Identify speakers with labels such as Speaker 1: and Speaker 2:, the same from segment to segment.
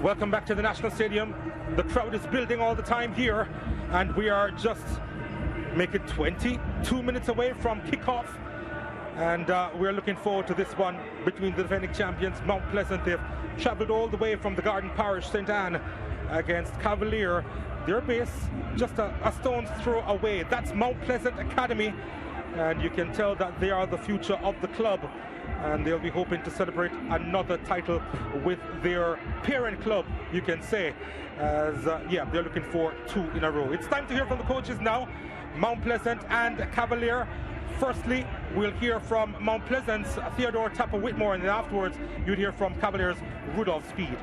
Speaker 1: Welcome back to the National Stadium. The crowd is building all the time here, and we are just making 22 minutes away from kickoff. And we're looking forward to this one between the defending champions, Mount Pleasant. They've travelled all the way from the Garden Parish, St. Anne, against Cavalier. Their base just a stone's throw away. That's Mount Pleasant Academy, and you can tell that they are the future of the club. And they'll be hoping to celebrate another title with their parent club, you can say, as yeah, they're looking for 2 in a row. It's time to hear from the coaches now, Mount Pleasant and Cavalier. Firstly, we'll hear from Mount Pleasant's Theodore Tapper-Whitmore, and then afterwards you'll hear from Cavalier's Rudolph Speed.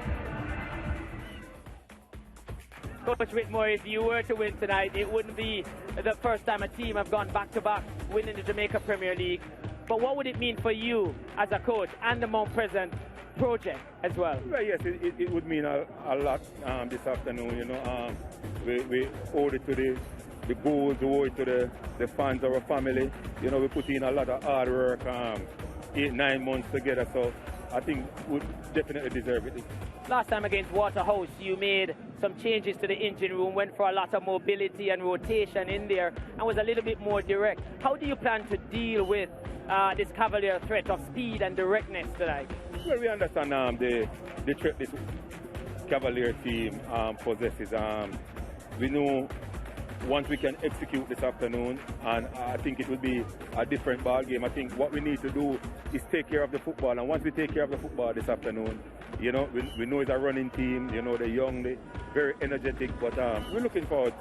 Speaker 2: Coach Whitmore, if you were to win tonight, it wouldn't be the first time a team have gone back-to-back winning the Jamaica Premier League. But what would it mean for you as a coach and the Mount Pleasant project as well?
Speaker 3: Well, yes, it would mean a lot this afternoon. You know, we owe it to the goals, we owe it to the fans, our family. You know, we put in a lot of hard work, 8-9 months together. So I think we definitely deserve it.
Speaker 2: Last time against Waterhouse, you made some changes to the engine room, went for a lot of mobility and rotation in there, and was a little bit more direct. How do you plan to deal with this Cavalier threat of speed and directness tonight?
Speaker 3: Well, we understand the threat this Cavalier team possesses. We know once we can execute this afternoon, and I think it will be a different ball game. I think what we need to do is take care of the football, and once we take care of the football this afternoon, you know, we know it's a running team, you know, they're young, they're very energetic, but we're looking forward.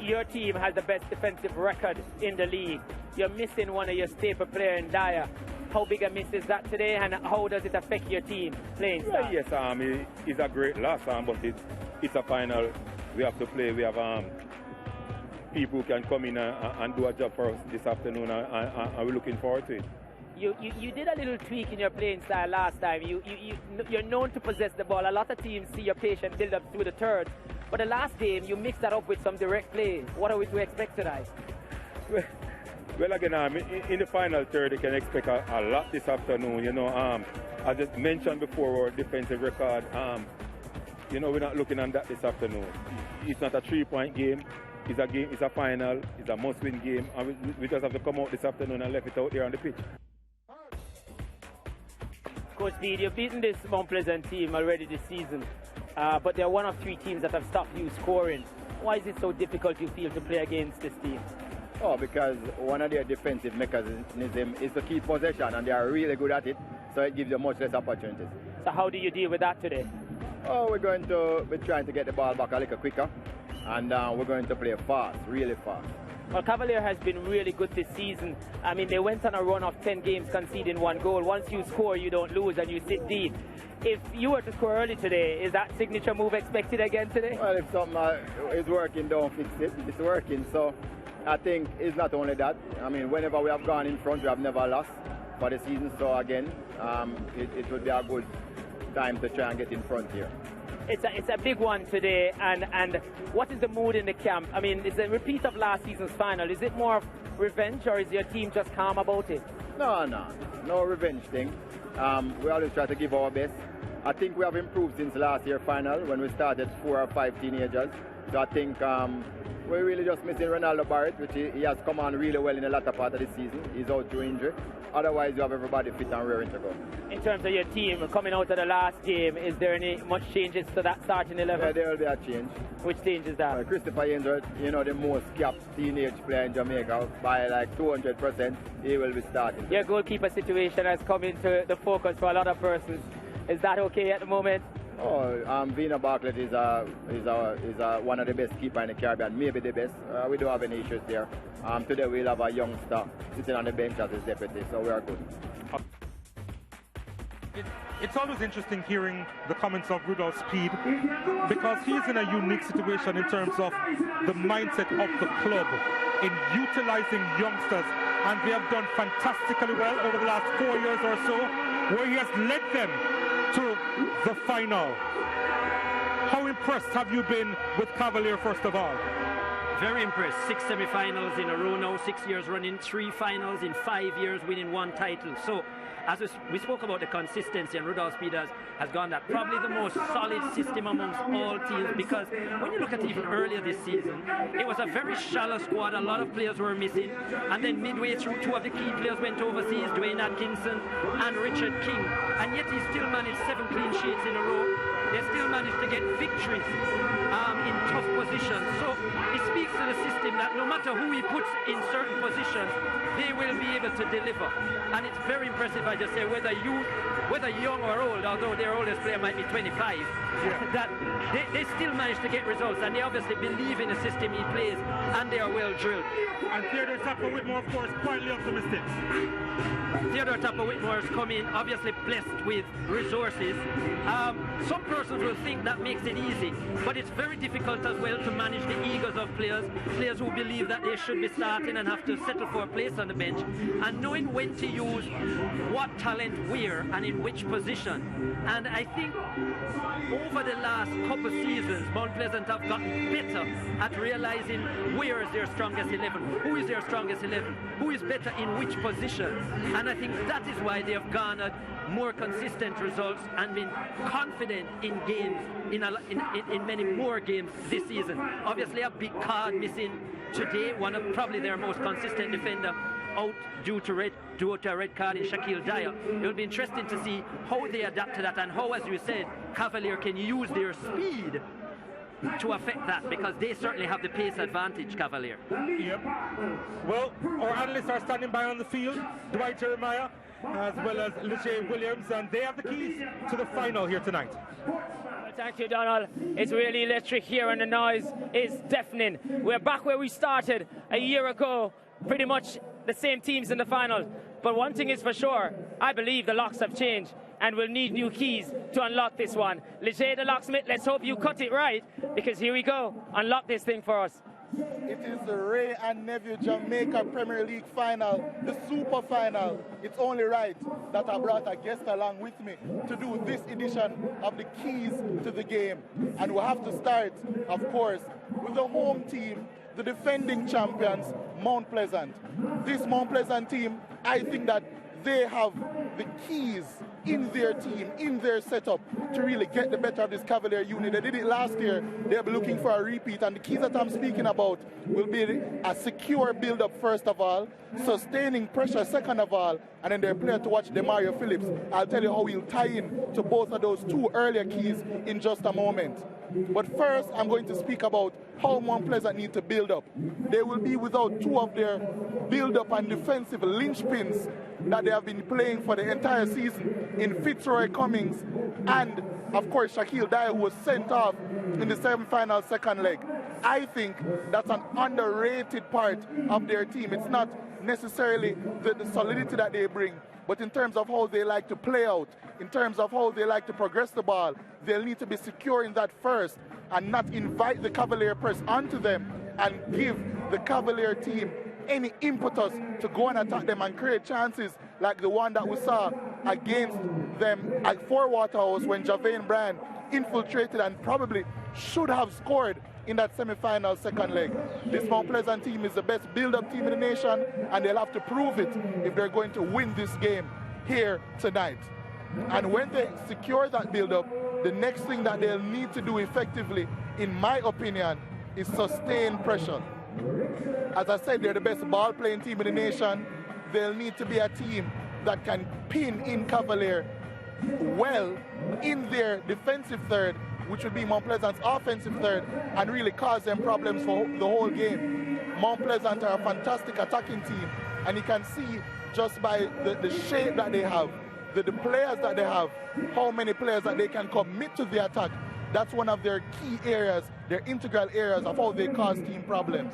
Speaker 2: Your team has the best defensive record in the league. You're missing one of your staple players in Dyer. How big a miss is that today, and how does it affect your team playing?
Speaker 3: Well, yes, it's a great loss, but it's a final. We have to play. We have people who can come in and do a job for us this afternoon, and we're looking forward to it.
Speaker 2: You did a little tweak in your playing style last time. You're known to possess the ball. A lot of teams see your patient build up through the third. But the last game, you mixed that up with some direct play. What are we to expect tonight?
Speaker 3: Well, again, in the final third, you can expect a lot this afternoon. You know, I just mentioned before our defensive record. You know, we're not looking at that this afternoon. It's not a 3-point game. It's a game. It's a final. It's a must-win game, and we just have to come out this afternoon and left it out there on the pitch.
Speaker 2: Coach Speed, you've beaten this Mount Pleasant team already this season, but they're one of 3 teams that have stopped you scoring. Why is it so difficult, you feel, to play against this team?
Speaker 4: Oh, because one of their defensive mechanisms is to keep possession, and they are really good at it, so it gives you much less opportunities.
Speaker 2: So how do you deal with that today?
Speaker 4: Oh, we're trying to get the ball back a little quicker, and we're going to play fast, really fast.
Speaker 2: Well, Cavalier has been really good this season. I mean, they went on a run of 10 games conceding 1 goal. Once you score, you don't lose and you sit deep. If you were to score early today, is that signature move expected again today?
Speaker 4: Well, if something is working, don't fix it. It's working, so I think it's not only that. I mean, whenever we have gone in front, we have never lost for the season. So again, it would be a good time to try and get in front here.
Speaker 2: It's a big one today, and what is the mood in the camp? I mean, it's a repeat of last season's final. Is it more of revenge, or is your team just calm about it?
Speaker 4: No revenge thing. We always try to give our best. I think we have improved since last year's final when we started 4 or 5 teenagers. So I think we're really just missing Ronaldo Barrett, which he has come on really well in the latter part of the season. He's out through injury. Otherwise, you have everybody fit and raring to go.
Speaker 2: In terms of your team, coming out of the last game, is there any much changes to that starting 11?
Speaker 4: Yeah, there will be a change.
Speaker 2: Which change is that?
Speaker 4: Christopher Yanes, you know, the most capped teenage player in Jamaica by like 200%. He will be starting.
Speaker 2: Your goalkeeper situation has come into the focus for a lot of persons. Is that okay at the moment?
Speaker 4: Oh, Vina Bartlett is one of the best keepers in the Caribbean, maybe the best. We don't have any issues there. Today we'll have a youngster sitting on the bench as his deputy, so we are good.
Speaker 1: It's always interesting hearing the comments of Rudolph Speed, because he's in a unique situation in terms of the mindset of the club in utilizing youngsters, and they have done fantastically well over the last 4 years or so, where he has led them to the final. How impressed have you been with Cavalier, first of all?
Speaker 5: Very impressed. 6 semi-finals in a row now, 6 years running, 3 finals in 5 years, winning 1 title. So as we spoke about the consistency, and Rudolph Speed has gone that probably the most solid system amongst all teams, because when you look at even earlier this season, it was a very shallow squad. A lot of players were missing, and then midway through, 2 of the key players went overseas, Dwayne Atkinson and Richard King, and yet he still managed 7 clean sheets in a row. They still managed to get victories in tough positions. So it speaks to the system that no matter who he puts in certain positions, they will be able to deliver. And it's very impressive, I just say, whether young or old, although their oldest player might be 25, that they still manage to get results, and they obviously believe in the system he plays, and they are well drilled.
Speaker 1: And Theodore Tapper Whitmore, of course, quietly optimistic.
Speaker 5: Theodore Tapper Whitmore has come in, obviously blessed with resources. Some persons will think that makes it easy, but it's very difficult as well to manage the egos of players who believe that they should be starting and have to settle for a place on the bench, and knowing when to use what talent where and in which position. And I think over the last couple seasons, Mount Pleasant have gotten better at realizing where is their strongest 11, who is their strongest 11, who is better in which position. And I think that is why they have garnered more consistent results and been confident in games, in many more games this season. Obviously a big card missing today, one of probably their most consistent defender out due to a red card in Shaquille Dyer. It will be interesting to see how they adapt to that, and how, as you said, Cavalier can use their speed to affect that, because they certainly have the pace advantage, Cavalier.
Speaker 1: Yep. Well, our analysts are standing by on the field, Dwight Jeremiah, as well as Lachey Williams, and they have the keys to the final here tonight.
Speaker 2: Thank you, Donald. It's really electric here, and the noise is deafening. We're back where we started a year ago, pretty much the same teams in the final. But one thing is for sure, I believe the locks have changed, and we'll need new keys to unlock this one. Lejay the locksmith, let's hope you cut it right, because here we go. Unlock this thing for us.
Speaker 6: It is the Ray and Nephew Jamaica Premier League final, the super final. It's only right that I brought a guest along with me to do this edition of the keys to the game. And we have to start, of course, with the home team, the defending champions, Mount Pleasant. This Mount Pleasant team, I think that they have the keys in their team, in their setup, to really get the better of this Cavalier unit. They did it last year. They'll be looking for a repeat, and the keys that I'm speaking about will be a secure build-up first of all, sustaining pressure second of all, and then their player to watch Demario Phillips. I'll tell you how he'll tie in to both of those 2 earlier keys in just a moment. But first, I'm going to speak about how Mount Pleasant need to build up. They will be without 2 of their build-up and defensive linchpins that they have been playing for the entire season in Fitzroy Cummings and, of course, Shaquille Dyer, who was sent off in the semi-final second leg. I think that's an underrated part of their team. It's not necessarily the solidity that they bring, but in terms of how they like to play out, in terms of how they like to progress the ball, they'll need to be secure in that first and not invite the Cavalier press onto them and give the Cavalier team any impetus to go and attack them and create chances like the one that we saw against them at Fort Waterhouse when Javane Bryan infiltrated and probably should have scored in that semi-final second leg. This Mount Pleasant team is the best build-up team in the nation, and they'll have to prove it if they're going to win this game here tonight. And when they secure that build-up, the next thing that they'll need to do effectively, in my opinion, is sustain pressure. As I said, they're the best ball-playing team in the nation. They'll need to be a team that can pin in Cavalier well in their defensive third, which would be Mount Pleasant's offensive third, and really cause them problems for the whole game. Mount Pleasant are a fantastic attacking team, and you can see just by the shape that they have, the players that they have, how many players that they can commit to the attack. That's one of their key areas, their integral areas of how they cause team problems.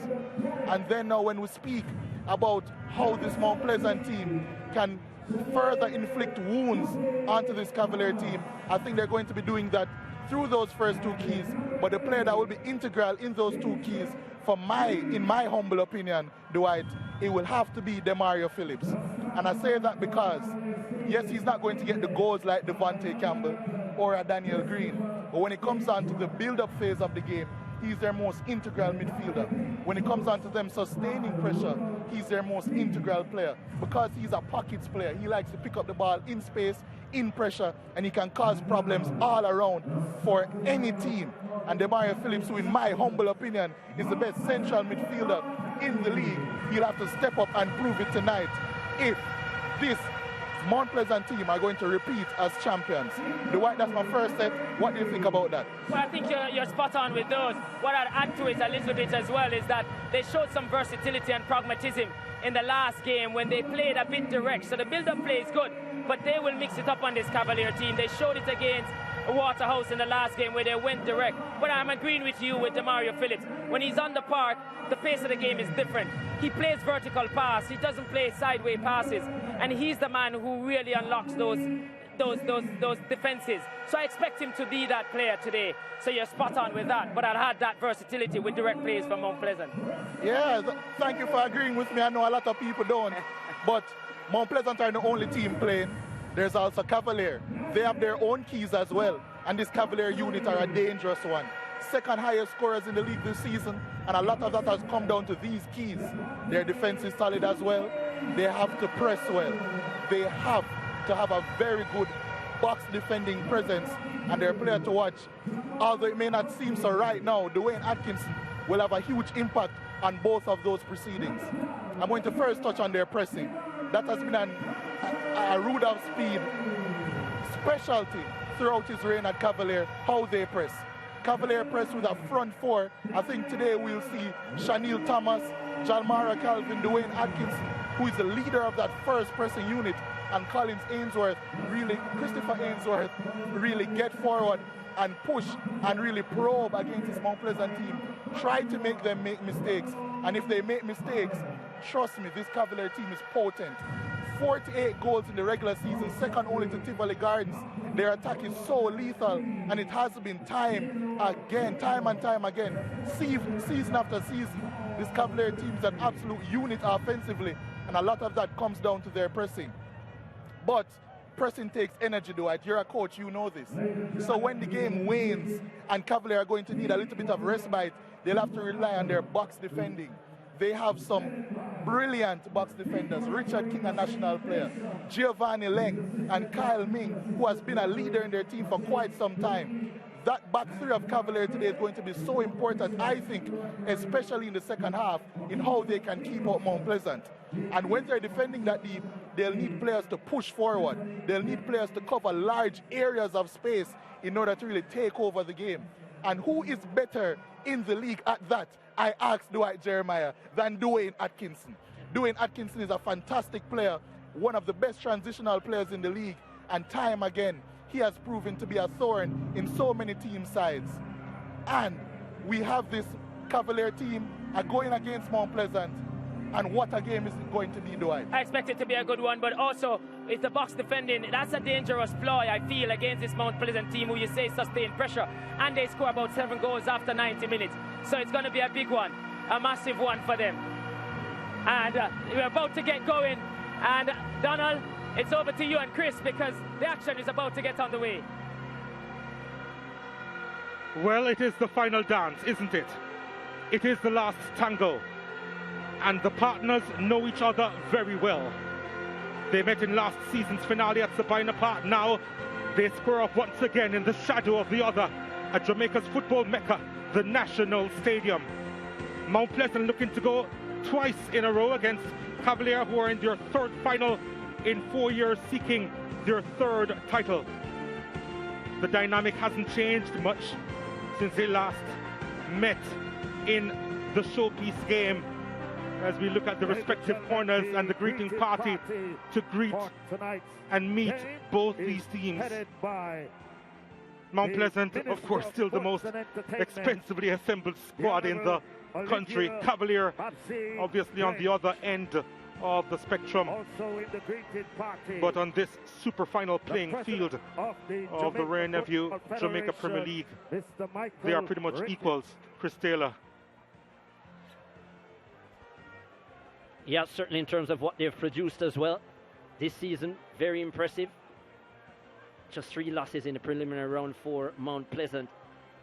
Speaker 6: And then now when we speak about how this Mount Pleasant team can further inflict wounds onto this Cavalier team, I think they're going to be doing that through those first 2 keys. But the player that will be integral in those 2 keys, in my humble opinion, Dwight, it will have to be Demario Phillips. And I say that because, yes, he's not going to get the goals like Devontae Campbell or a Daniel Green, but when it comes down to the build-up phase of the game, he's their most integral midfielder. When it comes down to them sustaining pressure, he's their most integral player because he's a pockets player. He likes to pick up the ball in space, in pressure, and he can cause problems all around for any team. And Demario Phillips, who in my humble opinion is the best central midfielder in the league, he'll have to step up and prove it tonight if this Mount Pleasant team are going to repeat as champions. Dwight, that's my first set. What do you think about that?
Speaker 2: Well, I think you're spot on with those. What I'd add to it a little bit as well is that they showed some versatility and pragmatism in the last game when they played a bit direct. So the build-up play is good, but they will mix it up on this Cavalier team. They showed it against Waterhouse in the last game where they went direct. But I'm agreeing with you with Demario Phillips. When he's on the park, the pace of the game is different. He plays vertical pass. He doesn't play sideways passes. And he's the man who really unlocks those defenses. So I expect him to be that player today. So you're spot on with that. But I'll have that versatility with direct plays from Mount Pleasant.
Speaker 6: Yeah, thank you for agreeing with me. I know a lot of people don't. But Mount Pleasant are the only team playing. There's also Cavalier. They have their own keys as well. And this Cavalier unit are a dangerous one. Second highest scorers in the league this season. And a lot of that has come down to these keys. Their defense is solid as well. They have to press well. They have to have a very good box defending presence. And they're a player to watch. Although it may not seem so right now, Dwayne Atkinson will have a huge impact on both of those proceedings. I'm going to first touch on their pressing. That has been a Rudolph Speed specialty throughout his reign at Cavalier, how they press. Cavalier press with a front four. I think today we'll see Shanil Thomas, Jalmara Calvin, Dwayne Atkinson, who is the leader of that first pressing unit, and Collins Ainsworth, Christopher Ainsworth, really get forward and push and really probe against this Mount Pleasant team. Try to make them make mistakes. And if they make mistakes, trust me, this Cavalier team is potent. 48 goals in the regular season, second only to Tivoli Gardens. Their attack is so lethal, and it has been time and time again, season after season. This Cavalier team is an absolute unit offensively, and a lot of that comes down to their pressing. But pressing takes energy, Dwight. You're a coach, you know this. So when the game wanes and Cavalier are going to need a little bit of respite, they'll have to rely on their box defending. They have some brilliant box defenders. Richard King, a national player. Giovanni Leng and Kyle Ming, who has been a leader in their team for quite some time. That back three of Cavalier today is going to be so important, I think, especially in the second half, in how they can keep out Mount Pleasant. And when they're defending that deep, they'll need players to push forward. They'll need players to cover large areas of space in order to really take over the game. And who is better in the league at that, I asked Dwight Jeremiah, than Dwayne Atkinson. Dwayne Atkinson is a fantastic player, one of the best transitional players in the league, and time again, he has proven to be a thorn in so many team sides. And we have this Cavalier team going against Mount Pleasant, and what a game is it going to be, Dwight?
Speaker 2: I expect it to be a good one, but also it's the box defending. That's a dangerous ploy, I feel, against this Mount Pleasant team who you say sustain pressure, and they score about 7 goals after 90 minutes. So it's going to be a big one, a massive one for them. And we're about to get going. And Donald, it's over to you and Chris, because the action is about to get on the way.
Speaker 1: Well, it is the final dance, isn't it? It is the last tango. And the partners know each other very well. They met in last season's finale at Sabina Park. Now they square up once again in the shadow of the other at Jamaica's football mecca, the National Stadium. Mount Pleasant looking to go twice in a row against Cavalier, who are in their third final in 4 years, seeking their third title. The dynamic hasn't changed much since they last met in the showpiece game, as we look at the respective corners and the greeting party to greet and meet both these teams. Mount Pleasant, of course, still the most expensively assembled squad in the country. Cavalier, obviously on the other end of the spectrum, but on this super final playing field of the Ray Nephew Jamaica Premier League, they are pretty much equals. Chris Taylor.
Speaker 5: Yeah, certainly in terms of what they've produced as well this season, very impressive. Just 3 losses in the preliminary round for Mount Pleasant.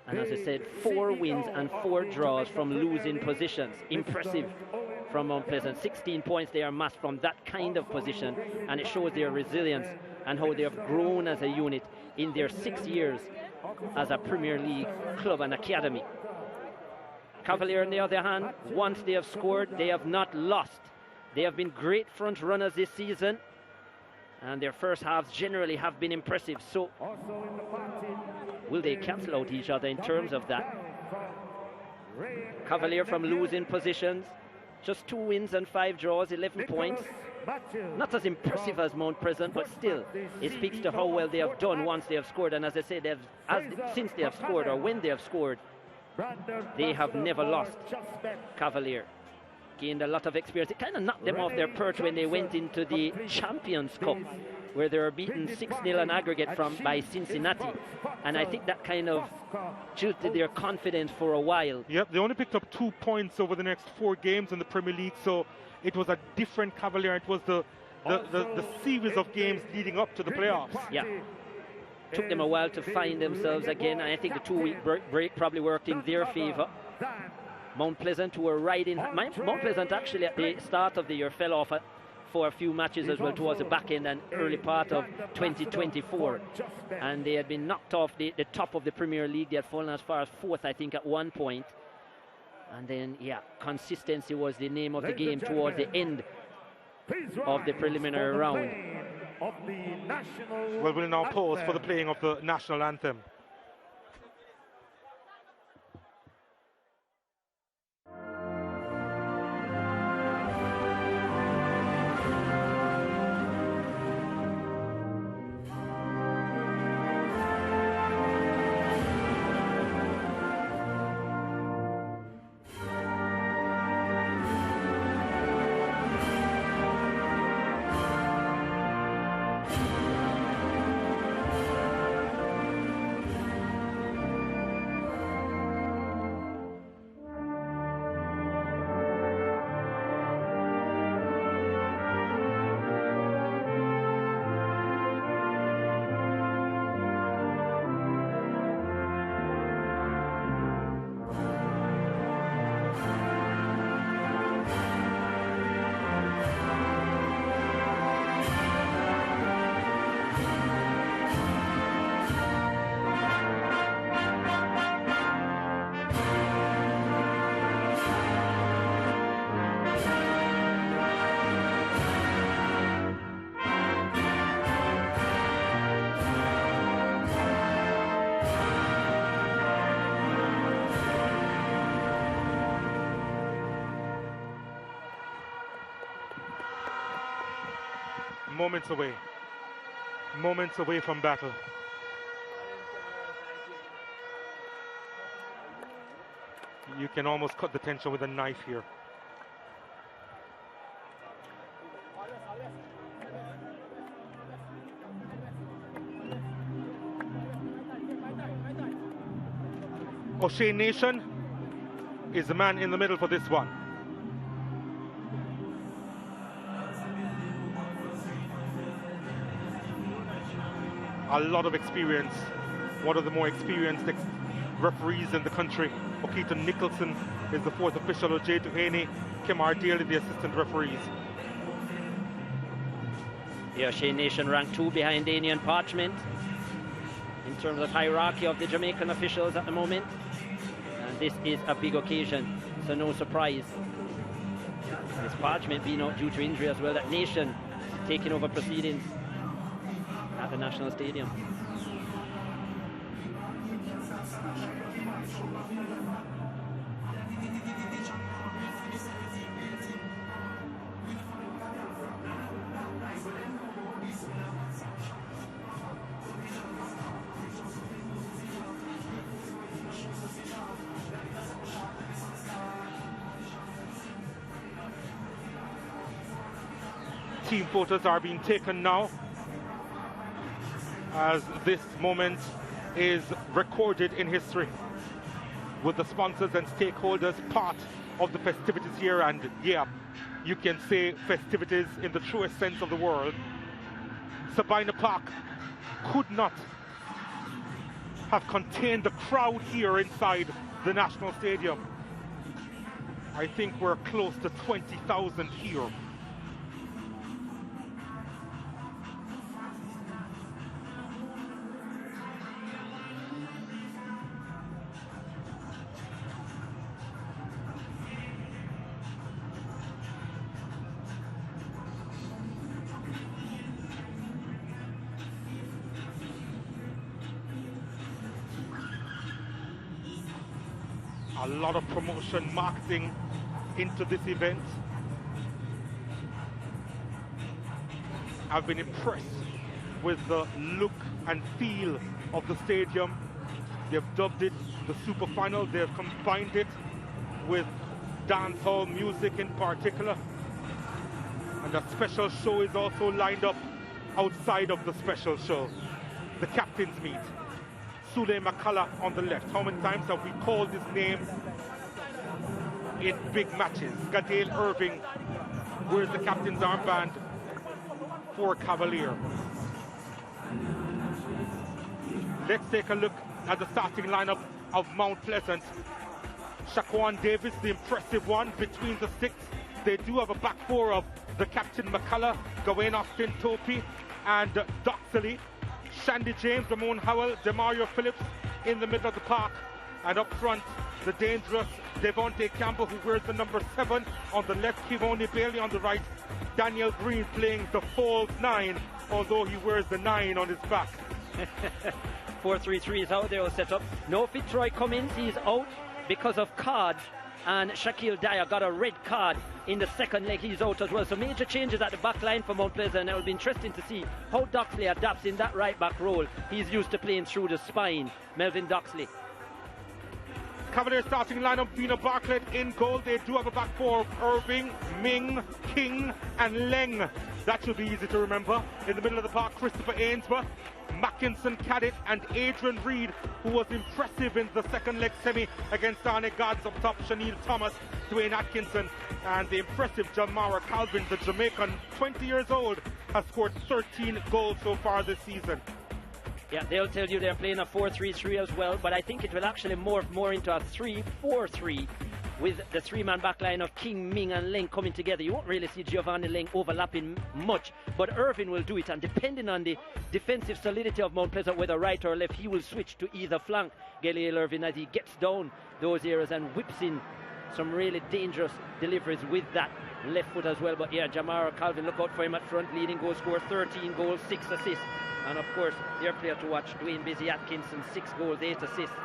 Speaker 5: And as I said, 4 wins and 4 draws from losing positions. Impressive from Mount Pleasant. 16 points they are amassed from that kind of position, and it shows their resilience and how they have grown as a unit in their 6 years as a Premier League club and academy. Cavalier, on the other hand, once they have scored, they have not lost. They have been great front runners this season, and their first halves generally have been impressive. So will they cancel out each other in terms of that? Cavalier from losing positions, just 2 wins and 5 draws, 11 points. Not as impressive as Mount Pleasant, but still, it speaks to how well they have done once they have scored. And as I say, since they have scored, or when they have scored, they have never lost. Cavalier gained a lot of experience. It kind of knocked them off their perch when they went into the Champions Cup, where they were beaten 6-0 on aggregate by Cincinnati. And I think that kind of jilted their confidence for a while.
Speaker 1: Yep, they only picked up 2 points over the next 4 games in the Premier League, so it was a different Cavalier. It was the series of games leading up to the playoffs.
Speaker 5: Yeah. Took them a while to find themselves again. I think the 2-week break probably worked in their favor. Mount Pleasant, who were right in. Mount Pleasant actually at the start of the year fell off for a few matches as well towards the back end and early part of 2024. And they had been knocked off the top of the Premier League. They had fallen as far as 4th, I think, at one point. And then, yeah, consistency was the name of the game towards the end of the preliminary round.
Speaker 1: Well, we'll now pause for the playing of the national anthem. Moments away from battle. You can almost cut the tension with a knife here. O'Shea Nation is the man in the middle for this one. A lot of experience, one of the more experienced referees in the country. Okita Nicholson is the 4th official, Ojay Duhaney, Kemar Daly, the assistant referees.
Speaker 5: The O'Shea Nation ranked 2 behind Danian Parchment in terms of hierarchy of the Jamaican officials at the moment. And this is a big occasion, so no surprise. This Parchment being out due to injury as well, that Nation taking over proceedings at the National Stadium.
Speaker 1: Team photos are being taken now, as this moment is recorded in history with the sponsors and stakeholders part of the festivities here. And yeah, you can say festivities in the truest sense of the word. Sabina Park could not have contained the crowd here inside the National Stadium. I think we're close to 20,000 here. A lot of promotion marketing into this event. I've been impressed with the look and feel of the stadium. They've dubbed it the Super Final. They've combined it with dancehall music in particular. And a special show is also lined up outside of the special show. The captains meet. Sule Makala on the left. How many times have we called his name in big matches? Gadale Irving wears the captain's armband for Cavalier. Let's take a look at the starting lineup of Mount Pleasant. Shaquan Davis, the impressive one, between the six. They do have a back four of the captain McCullough, Gawain Austin, Topi, and Doxley. Shandy James, Ramon Howell, Demario Phillips in the middle of the park. And up front, the dangerous Devontae Campbell, who wears the number 7 on the left, Kivoni Bailey on the right. Daniel Green playing the false 9, although he wears the 9 on his back.
Speaker 5: 4-3-3 is how they all set up. No Fitzroy Cummins, he's out because of card. And Shaquille Dyer got a red card in the second leg. He's out as well. So major changes at the back line for Mount Pleasant. It will be interesting to see how Doxley adapts in that right back role. He's used to playing through the spine. Melvin Doxley.
Speaker 1: Cavalier starting lineup, Vina Bartlett in goal. They do have a back four of Irving, Ming, King, and Leng. That should be easy to remember. In the middle of the park, Christopher Ainsworth, Mackinson Caddick, and Adrian Reed, who was impressive in the second leg semi against Arne Gods. Up top, Shanil Thomas, Dwayne Atkinson, and the impressive Jamara Calvin, the Jamaican, 20 years old, has scored 13 goals so far this season.
Speaker 5: Yeah, they'll tell you they're playing a 4-3-3 as well, but I think it will actually morph more into a 3-4-3 with the three-man back line of King, Ming, and Leng coming together. You won't really see Giovanni Leng overlapping much, but Irvin will do it, and depending on the defensive solidity of Mount Pleasant, whether right or left, he will switch to either flank. Galeal Irvin, as he gets down those areas and whips in some really dangerous deliveries with that left foot as well. But yeah, Jamara Calvin, look out for him at front, leading goal scorer, 13 goals, 6 assists. And of course, their player to watch, Dwayne Busy Atkinson, 6 goals, 8 assists.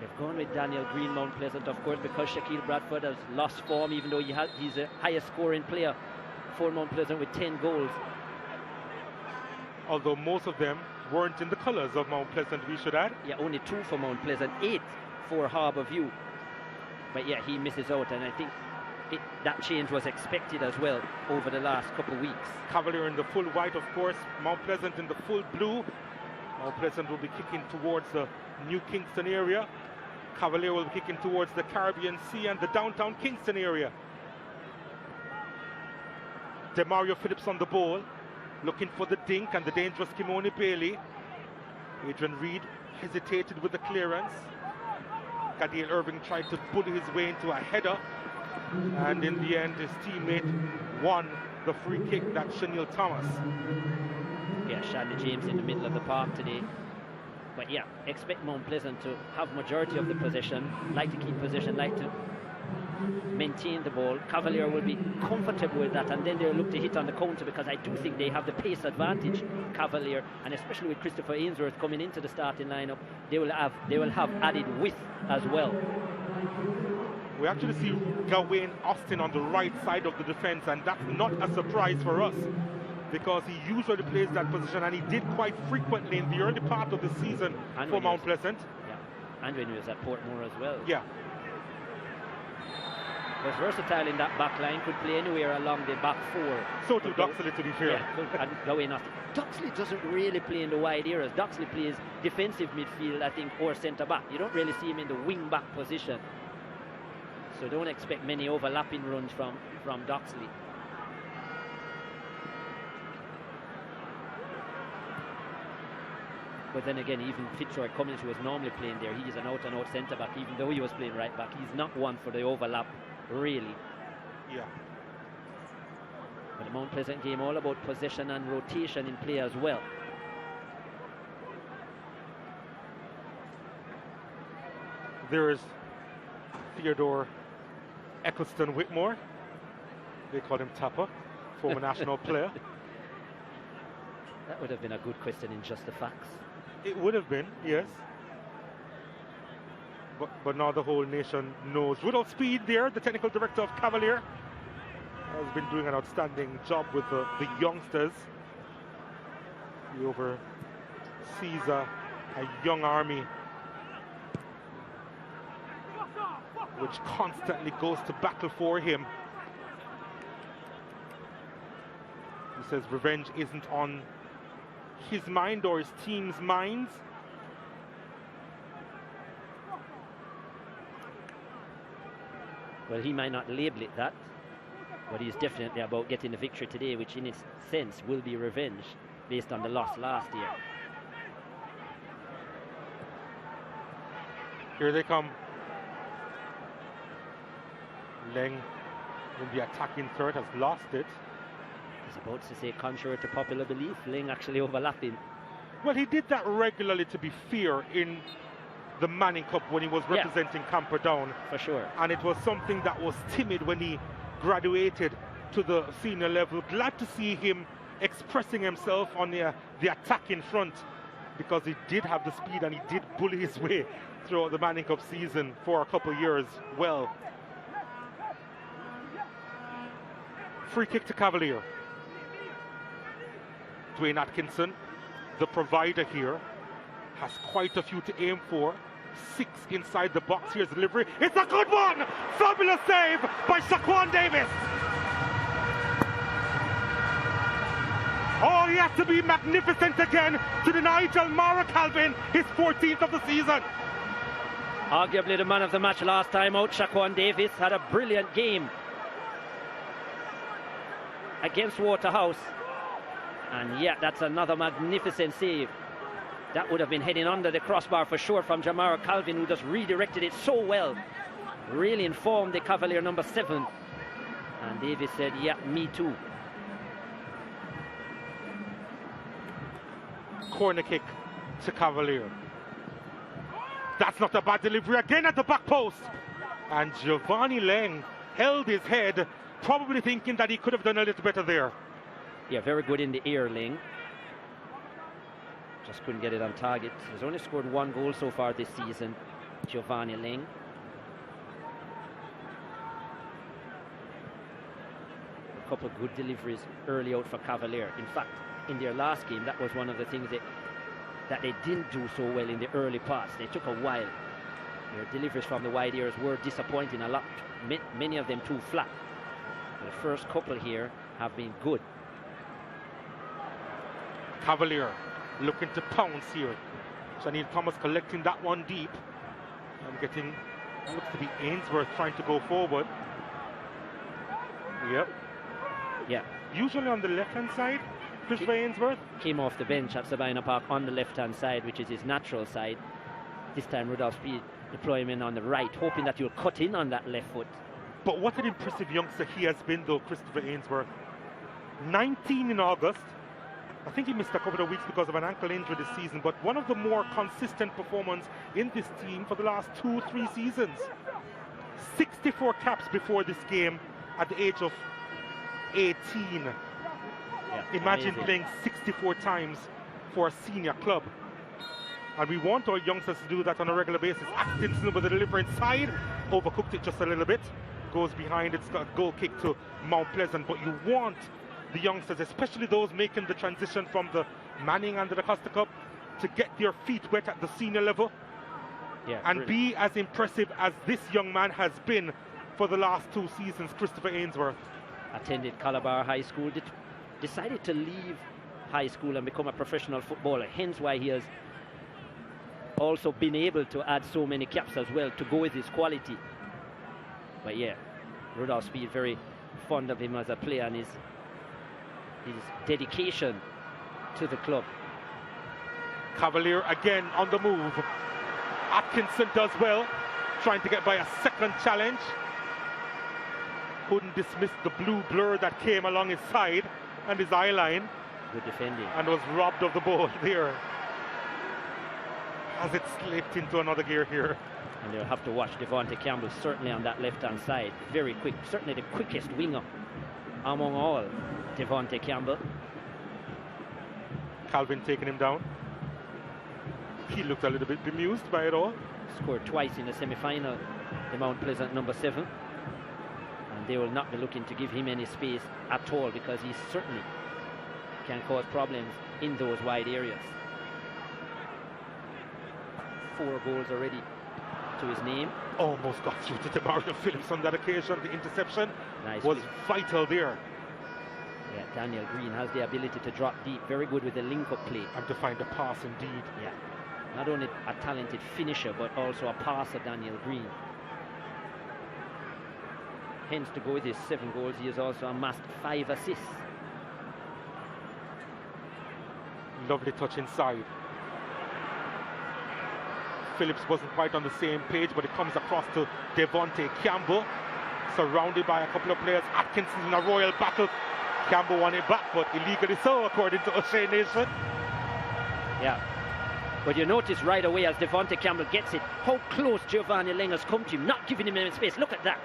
Speaker 5: They've gone with Daniel Green, Mount Pleasant, of course, because Shaquille Bradford has lost form, even though he's the highest scoring player for Mount Pleasant with 10 goals.
Speaker 1: Although most of them weren't in the colours of Mount Pleasant, we should add.
Speaker 5: Yeah, only 2 for Mount Pleasant, 8 for Harbour View. But yeah, he misses out, and I think that change was expected as well over the last couple of weeks.
Speaker 1: Cavalier in the full white, of course. Mount Pleasant in the full blue. Mount Pleasant will be kicking towards the New Kingston area. Cavalier will be kicking towards the Caribbean Sea and the downtown Kingston area. Demario Phillips on the ball, looking for the dink and the dangerous Kimoni Bailey. Adrian Reed hesitated with the clearance. Gadale Irving tried to bully his way into a header, and in the end his teammate won the free kick. That's Shanil Thomas.
Speaker 5: Yeah, Shandy James in the middle of the park today. But yeah, expect Mount Pleasant to have majority of the possession, like to keep possession, like to maintain the ball. Cavalier will be comfortable with that, and then they'll look to hit on the counter, because I do think they have the pace advantage, Cavalier, and especially with Christopher Ainsworth coming into the starting lineup, they will have added width as well.
Speaker 1: We actually see Gawain Austin on the right side of the defense, and that's not a surprise for us, because he usually plays that position, and he did quite frequently in the early part of the season for Mount Pleasant.
Speaker 5: Yeah, and when he was at Portmore as well.
Speaker 1: Yeah.
Speaker 5: Was versatile in that back line, could play anywhere along the back four.
Speaker 1: So too Doxley, to be fair.
Speaker 5: Yeah, and Gawain Austin. Doxley doesn't really play in the wide areas. Doxley plays defensive midfield, I think, or centre back. You don't really see him in the wing back position. So don't expect many overlapping runs from Doxley. But then again, even Fitzroy Cummins, who was normally playing there, he's an out-and-out centre-back, even though he was playing right-back. He's not one for the overlap, really.
Speaker 1: Yeah.
Speaker 5: But the Mount Pleasant game, all about possession and rotation in play as well.
Speaker 1: There is Theodore Eccleston Whitmore. They call him Tapper, former national player.
Speaker 5: That would have been a good question in Just the Facts.
Speaker 1: It would have been, yes. But now the whole nation knows. Rudolph Speed there, the technical director of Cavalier, has been doing an outstanding job with the youngsters. He oversees a young army which constantly goes to battle for him. He says revenge isn't on his mind or his team's minds.
Speaker 5: Well, he might not label it that, but he's definitely about getting the victory today, which in its sense will be revenge based on the loss last year.
Speaker 1: Here they come. Leng, in the attacking third, has lost it.
Speaker 5: I was about to say, contrary to popular belief, Leng actually overlapping.
Speaker 1: Well, he did that regularly, to be fair, in the Manning Cup when he was representing Camperdown.
Speaker 5: For sure.
Speaker 1: And it was something that was timid when he graduated to the senior level. Glad to see him expressing himself on the attacking front, because he did have the speed and he did bully his way throughout the Manning Cup season for a couple of years. Well, free kick to Cavalier. Dwayne Atkinson, the provider here, has quite a few to aim for. 6 inside the box. Here's delivery. It's a good one! Fabulous save by Shaquan Davis. Oh, he has to be magnificent again to deny Jalmara Calvin his 14th of the season.
Speaker 5: Arguably the man of the match last time out, Shaquan Davis had a brilliant game against Waterhouse. And yeah, that's another magnificent save. That would have been heading under the crossbar for sure from Jamara Calvin, who just redirected it so well. Really informed the Cavalier number 7. And Davis said, yeah, me too.
Speaker 1: Corner kick to Cavalier. That's not a bad delivery. Again at the back post. And Giovanni Leng held his head, probably thinking that he could have done a little better there.
Speaker 5: Yeah, very good in the air, Leng. Just couldn't get it on target. He's only scored 1 goal so far this season, Giovanni Leng. A couple of good deliveries early out for Cavalier. In fact, in their last game, that was one of the things that they didn't do so well in the early parts. They took a while. Their deliveries from the wide areas were disappointing a lot. Many of them too flat. The first couple here have been good.
Speaker 1: Cavalier looking to pounce here. Shanil Thomas collecting that one deep and getting, looks to be Ainsworth trying to go forward. Yep.
Speaker 5: Yeah.
Speaker 1: Usually on the left-hand side, Christopher Ainsworth.
Speaker 5: Came off the bench at Sabina Park on the left-hand side, which is his natural side. This time Rudolph Speed deploying him on the right, hoping that you'll cut in on that left foot.
Speaker 1: But what an impressive youngster he has been, though, Christopher Ainsworth. 19 in August. I think he missed a couple of weeks because of an ankle injury this season, but one of the more consistent performances in this team for the last 2-3 seasons. 64 caps before this game at the age of 18.
Speaker 5: Yeah,
Speaker 1: imagine
Speaker 5: amazing.
Speaker 1: playing 64 times for a senior club. And we want our youngsters to do that on a regular basis. Atkinson with the delivery inside, overcooked it just a little bit. Goes behind, it's got a goal kick to Mount Pleasant, but you want the youngsters, especially those making the transition from the Manning and the Costa Cup, to get their feet wet at the senior level, and be as impressive as this young man has been for the last 2 seasons, Christopher Ainsworth.
Speaker 5: Attended Calabar High School, decided to leave high school and become a professional footballer, hence why he has also been able to add so many caps as well to go with his quality. But yeah, Rudolph Speed very fond of him as a player and his dedication to the club.
Speaker 1: Cavalier again on the move. Atkinson does well, trying to get by a second challenge. Couldn't dismiss the blue blur that came along his side and his eye line.
Speaker 2: Good defending.
Speaker 1: And was robbed of the ball there. As it slipped into another gear here.
Speaker 2: And they'll have to watch Devontae Campbell, certainly on that left-hand side. Very quick, certainly the quickest winger among all, Devontae Campbell.
Speaker 1: Calvin taking him down. He looked a little bit bemused by it all.
Speaker 2: Scored twice in the semi-final, the Mount Pleasant number 7. And they will not be looking to give him any space at all, because he certainly can cause problems in those wide areas. 4 goals already to his name.
Speaker 1: Almost got through to Demario Phillips on that occasion. The interception was vital there.
Speaker 2: Yeah, Daniel Green has the ability to drop deep. Very good with the link-up play.
Speaker 1: And to find a pass indeed.
Speaker 2: Yeah. Not only a talented finisher, but also a passer, Daniel Green. Hence, to go with his 7 goals, he has also amassed 5 assists.
Speaker 1: Lovely touch inside. Phillips wasn't quite on the same page, but it comes across to Devontae Campbell, surrounded by a couple of players. Atkinson in a royal battle. Campbell won it back, but illegally so, according to O'Shea Nation.
Speaker 2: Yeah. But you notice right away as Devontae Campbell gets it, how close Giovanni Lenger's come to him, not giving him any space. Look at that.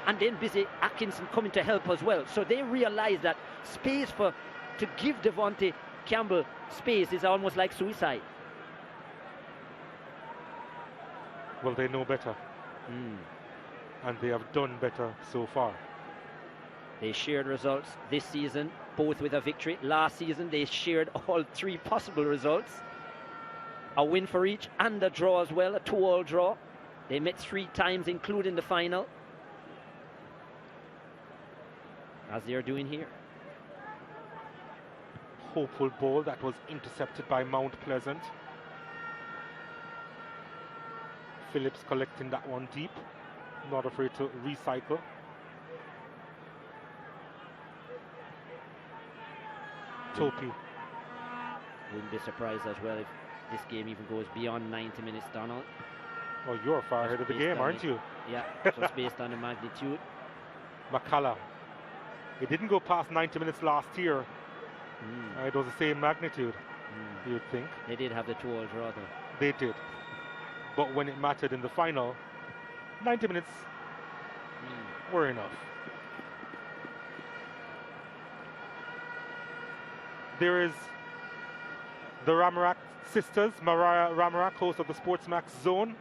Speaker 2: And then busy Atkinson coming to help as well. So they realize that space to give Devontae Campbell space is almost like suicide.
Speaker 1: Well, they know better. And they have done better so far.
Speaker 2: They shared results this season, both with a victory. Last season, they shared all 3 possible results. A win for each and a draw as well, a 2-all draw. They met 3 times, including the final. As they are doing here.
Speaker 1: Hopeful ball that was intercepted by Mount Pleasant. Phillips collecting that one deep, not afraid to recycle. Topi.
Speaker 2: Wouldn't be surprised as well if this game even goes beyond 90 minutes, Donald.
Speaker 1: Oh, you're far ahead of the game, aren't you?
Speaker 2: Yeah, just based on the magnitude.
Speaker 1: McCullough. It didn't go past 90 minutes last year. It was the same magnitude, you'd think.
Speaker 2: They did have the 2-all draw, though.
Speaker 1: They did. But when it mattered in the final, 90 minutes were enough. There is the Ramarak sisters, Mariah Ramarak, host of the SportsMax Zone.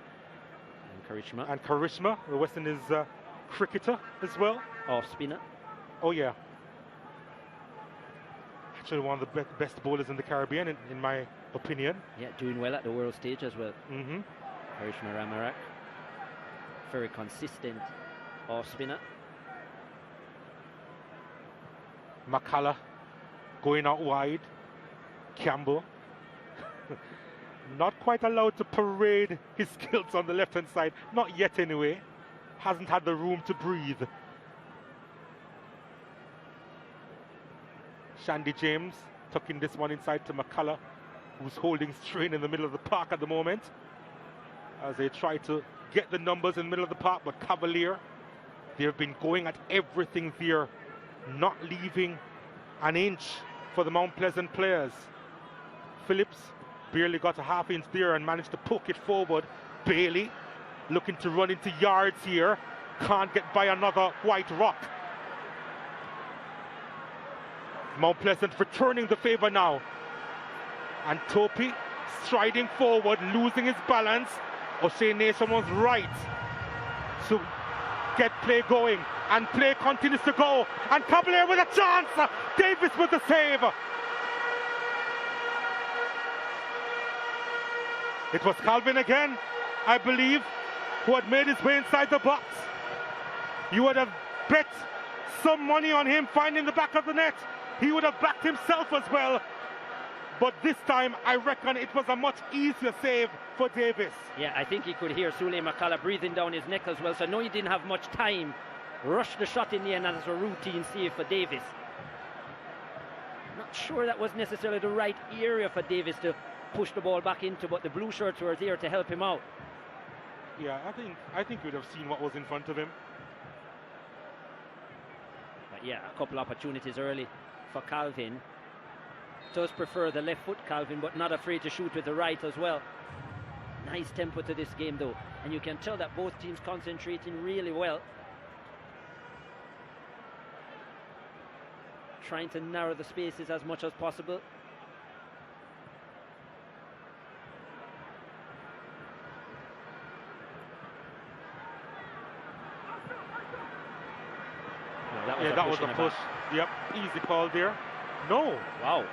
Speaker 2: And
Speaker 1: Karishma, the West Indies cricketer as well.
Speaker 2: Off spinner.
Speaker 1: Oh, yeah. Actually, one of the best bowlers in the Caribbean, in my opinion.
Speaker 2: Yeah, doing well at the world stage as well. Karishma Ramarak. Very consistent off spinner.
Speaker 1: McCullough going out wide. Campbell not quite allowed to parade his skills on the left hand side, not yet anyway. Hasn't had the room to breathe. Shandy James tucking this one inside to McCullough, who's holding strain in the middle of the park at the moment as they try to get the numbers in the middle of the park. But Cavalier, they've been going at everything there, not leaving an inch for the Mount Pleasant players. Phillips barely got a half inch there and managed to poke it forward. Bailey looking to run into yards here, can't get by another white rock. Mount Pleasant returning the favor now. And Topi striding forward, losing his balance. O'Shea Nation was right to get play going, and play continues to go. And Cavalier with a chance. Davis with the save. It was Calvin again, I believe, who had made his way inside the box. You would have bet some money on him finding the back of the net. He would have backed himself as well. But this time, I reckon it was a much easier save for Davis.
Speaker 2: Yeah, I think he could hear Sule McCullough breathing down his neck as well. So no, he didn't have much time. Rushed the shot in the end, and it's a routine save for Davis. Not sure that was necessarily the right area for Davis to
Speaker 5: push the ball back into, but the blue shirts were there to help him out.
Speaker 1: Yeah, I think we'd have seen what was in front of him.
Speaker 5: But yeah, a couple opportunities early for Calvin. Does prefer the left foot, Calvin, but not afraid to shoot with the right as well. Nice tempo to this game though, and you can tell that both teams concentrating really well, trying to narrow the spaces as much as possible.
Speaker 1: That was a push. Yep, easy call there. No.
Speaker 5: Wow.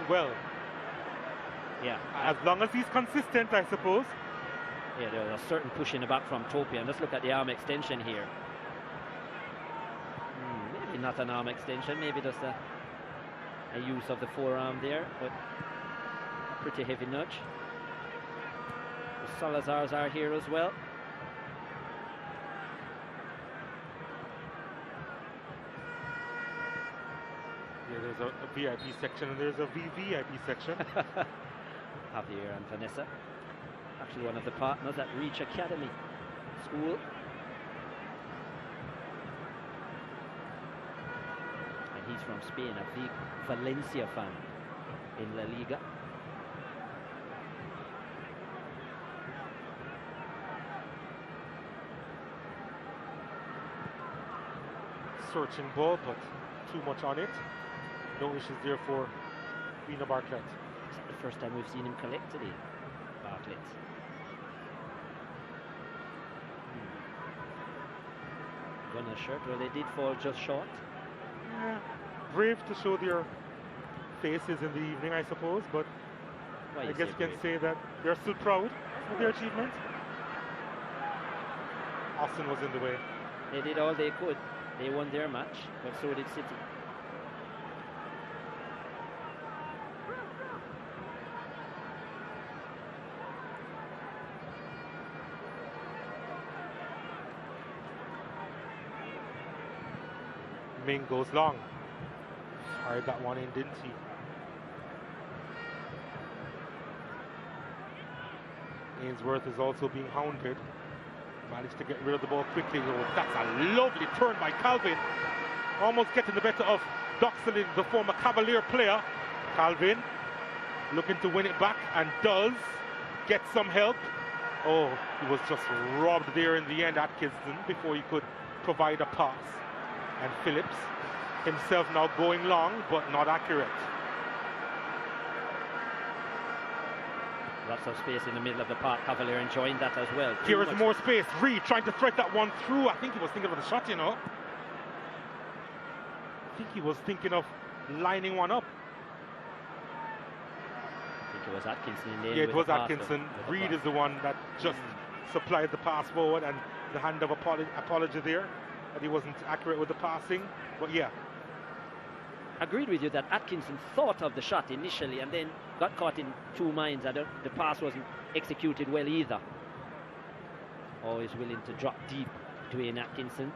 Speaker 1: Well,
Speaker 5: yeah.
Speaker 1: As long as he's consistent, I suppose.
Speaker 5: Yeah, there was a certain push in the back from Topi, and let's look at the arm extension here. Maybe not an arm extension, maybe just a use of the forearm there, but a pretty heavy nudge. The Salazars are here as well.
Speaker 1: Yeah, there's a VIP section and there's a VVIP section.
Speaker 5: Javier and Vanessa, actually one of the partners at Reach Academy School. And he's from Spain, a big Valencia fan in La Liga.
Speaker 1: Searching ball, but too much on it. No issues there for Bina Bartlett.
Speaker 5: Is that the first time we've seen him collect today, Bartlett? Gunner shirt, well, they did fall just short.
Speaker 1: Yeah, brave to show their faces in the evening, I suppose, but I guess you can say that they're still proud of their achievement. Austin was in the way.
Speaker 5: They did all they could. They won their match, but so did City.
Speaker 1: Ming goes long. Fired that one in, didn't he? Ainsworth is also being hounded. Managed to get rid of the ball quickly. Oh, that's a lovely turn by Calvin. Almost getting the better of Doxley, the former Cavalier player. Calvin looking to win it back and does get some help. Oh, he was just robbed there in the end, Atkinson, before he could provide a pass. And Phillips himself now going long, but not accurate.
Speaker 5: Lots of space in the middle of the park. Cavalier enjoying that as well.
Speaker 1: Here is more space. Reed trying to thread that one through. I think he was thinking of the shot, you know. I think he was thinking of lining one up.
Speaker 5: I think it was Atkinson in there.
Speaker 1: Yeah, it was Atkinson. Reed is the one that just supplied the pass forward, and the hand of apology there, that he wasn't accurate with the passing. But yeah.
Speaker 5: Agreed with you that Atkinson thought of the shot initially and then got caught in two minds. The pass wasn't executed well either. Always willing to drop deep, Dwayne Atkinson.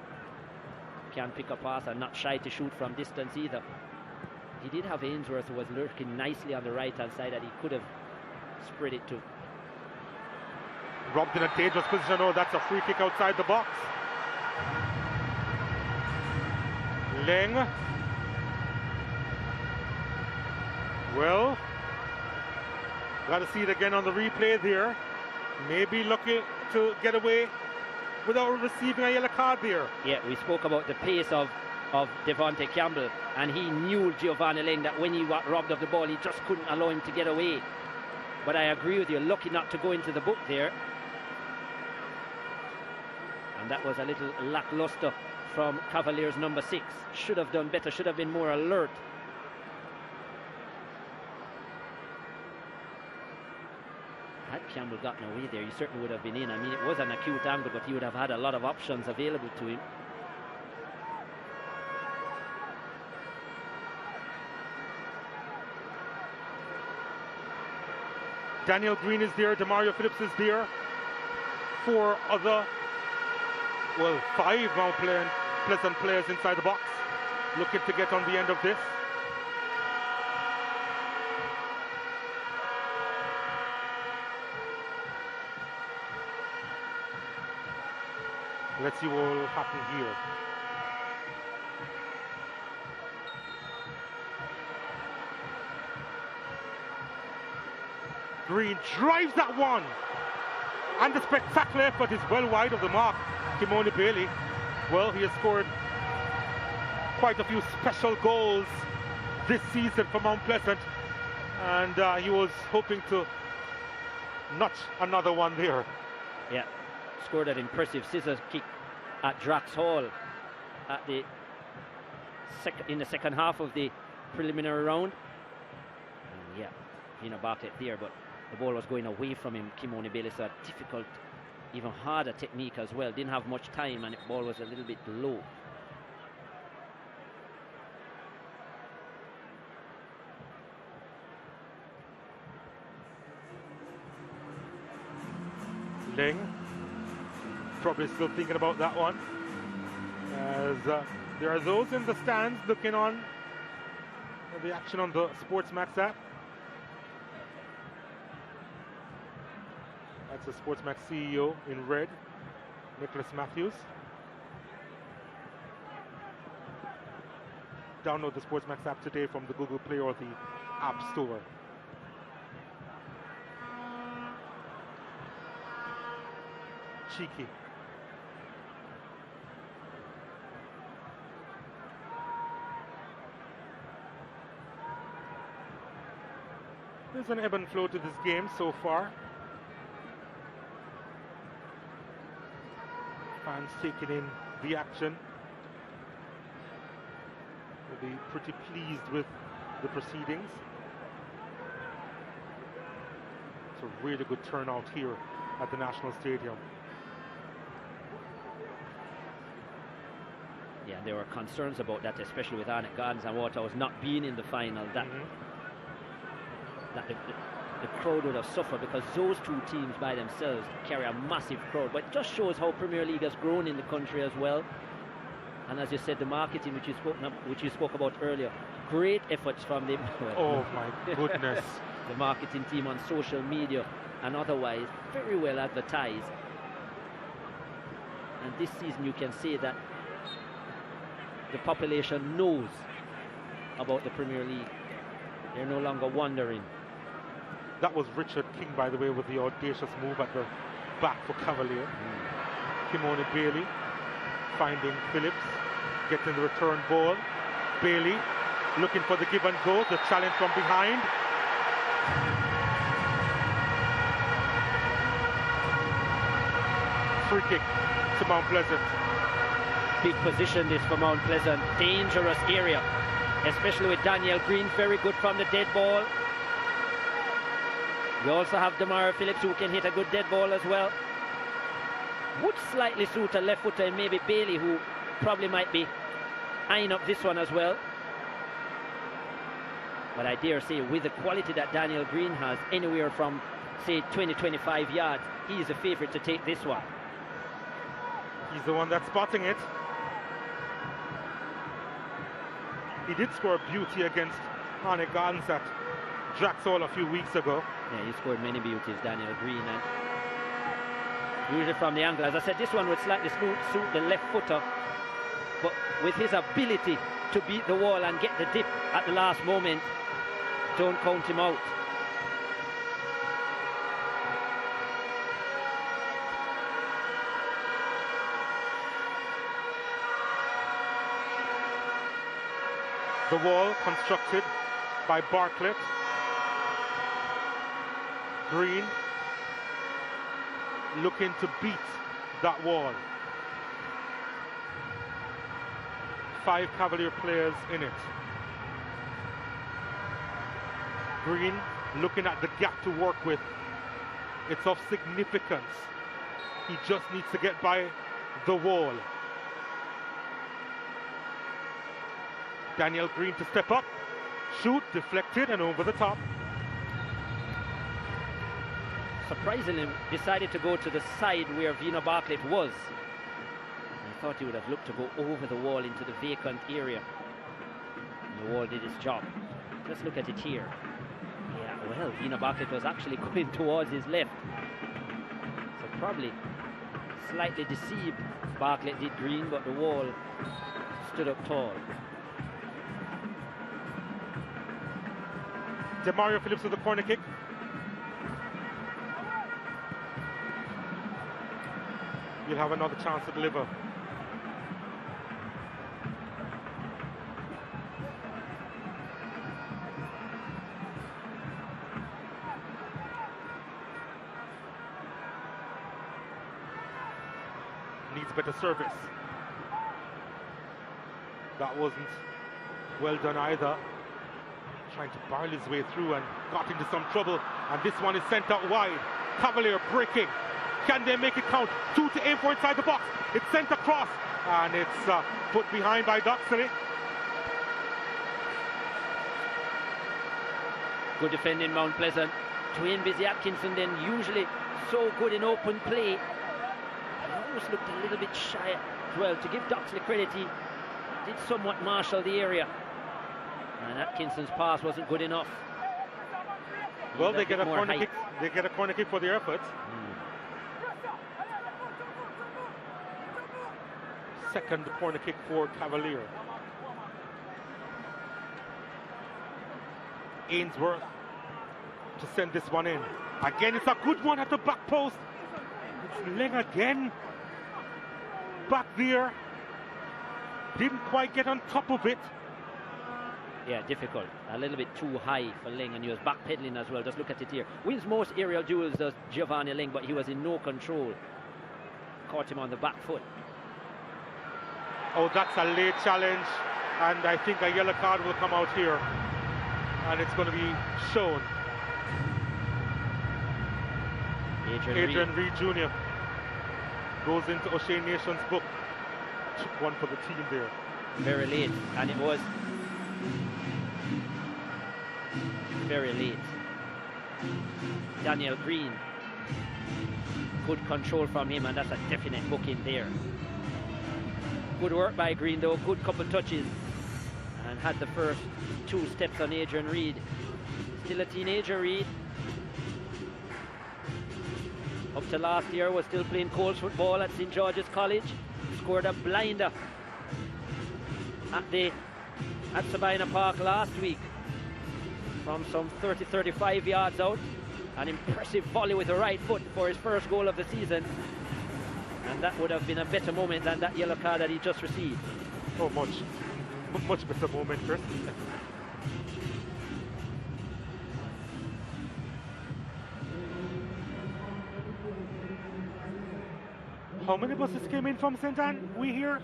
Speaker 5: Can pick a pass and not shy to shoot from distance either. He did have Ainsworth, who was lurking nicely on the right-hand side, that he could have spread it to.
Speaker 1: Robbed in a dangerous position. Oh, that's a free kick outside the box. Leng. Well, got to see it again on the replay there. Maybe looking to get away without receiving a yellow card there.
Speaker 5: Yeah, we spoke about the pace of Devontae Campbell, and he knew Giovanni Leng that when he got robbed of the ball, he just couldn't allow him to get away. But I agree with you, lucky not to go into the book there. And that was a little lackluster from Cavaliers number 6. Should have done better, should have been more alert. Had Campbell gotten away there, he certainly would have been in. I mean, it was an acute angle, but he would have had a lot of options available to him.
Speaker 1: Daniel Green is there, Demario Phillips is there. 4 other, well, 5 now Pleasant players inside the box, looking to get on the end of this. Let's see what will happen here. Green drives that one. And the spectacular effort is well wide of the mark. Kimoni Bailey, well, he has scored quite a few special goals this season for Mount Pleasant. And he was hoping to notch another one there.
Speaker 5: Yeah, scored an impressive scissors kick at Drax Hall at the in the second half of the preliminary round. And yeah, Vina Bartlett there, but the ball was going away from him. Kimoni Bailey, so a difficult, even harder technique as well. Didn't have much time, and the ball was a little bit low.
Speaker 1: Ling probably still thinking about that one, as there are those in the stands looking on the action on the SportsMax app. That's the SportsMax CEO in red, Nicholas Matthews. Download the SportsMax app today from the Google Play or the App Store. Cheeky. There's an ebb and flow to this game so far. Fans taking in the action. Will be pretty pleased with the proceedings. It's a really good turnout here at the National Stadium.
Speaker 5: Yeah, there were concerns about that, especially with Arnett Gardens and Waterhouse not being in the final, that the crowd would have sufferred, because those two teams by themselves carry a massive crowd. But it just shows how Premier League has grown in the country as well. And as you said, the marketing, which you spoke about earlier, great efforts from them.
Speaker 1: Oh my goodness.
Speaker 5: The marketing team on social media and otherwise, very well advertised. And this season you can say that the population knows about the Premier League. They're no longer wondering.
Speaker 1: That was Richard King, by the way, with the audacious move at the back for Cavalier. Kimoni Bailey finding Phillips, getting the return ball. Bailey looking for the give and go, the challenge from behind. Free kick to Mount Pleasant.
Speaker 5: Big position this for Mount Pleasant. Dangerous area, especially with Daniel Green, very good from the dead ball. You also have Damara Phillips, who can hit a good dead ball as well. Would slightly suit a left footer, and maybe Bailey, who probably might be eyeing up this one as well. But I dare say, with the quality that Daniel Green has, anywhere from, say, 20-25 yards, he is a favourite to take this one.
Speaker 1: He's the one that's spotting it. He did score a beauty against Arnett Gardens at Draxall a few weeks ago.
Speaker 5: Yeah, he scored many beauties, Daniel Green. And usually from the angle, as I said, this one would slightly suit the left footer. But with his ability to beat the wall and get the dip at the last moment, don't count him out.
Speaker 1: The wall constructed by Bartlett. Green looking to beat that wall. 5 Cavalier players in it. Green looking at the gap to work with. It's of significance. He just needs to get by the wall. Daniel Green to step up, shoot, deflected, and over the top.
Speaker 5: Surprisingly, decided to go to the side where Vina Bartlett was. I thought he would have looked to go over the wall into the vacant area. And the wall did its job. Let's look at it here. Yeah, well, Vina Bartlett was actually going towards his left. So probably slightly deceived. Bartlett did green, but the wall stood up tall.
Speaker 1: Demario Phillips with the corner kick. You'll have another chance to deliver. Needs better service. That wasn't well done either. Trying to barrel his way through and got into some trouble. And this one is sent out wide. Cavalier breaking. Can they make it count? 2 to aim for inside the box. It's sent across. And it's put behind by Doxley.
Speaker 5: Good defending, Mount Pleasant. Twain Busy Atkinson then usually so good in open play. He almost looked a little bit shy as well. To give Doxley credit, he did somewhat marshal the area. And Atkinson's pass wasn't good enough.
Speaker 1: Well, they get a corner kick. They get a corner kick for their efforts. Second corner kick for Cavalier. Ainsworth to send this one in. Again, it's a good one at the back post. It's Leng again. Back there. Didn't quite get on top of it.
Speaker 5: Yeah, difficult. A little bit too high for Leng, and he was backpedaling as well. Just look at it here. Wins most aerial duels, does Giovanni Leng, but he was in no control. Caught him on the back foot.
Speaker 1: Oh, that's a late challenge, and I think a yellow card will come out here, and it's going to be shown. Adrian Reed Jr. goes into O'Shea Nation's book. Took one for the team there.
Speaker 5: Very late, and it was very late. Daniel Green, good control from him, and that's a definite booking there. Good work by Green though, good couple touches, and had the first 2 steps on Adrian Reed. Still a teenager, Reed. Up to last year was still playing Coles football at St. George's College. Scored a blinder at Sabina Park last week from some 30-35 yards out. An impressive volley with the right foot for his first goal of the season, and that would have been a better moment than that yellow card that he just received.
Speaker 1: Oh, much better moment, Chris. How many buses came in from St. Anne? We hear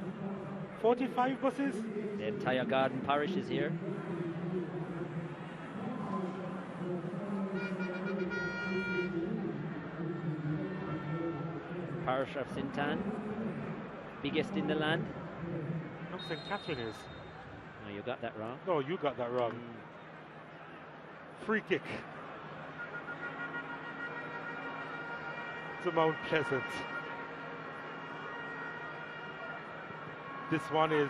Speaker 1: 45 buses.
Speaker 5: The entire Garden Parish is here. Parish of St. Anne, biggest in the land.
Speaker 1: No, St. Catherine is.
Speaker 5: No, you got that wrong.
Speaker 1: No, you got that wrong. Free kick to Mount Pleasant. This one is,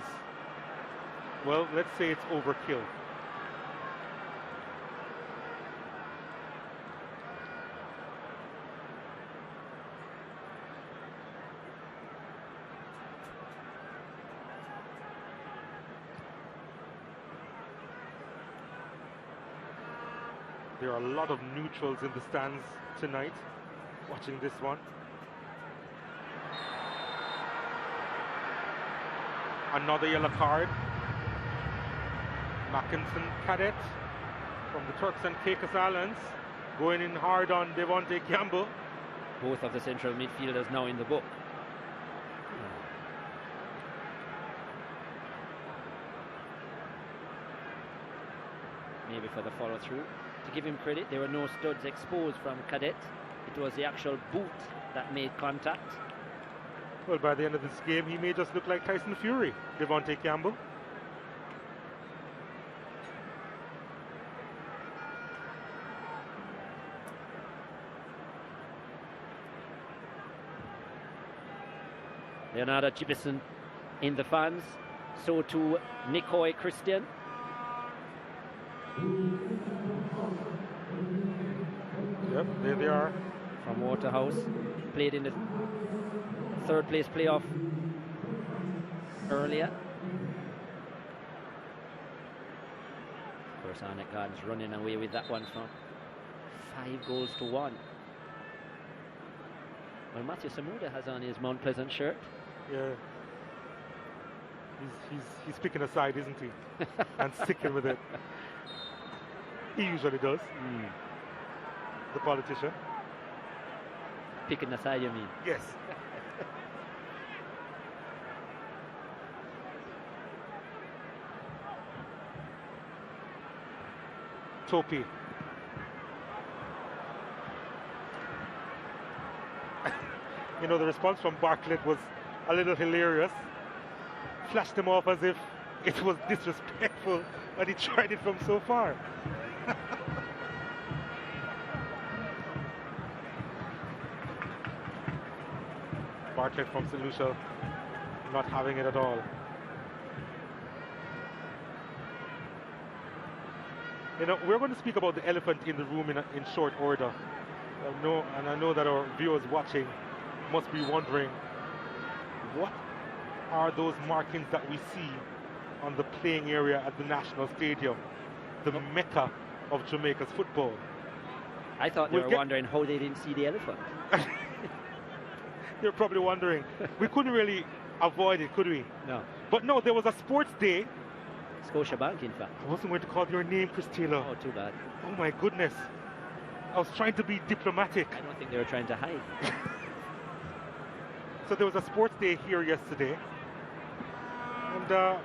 Speaker 1: well, let's say it's overkill. There are a lot of neutrals in the stands tonight watching this one. Another yellow card. Mackinson Cadet from the Turks and Caicos Islands going in hard on Devontae Campbell.
Speaker 5: Both of the central midfielders now in the book. Maybe for the follow through. To give him credit, there were no studs exposed from Cadet. It was the actual boot that made contact.
Speaker 1: Well, by the end of this game, he may just look like Tyson Fury, Devontae Campbell.
Speaker 5: Leonardo Gibson in the fans. So too Nicoy Christian.
Speaker 1: Yep, there they are.
Speaker 5: From Waterhouse. Played in the third place playoff earlier. Of course, Arnett Gardens running away with that one from 5-1. Well, Matthew Samuda has on his Mount Pleasant shirt.
Speaker 1: Yeah. He's picking a side, isn't he? And sticking with it. He usually does. The politician.
Speaker 5: Picking a side, you mean?
Speaker 1: Yes. Topi. You know, the response from Bartlett was a little hilarious. Flashed him off as if it was disrespectful that he tried it from so far. Bartlett from St. Lucia not having it at all. You know, we're going to speak about the elephant in the room in short order. I know that our viewers watching must be wondering, what are those markings that we see on the playing area at the National Stadium, the mecca of Jamaica's football?
Speaker 5: I thought they were wondering how they didn't see the elephant.
Speaker 1: You're probably wondering. We couldn't really avoid it, could we?
Speaker 5: No.
Speaker 1: But no, there was a sports day.
Speaker 5: Scotiabank, in fact.
Speaker 1: I wasn't going to call your name, Chris Taylor.
Speaker 5: Oh, too bad.
Speaker 1: Oh my goodness. I was trying to be diplomatic.
Speaker 5: I don't think they were trying to hide.
Speaker 1: So there was a sports day here yesterday. And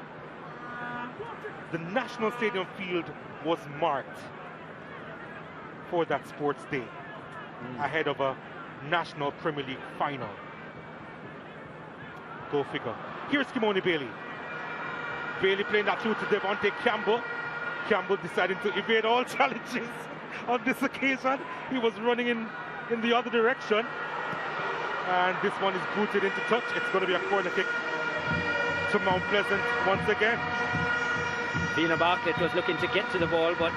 Speaker 1: the National Stadium field was marked for that sports day ahead of a National Premier League final. Go figure. Here's Kimoni Bailey. Bailey playing that through to Devontae Campbell. Campbell deciding to evade all challenges on this occasion. He was running in the other direction. And this one is booted into touch. It's going to be a corner kick to Mount Pleasant once again.
Speaker 5: Fiona Bartlett was looking to get to the ball, but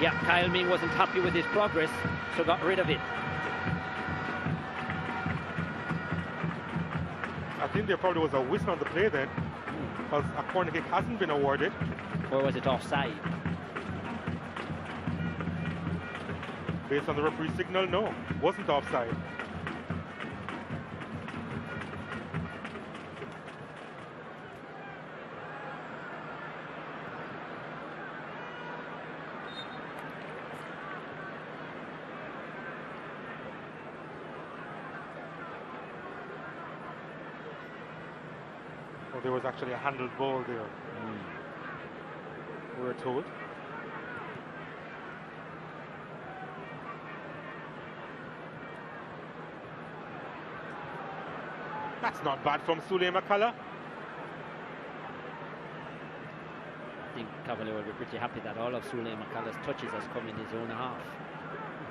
Speaker 5: yeah, Kyle Ming wasn't happy with his progress, so got rid of it.
Speaker 1: I think there probably was a whistle on the play then, because a corner kick hasn't been awarded.
Speaker 5: Or was it offside?
Speaker 1: Based on the referee's signal, no, wasn't offside. There was actually a handled ball there. We were told. That's not bad from Sule McCullough.
Speaker 5: I think Cavalier will be pretty happy that all of Sule McCullough's touches has come in his own half.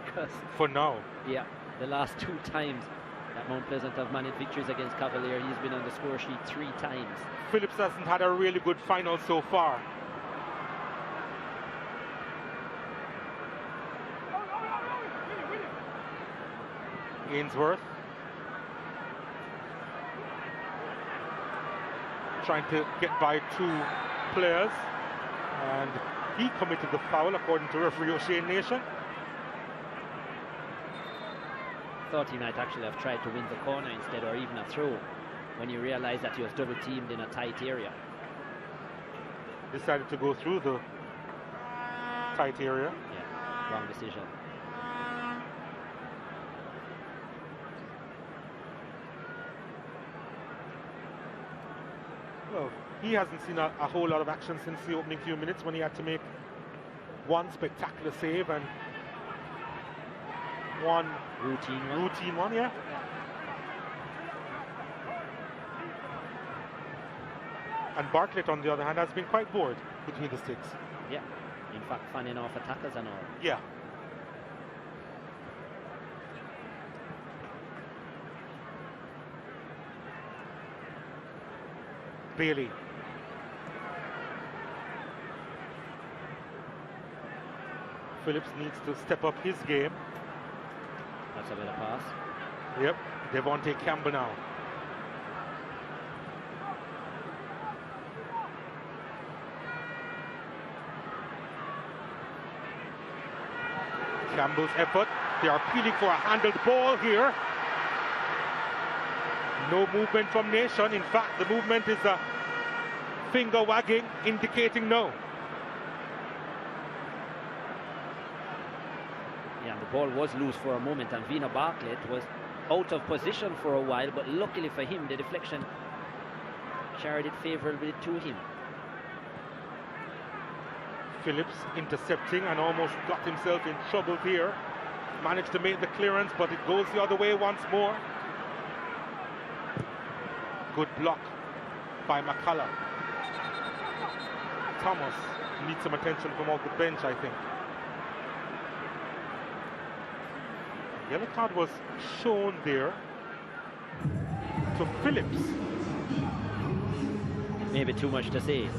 Speaker 5: Because
Speaker 1: for now.
Speaker 5: Yeah, the last 2 times that Mount Pleasant have managed victories against Cavalier, he's been on the score sheet 3 times.
Speaker 1: Phillips hasn't had a really good final so far. Ainsworth trying to get by 2 players, and he committed the foul according to referee O'Shane Nation.
Speaker 5: Thought he might actually have tried to win the corner instead, or even a throw, when you realize that he was double teamed in a tight area.
Speaker 1: Decided to go through the tight area.
Speaker 5: Yeah, wrong decision.
Speaker 1: Well, he hasn't seen a whole lot of action since the opening few minutes, when he had to make one spectacular save and one routine one, yeah. And Bartlett, on the other hand, has been quite bored between the sticks.
Speaker 5: Yeah, in fact, fanning off attackers and all.
Speaker 1: Yeah. Bailey. Phillips needs to step up his game.
Speaker 5: That's a better pass.
Speaker 1: Yep, Devontae Campbell now. Campbell's effort. They are appealing for a handled ball here. No movement from Nation. In fact, the movement is a finger wagging, indicating no.
Speaker 7: Yeah, the ball was loose for a moment, and Vina Bartlett was out of position for a while, but luckily for him, the deflection carried it favorably to him.
Speaker 1: Phillips intercepting and almost got himself in trouble here. Managed to make the clearance, but it goes the other way once more. Good block by McCullough. Thomas needs some attention from off the bench, I think. Yellow card was shown there to Phillips.
Speaker 7: Maybe too much to say.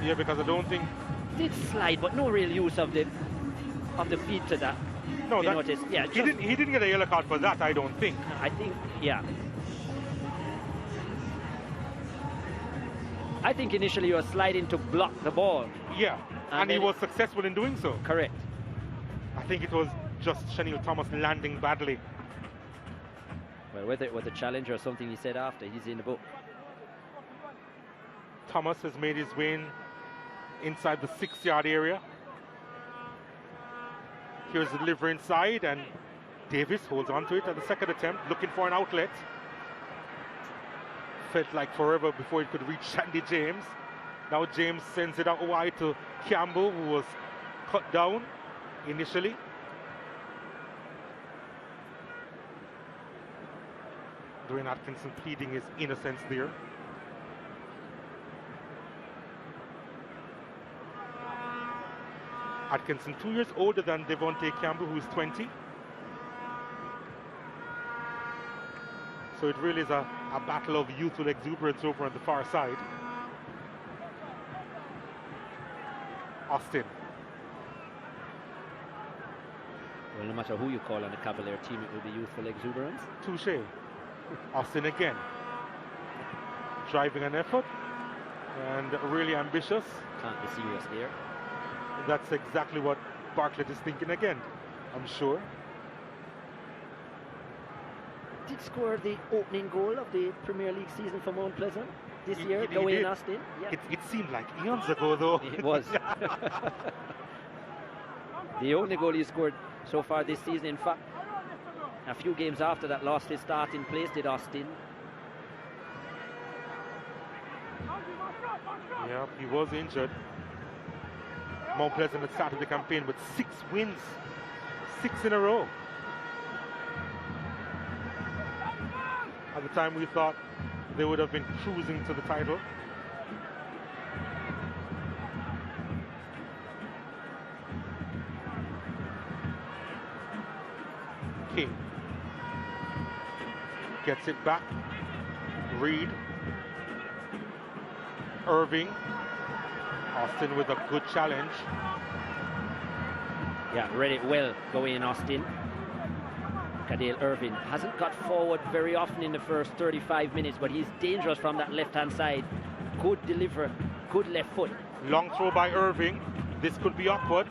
Speaker 1: Yeah, because I don't think...
Speaker 7: Did slide, but no real use of the feet to that.
Speaker 1: No,
Speaker 7: you notice? Yeah,
Speaker 1: he didn't get a yellow card for that, I don't think.
Speaker 7: I think, yeah. I think initially he was sliding to block the ball.
Speaker 1: Yeah, and he was successful in doing so.
Speaker 7: Correct.
Speaker 1: I think it was just Chanel Thomas landing badly.
Speaker 7: Well, whether it was a challenge or something he said after, he's in the book.
Speaker 1: Thomas has made his way inside the 6-yard area. Here's the delivery inside, and Davis holds on to it at the second attempt, looking for an outlet. Felt like forever before it could reach Shandy James. Now James sends it out wide to Campbell, who was cut down initially. Dwayne Atkinson pleading his innocence there. Atkinson 2 years older than Devontae Campbell, who is 20. So it really is a battle of youthful exuberance over on the far side. Austin.
Speaker 7: Well, no matter who you call on the Cavalier team, it will be youthful exuberance.
Speaker 1: Touche. Austin again. Driving an effort and really ambitious.
Speaker 7: Can't be serious there.
Speaker 1: That's exactly what Bartlett is thinking again, I'm sure.
Speaker 7: Did score the opening goal of the Premier League season for Mount Pleasant this year,
Speaker 1: he
Speaker 7: Dwayne
Speaker 1: did.
Speaker 7: Austin. Yeah.
Speaker 1: It seemed like eons ago, though.
Speaker 7: It was. The only goal he scored so far this season. In fact, a few games after that, lost his starting place, did Austin.
Speaker 1: Yeah, he was injured. Mount Pleasant had started the campaign with 6 wins, 6 in a row. At the time, we thought they would have been cruising to the title. King gets it back. Reed. Irving. Austin with a good challenge.
Speaker 7: Yeah, read it well, going Austin. Kadale Irving hasn't got forward very often in the first 35 minutes, but he's dangerous from that left-hand side. Good deliver, good left foot.
Speaker 1: Long throw by Irving. This could be awkward.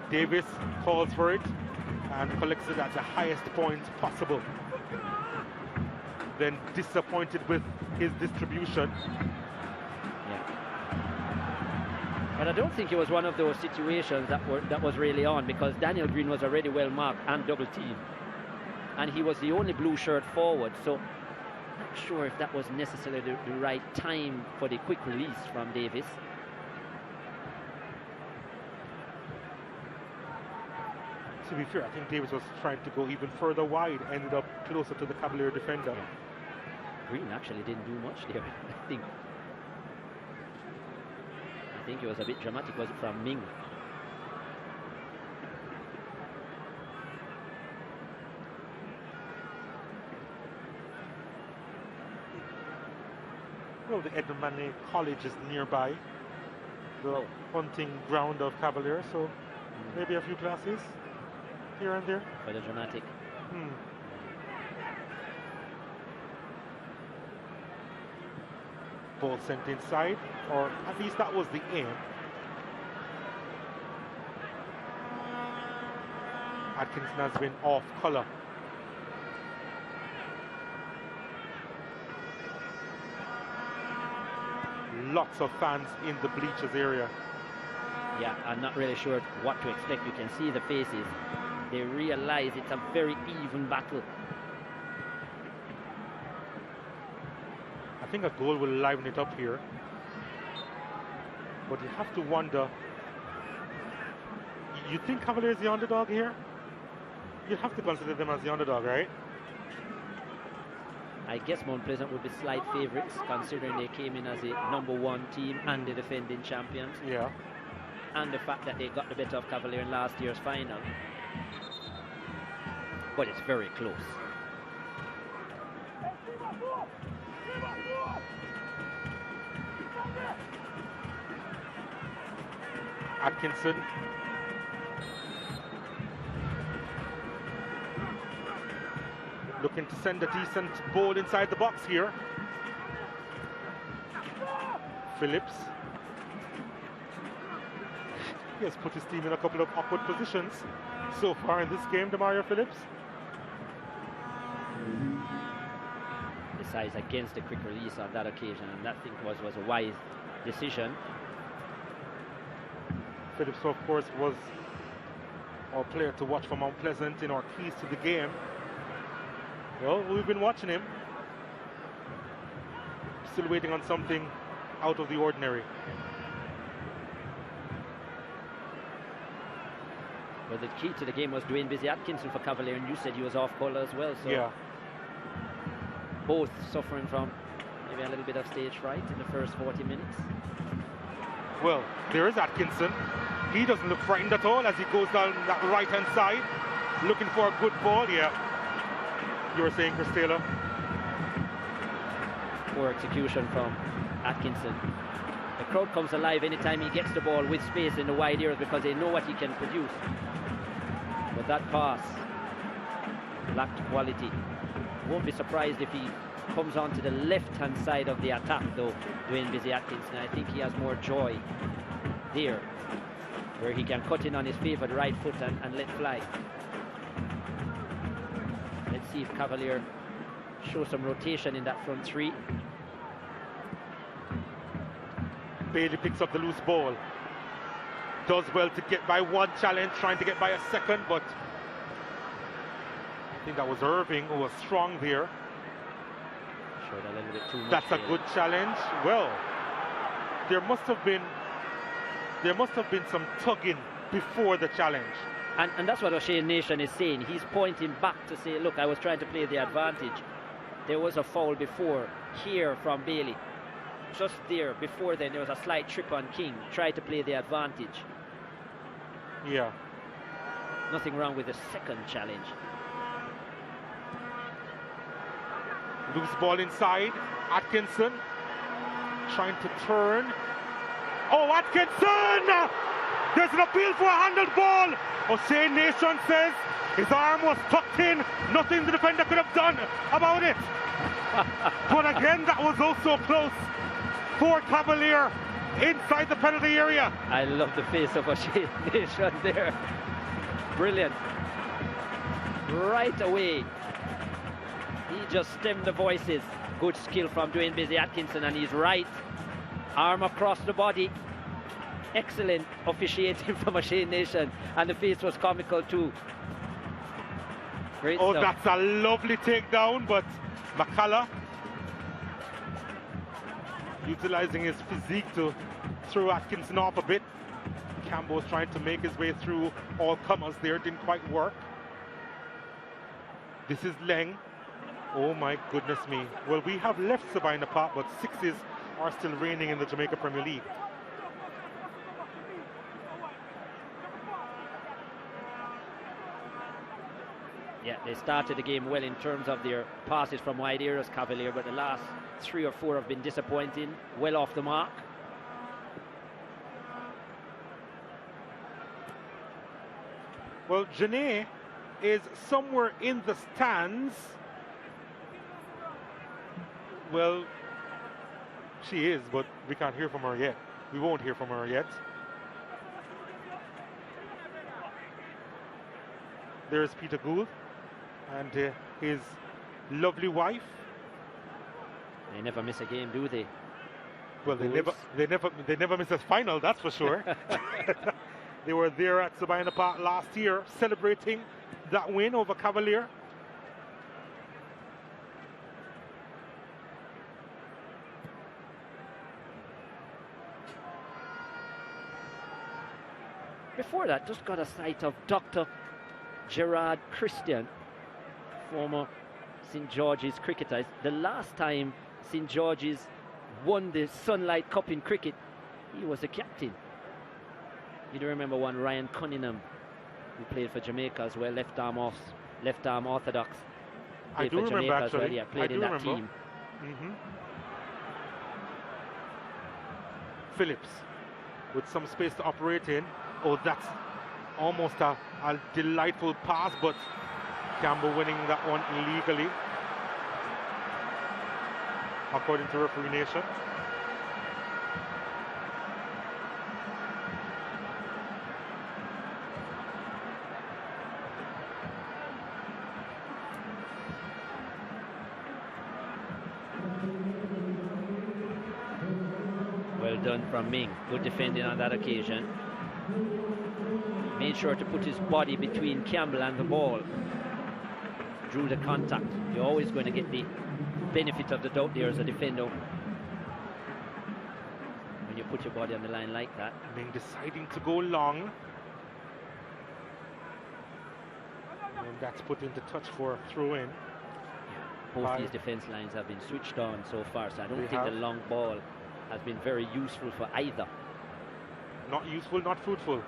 Speaker 1: Davis calls for it and collects it at the highest point possible. Then disappointed with his distribution.
Speaker 7: But I don't think it was one of those situations that was really on, because Daniel Green was already well marked and double teamed, and he was the only blue shirt forward. So not sure if that was necessarily the right time for the quick release from Davis.
Speaker 1: To be fair, I think Davis was trying to go even further wide, ended up closer to the Cavalier defender.
Speaker 7: Green actually didn't do much there. I think it was a bit dramatic, was it, from Ming?
Speaker 1: Well, the Edmund Manley College is nearby, the hunting ground of Cavalier, so maybe a few classes here and there.
Speaker 7: For the dramatic.
Speaker 1: Ball sent inside, or at least that was the aim. Atkinson has been off colour. Lots of fans in the bleachers area.
Speaker 7: Yeah, I'm not really sure what to expect. You can see the faces. They realize it's a very even battle.
Speaker 1: I think a goal will liven it up here. But you have to wonder, you think Cavalier is the underdog here? You'd have to consider them as the underdog, right?
Speaker 7: I guess Mount Pleasant would be slight favourites, considering they came in as a #1 team and the defending champions.
Speaker 1: Yeah.
Speaker 7: And the fact that they got the better of Cavalier in last year's final. But it's very close.
Speaker 1: Atkinson. Looking to send a decent ball inside the box here. Phillips. He has put his team in a couple of awkward positions so far in this game, Demario Phillips.
Speaker 7: Decides against the quick release on that occasion, and that I think was a wise decision.
Speaker 1: Phillips, of course, was our player to watch for Mount Pleasant in our keys to the game. Well, we've been watching him. Still waiting on something out of the ordinary.
Speaker 7: Well, the key to the game was Dwayne Busy Atkinson for Cavalier, and you said he was off colour as well. So
Speaker 1: yeah.
Speaker 7: Both suffering from maybe a little bit of stage fright in the first 40 minutes.
Speaker 1: Well, there is Atkinson. He doesn't look frightened at all as he goes down that right-hand side, looking for a good ball. Yeah. You were saying, Chris Taylor?
Speaker 7: Poor execution from Atkinson. The crowd comes alive anytime he gets the ball with space in the wide areas because they know what he can produce. But that pass lacked quality. Won't be surprised if he comes onto the left-hand side of the attack, though, Dwayne Busy Atkinson. I think he has more joy there, where he can cut in on his favoured right foot and let fly. Let's see if Cavalier show some rotation in that front three.
Speaker 1: Bailey picks up the loose ball. Does well to get by one challenge, trying to get by a second, but I think that was Irving who was strong there.
Speaker 7: Showed a little bit too much.
Speaker 1: That's a good challenge. Well, there must have been some tugging before the challenge.
Speaker 7: And that's what O'Shea Nation is saying. He's pointing back to say, look, I was trying to play the advantage. There was a foul before here from Bailey. Just there, before then, there was a slight trip on King. Tried to play the advantage.
Speaker 1: Yeah.
Speaker 7: Nothing wrong with the second challenge.
Speaker 1: Loose ball inside. Atkinson trying to turn. Oh, Atkinson! There's an appeal for a handled ball. O'Shea Nation says his arm was tucked in. Nothing the defender could have done about it. But again, that was also close for Cavalier inside the penalty area.
Speaker 7: I love the face of O'Shea Nation there. Brilliant. Right away, he just stemmed the voices. Good skill from Dwayne Busy Atkinson, and he's right. Arm across the body. Excellent officiating from O'Shea Nation, and the face was comical too. Great stuff.
Speaker 1: That's a lovely takedown, but McCullough utilizing his physique to throw Atkinson off a bit. Campbell's trying to make his way through all comers there, didn't quite work. This is Leng. Oh my goodness me. Well, we have left Sabina Park, but sixes are still reigning in the Jamaica Premier League.
Speaker 7: Yeah, they started the game well in terms of their passes from wide areas, Cavalier, but the last 3 or 4 have been disappointing, well off the mark.
Speaker 1: Well, Janae is somewhere in the stands. Well, She is, but we can't hear from her yet. We won't hear from her yet. There's Peter Gould and his lovely wife.
Speaker 7: They never miss a game, do they?
Speaker 1: Well, they never miss a final, that's for sure. They were there at Sabina Park last year celebrating that win over Cavalier.
Speaker 7: Before that, just got a sight of Dr. Gerard Christian, former St. George's cricketer. The last time St. George's won the Sunlight Cup in cricket, he was the captain. You do remember one Ryan Cunningham, who played for Jamaica as well, left arm orthodox.
Speaker 1: I do remember
Speaker 7: Jamaica
Speaker 1: actually.
Speaker 7: As well. Yeah, played in that team.
Speaker 1: Phillips with some space to operate in. Oh, that's almost a delightful pass, but Campbell winning that one illegally, according to referee nation.
Speaker 7: Well done from Ming. Good defending on that occasion. Made sure to put his body between Campbell and the ball. Drew the contact. You're always going to get the benefit of the doubt there as a defender when you put your body on the line like that.
Speaker 1: Ming deciding to go long. And that's put into touch for a throw-in.
Speaker 7: Both these defense lines have been switched on so far, so I don't think the long ball has been very useful for either.
Speaker 1: Not useful, not fruitful.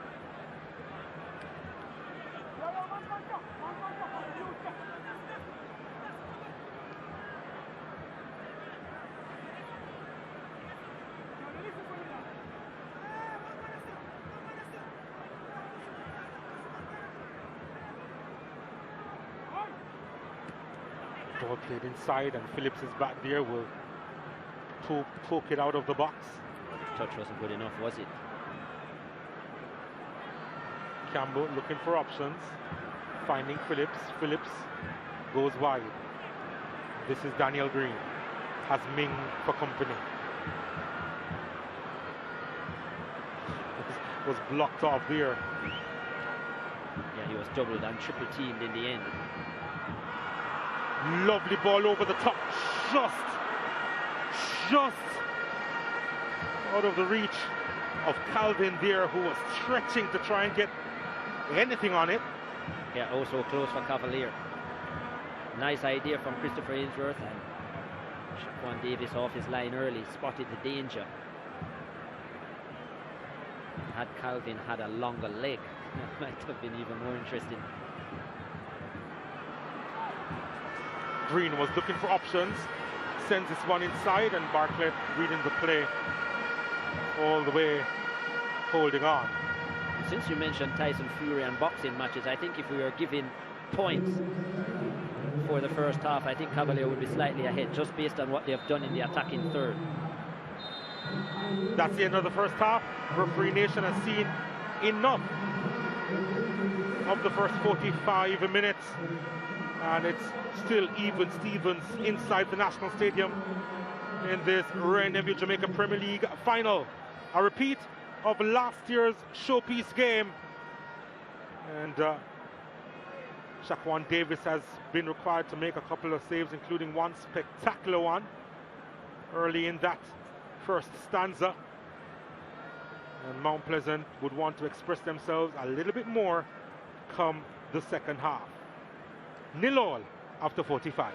Speaker 1: Ball played inside, and Phillips is back there, will poke it out of the box.
Speaker 7: Touch wasn't good enough, was it?
Speaker 1: Campbell looking for options, finding Phillips. Phillips goes wide. This is Daniel Green, has Ming for company. Was blocked off there.
Speaker 7: Yeah, he was doubled and triple teamed in the end.
Speaker 1: Lovely ball over the top, just out of the reach of Calvin there, who was stretching to try and get anything on it.
Speaker 7: Yeah, also close for Cavalier. Nice idea from Christopher Ainsworth, and Shaquan Davis off his line early, spotted the danger. Had Calvin had a longer leg, that might have been even more interesting.
Speaker 1: Green was looking for options, sends this one inside, and Bartlett reading the play all the way, holding on.
Speaker 7: Since you mentioned Tyson Fury and boxing matches, I think if we were giving points for the first half, I think Cavalier would be slightly ahead, just based on what they have done in the attacking third.
Speaker 1: That's the end of the first half. Referee Nation has seen enough of the first 45 minutes, and it's still even Stevens inside the National Stadium in this Rare Nephew Jamaica Premier League final. A repeat of last year's showpiece game, and Shaquan Davis has been required to make a couple of saves, including one spectacular one early in that first stanza. And Mount Pleasant would want to express themselves a little bit more come the second half. 0-0 after 45.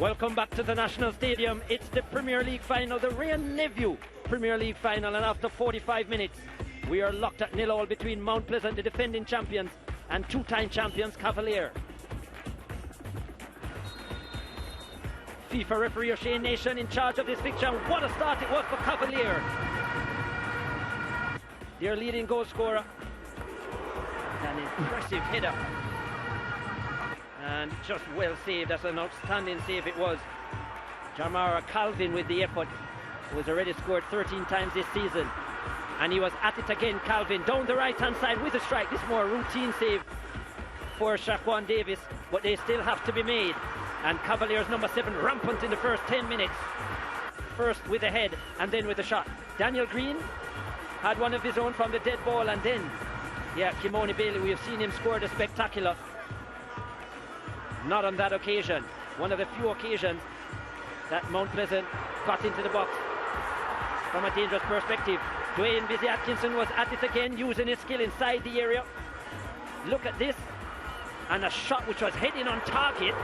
Speaker 7: Welcome back to the National Stadium. It's the Premier League final, the Ray and Nephew Premier League final, and after 45 minutes, we are locked at 0-0 between Mount Pleasant, the defending champions, and two-time champions Cavalier. FIFA referee Shane Nation in charge of this fixture. What a start it was for Cavalier. Their leading goal scorer. An impressive header. And just well saved. That's an outstanding save it was. Jamara Calvin with the effort, who has already scored 13 times this season. And he was at it again, Calvin, down the right-hand side with a strike. This more routine save for Shaquan Davis, but they still have to be made. And Cavaliers number 7 rampant in the first 10 minutes. First with a head and then with a shot. Daniel Green had one of his own from the dead ball, and then, yeah, Kimoni Bailey, we have seen him score the spectacular. Not on that occasion. One of the few occasions that Mount Pleasant got into the box from a dangerous perspective. Dwayne Busy Atkinson was at it again, using his skill inside the area. Look at this. And a shot which was heading on target.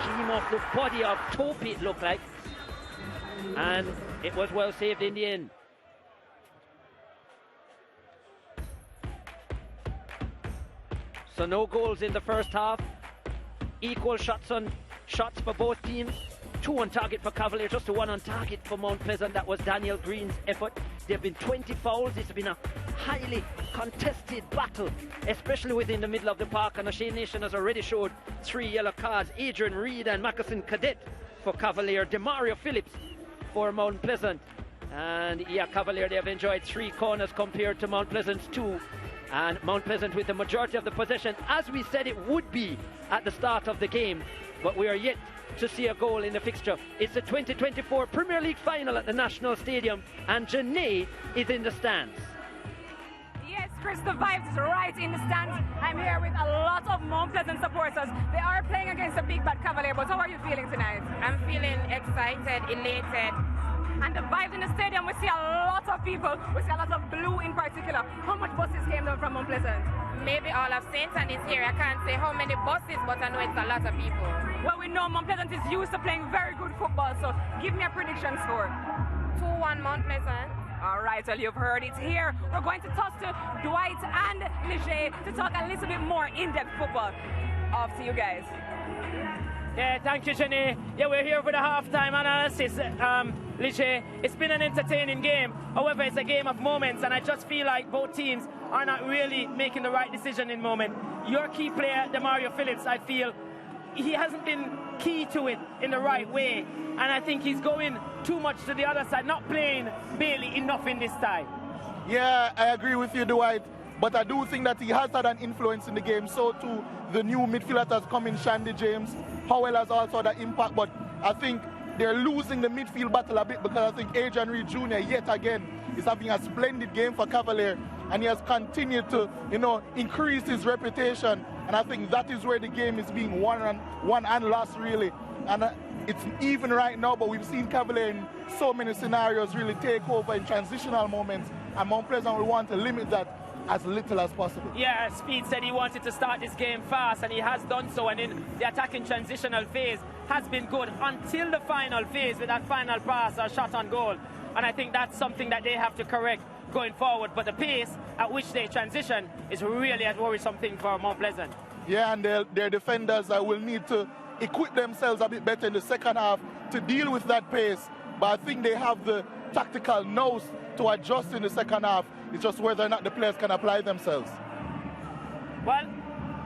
Speaker 7: Came off the body of Tope, it looked like. And it was well saved in the end. So no goals in the first half. Equal shots for both teams. 2 on target for Cavalier, just the 1 on target for Mount Pleasant. That was Daniel Green's effort. There have been 20 fouls. It's been a highly contested battle, especially within the middle of the park. And Shane Nation has already showed 3 yellow cards. Adrian Reed and Mackerson Cadet for Cavalier. Demario Phillips for Mount Pleasant. And yeah, Cavalier, they have enjoyed 3 corners compared to Mount Pleasant's 2. And Mount Pleasant with the majority of the possession, as we said it would be at the start of the game. But we are yet to see a goal in the fixture. It's the 2024 Premier League final at the National Stadium, and Janae is in the stands.
Speaker 8: Yes, Chris, the vibes is right in the stands. I'm here with a lot of Mount Pleasant supporters. They are playing against the big bad Cavalier, but how are you feeling tonight?
Speaker 9: I'm feeling excited, elated.
Speaker 8: And the vibes in the stadium, we see a lot of people. We see a lot of blue in particular. How much buses came down from Mount Pleasant?
Speaker 9: Maybe all of St. Anne is here. I can't say how many buses, but I know it's a lot of people.
Speaker 8: Well, we know Mount Pleasant is used to playing very good football, so give me a prediction score.
Speaker 9: 2-1 Mount Pleasant.
Speaker 8: All right, well, you've heard it here. We're going to toss to Dwight and Leger to talk a little bit more in-depth football. Off to you guys.
Speaker 2: Yeah, thank you, Jenny. Yeah, we're here for the halftime analysis, Leger. It's been an entertaining game. However, it's a game of moments, and I just feel like both teams are not really making the right decision in moment. Your key player, Demario Phillips, I feel he hasn't been key to it in the right way, and I think he's going too much to the other side, not playing Bailey enough in this time.
Speaker 6: Yeah, I agree with you, Dwight. But I do think that he has had an influence in the game. So too, the new midfielder has come in, Shandy James. Howell has also had an impact. But I think they're losing the midfield battle a bit, because I think Adrian Reed Jr. yet again is having a splendid game for Cavalier. And he has continued to, increase his reputation. And I think that is where the game is being won and lost, really. And it's even right now, but we've seen Cavalier in so many scenarios really take over in transitional moments. And Mount Pleasant will want to limit that as little as possible.
Speaker 2: Yeah, Speed said he wanted to start this game fast, and he has done so, and in the attacking transitional phase has been good until the final phase with that final pass or shot on goal. And I think that's something that they have to correct going forward. But the pace at which they transition is really a worrisome thing for Mount Pleasant.
Speaker 6: Yeah, and their defenders will need to equip themselves a bit better in the second half to deal with that pace. But I think they have the tactical nous to adjust in the second half. It's just whether or not the players can apply themselves.
Speaker 2: Well,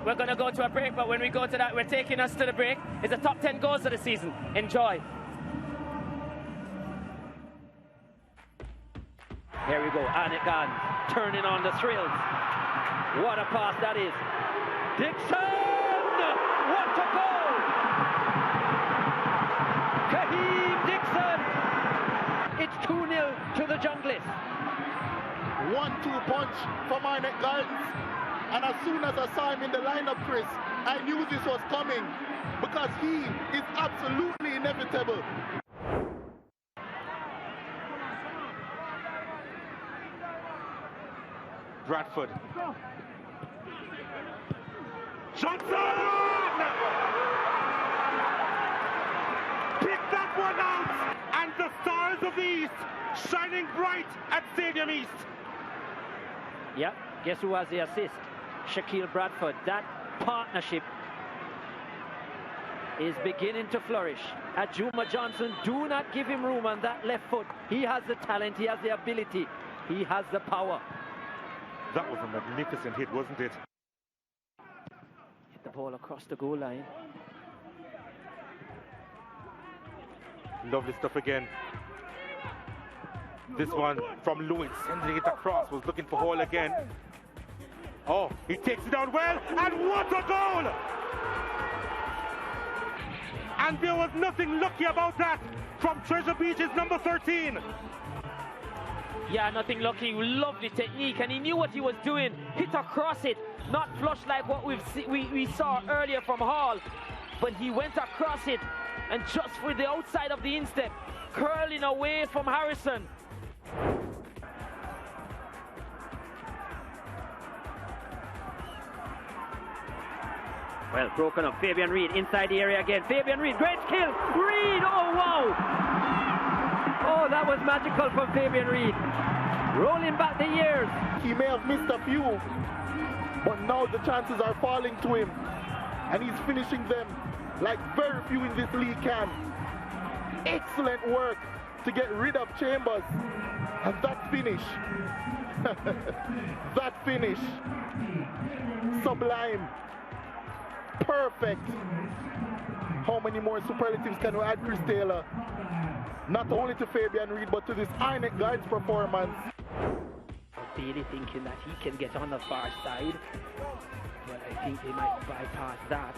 Speaker 2: we're going to go to a break, but when we go to that, we're taking us to the break. It's the top 10 goals of the season. Enjoy.
Speaker 7: Here we go, Anikan turning on the thrills. What a pass that is. Dixon! What a goal! Kaheem Dixon! It's 2-0 to the Junglists.
Speaker 6: 1-2 punch for Marnet Gardens. And as soon as I saw him in the lineup, Chris, I knew this was coming, because he is absolutely inevitable.
Speaker 1: Bradford. Johnson! of the East, shining bright at Stadium East.
Speaker 7: Yeah, guess who has the assist? Shaquille Bradford. That partnership is beginning to flourish. Ajuma Johnson, do not give him room on that left foot. He has the talent, he has the ability, he has the power.
Speaker 1: That was a magnificent hit, wasn't it?
Speaker 7: Hit the ball across the goal line.
Speaker 1: Lovely stuff again. This one from Lewis, sending it across, was looking for Hall again. Oh, he takes it down well, and what a goal! And there was nothing lucky about that from Treasure Beach's number 13.
Speaker 2: Yeah, nothing lucky. Lovely technique, and he knew what he was doing. Hit across it, not flush like what we saw earlier from Hall, but he went across it, and just for the outside of the instep, curling away from Harrison.
Speaker 7: Well, broken up. Fabian Reed inside the area again. Fabian Reed, great skill. Reed, oh wow! Oh, that was magical from Fabian Reed. Rolling back the years.
Speaker 6: He may have missed a few, but now the chances are falling to him, and he's finishing them like very few in this league can. Excellent work to get rid of Chambers, and that finish, that finish, sublime, perfect. How many more superlatives can we add, Chris Taylor? Not only to Fabian Reed, but to this Inek Guides performance.
Speaker 7: Bailey thinking that he can get on the far side, but I think they might bypass that.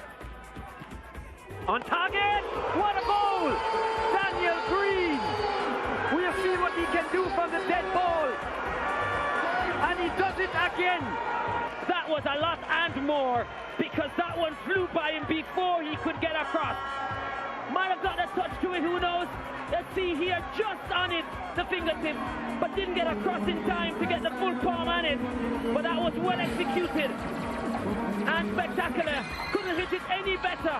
Speaker 7: On target! What a goal! Daniel Green! We'll see what he can do from the dead ball. And he does it again.
Speaker 2: That was a lot and more, because that one flew by him before he could get across. Might have got a touch to it, who knows? Let's see here, just on it, the fingertip, but didn't get across in time to get the full palm on it. But that was well executed and spectacular. Couldn't hit it any better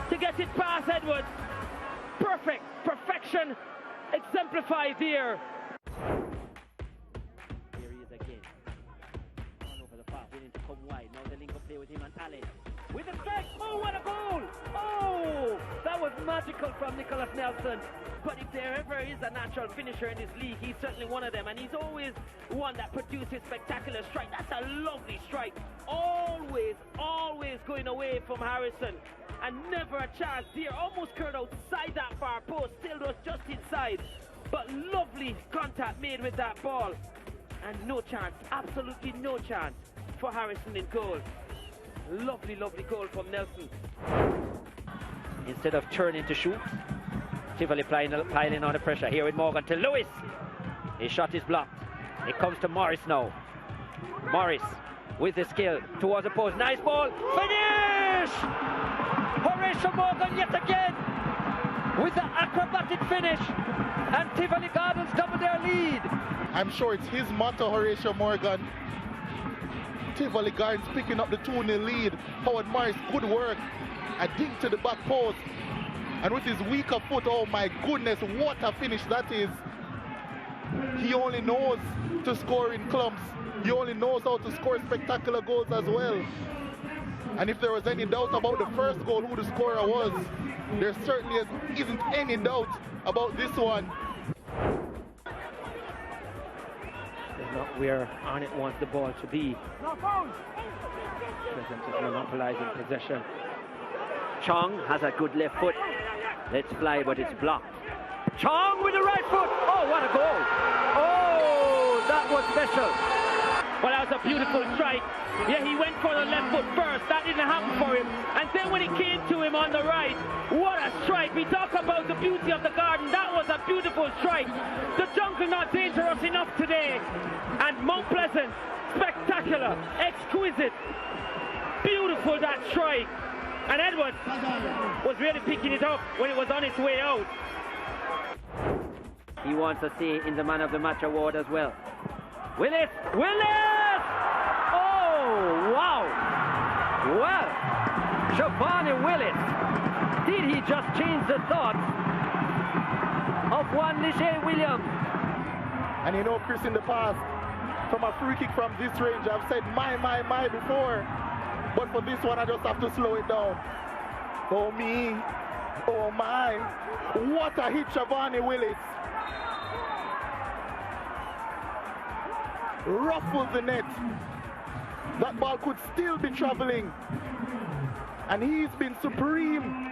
Speaker 2: to get it past Edwards. Perfect, perfection exemplified here.
Speaker 7: Here he is again. All over the park, willing to come wide. Now the link up play with him and Allen. With the strike, oh, what a goal! Oh, that was magical from Nicholas Nelson. But if there ever is a natural finisher in this league, he's certainly one of them. And he's always one that produces spectacular strike. That's a lovely strike. Always, always going away from Harrison. And never a chance here. Almost curled outside that far post. Still was just inside. But lovely contact made with that ball. And no chance, absolutely no chance for Harrison in goal. Lovely, lovely goal from Nelson. Instead of turning to shoot, Tivoli piling on the pressure here with Morgan to Lewis. His shot is blocked. It comes to Morris now. Morris with the skill towards the post. Nice ball. Finish! Horatio Morgan yet again with the acrobatic finish. And Tivoli Gardens double their lead.
Speaker 6: I'm sure it's his motto, Horatio Morgan. Tivoli Gardens picking up the 2-0 lead. Howard Morris, good work. A dink to the back post. And with his weaker foot, oh my goodness, what a finish that is. He only knows to score in clumps. He only knows how to score spectacular goals as well. And if there was any doubt about the first goal, who the scorer was, there certainly isn't any doubt about this one.
Speaker 7: Not where Arnett wants the ball to be. Present is monopolizing possession. Chong has a good left foot. Let's fly, but it's blocked. Chong with the right foot. Oh, what a goal. Oh, that was special.
Speaker 2: Well, that was a beautiful strike. Yeah, he went for the left foot first. That didn't happen for him. And then when it came to him on the right, what a strike. We talk about the beauty of the garden. That was a beautiful strike. The jungle not dangerous enough today. And Mount Pleasant, spectacular, exquisite. Beautiful, that strike. And Edwards was really picking it up when it was on its way out.
Speaker 7: He wants to see in the Man of the Match award as well. Willis! Willis! Oh, wow! Well, Shavani Willis, did he just change the thoughts of one Leger Williams.
Speaker 6: And you know, Chris, in the past, from a free kick from this range, I've said my before. But for this one, I just have to slow it down. Oh me, oh my. What a hit, Shavani Willis. Ruffled the net. That ball could still be traveling. And he's been supreme.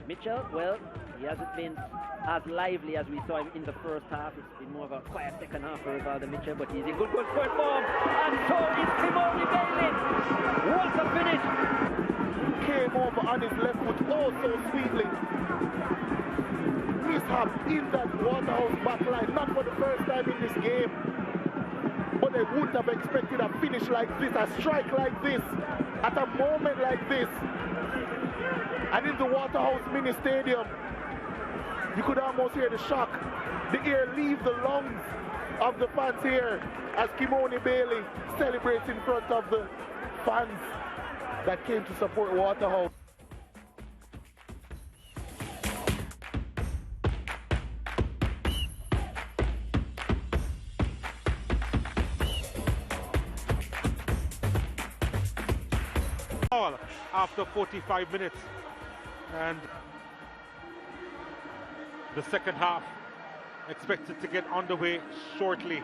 Speaker 7: Mitchell, well, he hasn't been as lively as we saw him in the first half. It's been more of a quiet second half for Rivaldo Mitchell, but he's in good goal scoring form. And so is Kimoni Bailey. What a finish!
Speaker 6: Came over on his left foot oh so sweetly. Mishap in that Waterhouse back line, not for the first time in this game. But they wouldn't have expected a finish like this, a strike like this, at a moment like this. And in the Waterhouse Mini Stadium, you could almost hear the shock. The air leave the lungs of the fans here as Kimoni Bailey celebrates in front of the fans that came to support Waterhouse.
Speaker 1: After 45 minutes, and the second half expected to get underway shortly.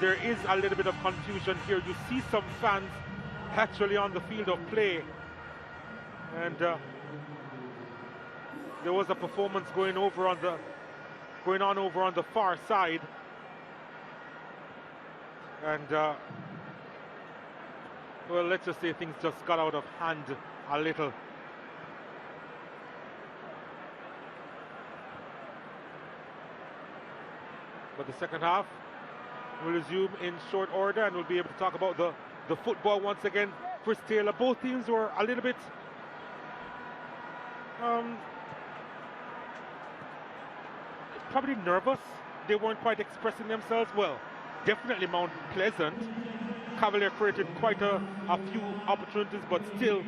Speaker 1: There is a little bit of confusion here. You see some fans actually on the field of play, and there was a performance going on over on the far side, and well, let's just say things just got out of hand a little. But the second half will resume in short order, and we'll be able to talk about the football once again. Chris Taylor, both teams were a little bit probably nervous. They weren't quite expressing themselves well. Definitely Mount Pleasant. Cavalier created quite a few opportunities, but still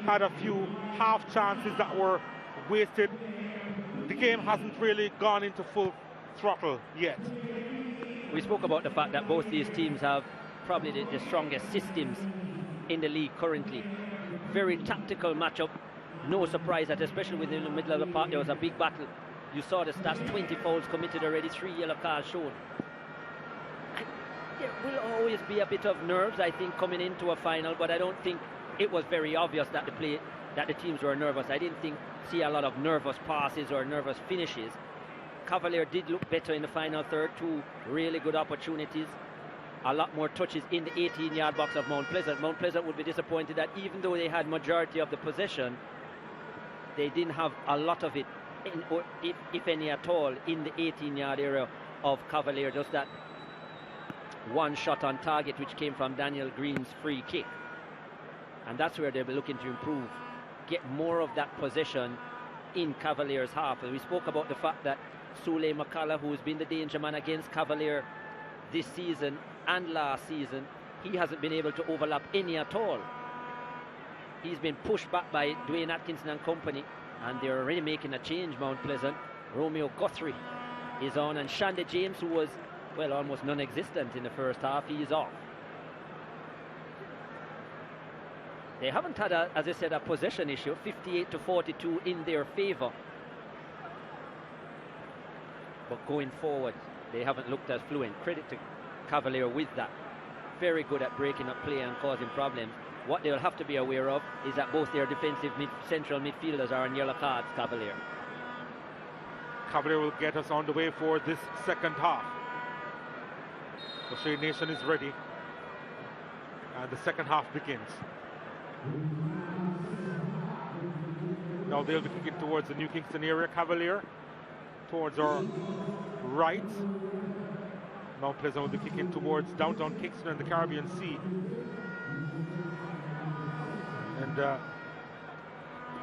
Speaker 1: had a few half chances that were wasted. The game hasn't really gone into full throttle yet.
Speaker 7: We spoke about the fact that both these teams have probably the strongest systems in the league currently. Very tactical matchup. No surprise that, especially within the middle of the park, there was a big battle. You saw the stats: 20 fouls committed already, 3 yellow cards shown. There will always be a bit of nerves, I think, coming into a final, but I don't think it was very obvious that the teams were nervous. I didn't see a lot of nervous passes or nervous finishes. Cavalier did look better in the final third. 2 really good opportunities. A lot more touches in the 18-yard box of Mount Pleasant. Mount Pleasant would be disappointed that even though they had majority of the possession, they didn't have a lot of it, or if any at all, in the 18-yard area of Cavalier. Just that one shot on target, which came from Daniel Green's free kick. And that's where they'll be looking to improve. Get more of that possession in Cavalier's half. And we spoke about the fact that Sule McCullough, who's been the danger man against Cavalier this season and last season, he hasn't been able to overlap any at all. He's been pushed back by Dwayne Atkinson and company, and they're already making a change, Mount Pleasant. Romeo Guthrie is on, and Shandy James, who was, well, almost non-existent in the first half, he is off. They haven't had, as I said, a possession issue. 58-42 in their favor. But going forward, they haven't looked as fluent. Credit to Cavalier with that. Very good at breaking up play and causing problems. What they'll have to be aware of is that both their defensive central midfielders are on yellow cards, Cavalier.
Speaker 1: Cavalier will get us on the way for this second half. The Shea Nation is ready, and the second half begins. Now they'll be kicking towards the New Kingston area. Cavalier towards our right. Mount Pleasant will be kicking towards downtown Kingston and the Caribbean Sea. And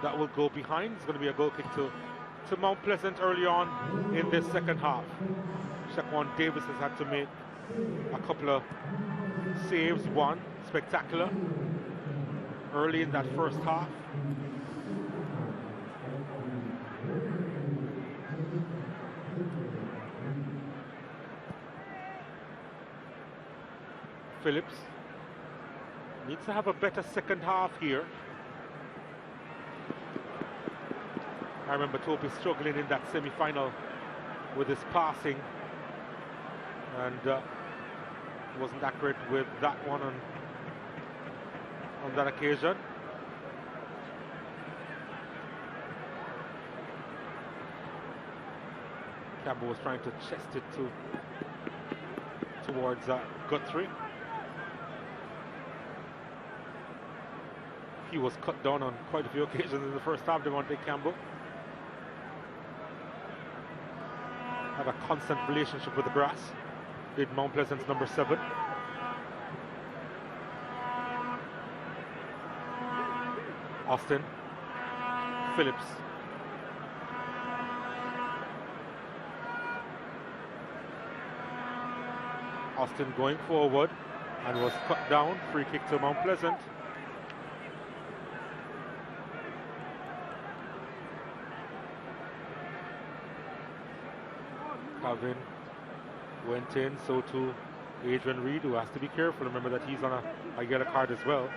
Speaker 1: that will go behind. It's going to be a goal kick to Mount Pleasant early on in this second half. Shaquan Davis has had to make a couple of saves. One spectacular early in that first half. Phillips needs to have a better second half here. I remember Topi struggling in that semi-final with his passing, and wasn't accurate with that one on that occasion. Campbell was trying to chest it towards Guthrie. He was cut down on quite a few occasions in the first half, Devontae Campbell. Had a constant relationship with the grass. Did Mount Pleasant's number 7. Austin. Phillips. Austin going forward and was cut down. Free kick to Mount Pleasant. Calvin went in, so too Adrian Reed, who has to be careful. Remember that he's on a yellow card as well.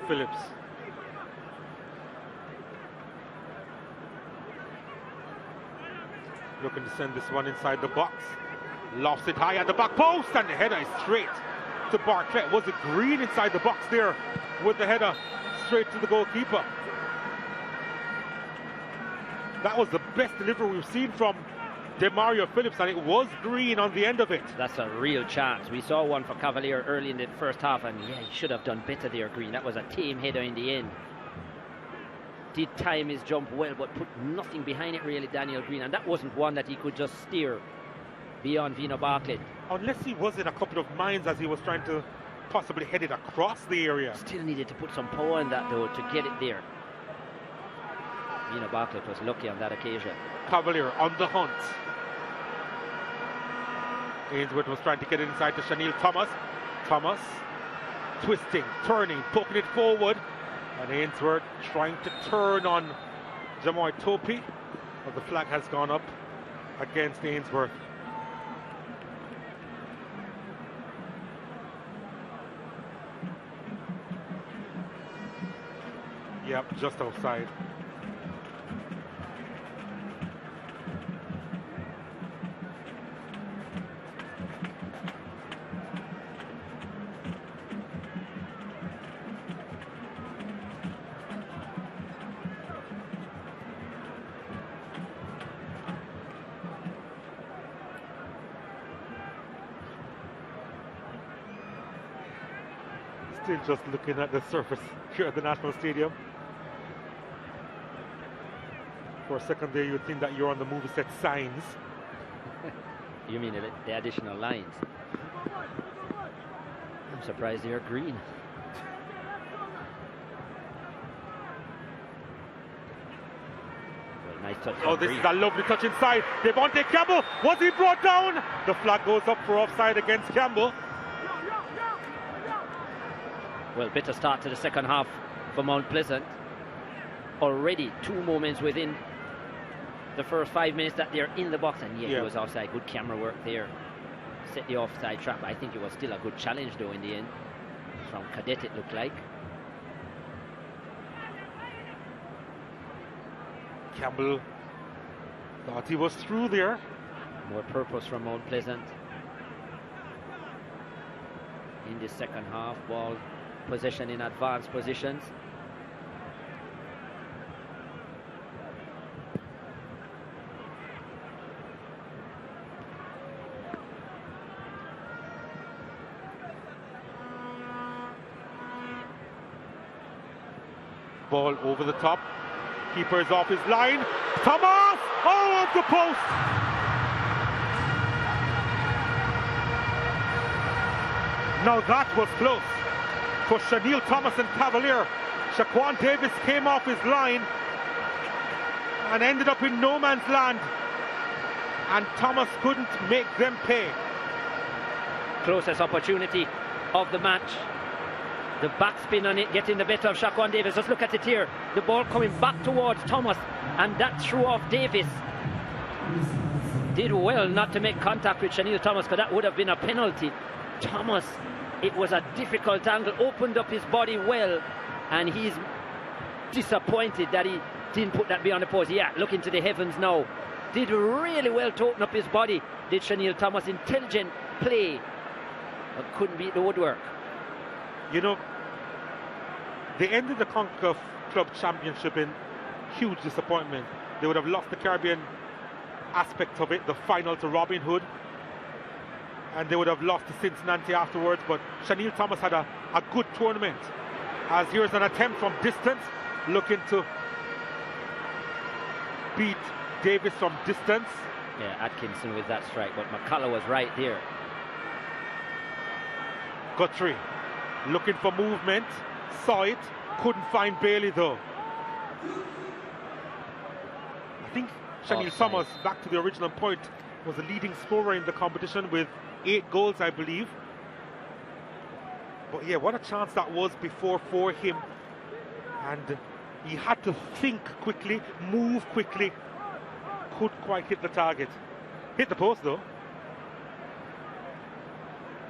Speaker 1: Phillips. Looking to send this one inside the box. Lofts it high at the back post, and the header is straight to Bartlett. Was it Green inside the box there with the header straight to the goalkeeper? That was the best delivery we've seen from Demario Phillips, and it was Green on the end of it.
Speaker 7: That's a real chance. We saw one for Cavalier early in the first half, and yeah, he should have done better there, Green. That was a tame header in the end. Did time his jump well, but put nothing behind it really, Daniel Green, and that wasn't one that he could just steer beyond Vino Bartlett.
Speaker 1: Unless he was in a couple of minds as he was trying to possibly head it across the area.
Speaker 7: Still needed to put some power in that though to get it there. Vino Bartlett was lucky on that occasion.
Speaker 1: Cavalier on the hunt. Ainsworth was trying to get it inside to Shanil Thomas. Thomas twisting, turning, poking it forward, and Ainsworth trying to turn on Jamoy Topi, but the flag has gone up against Ainsworth. Yep, just outside. Still just looking at the surface here at the National Stadium. For a second there, you'd think that you're on the movie set Signs.
Speaker 7: You mean the additional lines? I'm surprised they're green. Well, nice touch.
Speaker 1: Oh, this is a lovely touch inside. Devontae Campbell, was he brought down? The flag goes up for offside against Campbell.
Speaker 7: Well, better start to the second half for Mount Pleasant. Already 2 moments within the first 5 minutes that they're in the box, and yeah, it was offside. Good camera work there. Set the offside trap. I think it was still a good challenge though in the end. From Cadet it looked like.
Speaker 1: Campbell thought he was through there.
Speaker 7: More purpose from Mount Pleasant in the second half. Ball possession in advanced positions.
Speaker 1: Ball over the top. Keeper is off his line. Thomas! Oh, off the post! Now that was close for Shanil Thomas and Cavalier. Shaquan Davis came off his line and ended up in no man's land, and Thomas couldn't make them pay.
Speaker 7: Closest opportunity of the match The backspin on it, getting the better of Shaquan Davis. Just look at it here. The ball coming back towards Thomas, and that threw off Davis. Did well not to make contact with Chanel Thomas, because that would have been a penalty. Thomas, it was a difficult angle, opened up his body well, and he's disappointed that he didn't put that beyond the post. Yeah, look into the heavens now. Did really well to open up his body, did Chanel Thomas. Intelligent play, but couldn't beat the woodwork.
Speaker 1: You know, they ended the CONCACAF Club Championship in huge disappointment. They would have lost the Caribbean aspect of it, the final to Robin Hood, and they would have lost to Cincinnati afterwards. But Chanel Thomas had a good tournament, as here's an attempt from distance, looking to beat Davis from distance.
Speaker 7: Yeah, Atkinson with that strike, but McCullough was right there.
Speaker 1: Guthrie looking for movement, saw it, couldn't find Bailey though. I think Chanel Thomas, back to the original point, was the leading scorer in the competition with 8 goals, I believe. But yeah, what a chance that was before for him. And he had to think quickly, move quickly. Couldn't quite hit the target. Hit the post though.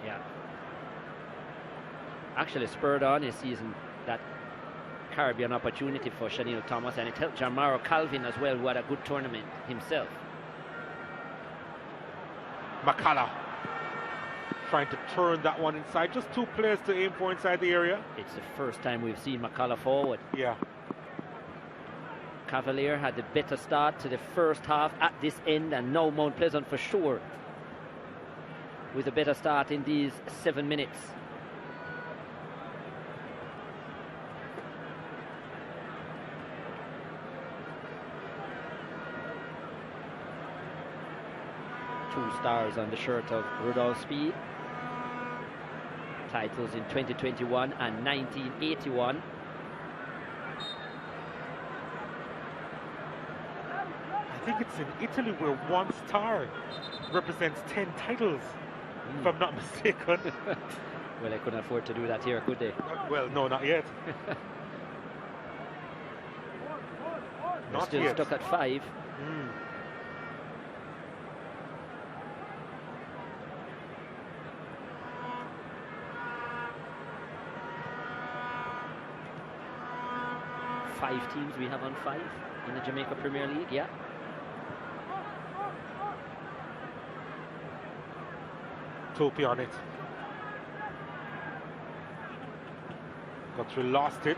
Speaker 7: Yeah. Actually spurred on his season that Caribbean opportunity for Chanel Thomas, and it helped Jamaro Calvin as well, who had a good tournament himself.
Speaker 1: McCullough trying to turn that one inside. Just 2 players to aim for inside the area.
Speaker 7: It's the first time we've seen McCullough forward.
Speaker 1: Yeah.
Speaker 7: Cavalier had the better start to the first half at this end, and now Mount Pleasant for sure with a better start in these 7 minutes. Two stars on the shirt of Rudolph Speed. Titles in 2021 and 1981.
Speaker 1: I think it's in Italy where 1 star represents 10 titles, if I'm not mistaken.
Speaker 7: Well, they couldn't afford to do that here, could they?
Speaker 1: Well, no, not yet.
Speaker 7: They're still stuck at 5. Five teams we have on 5 in the Jamaica Premier League, yeah.
Speaker 1: Topi on it. Guthrie lost it.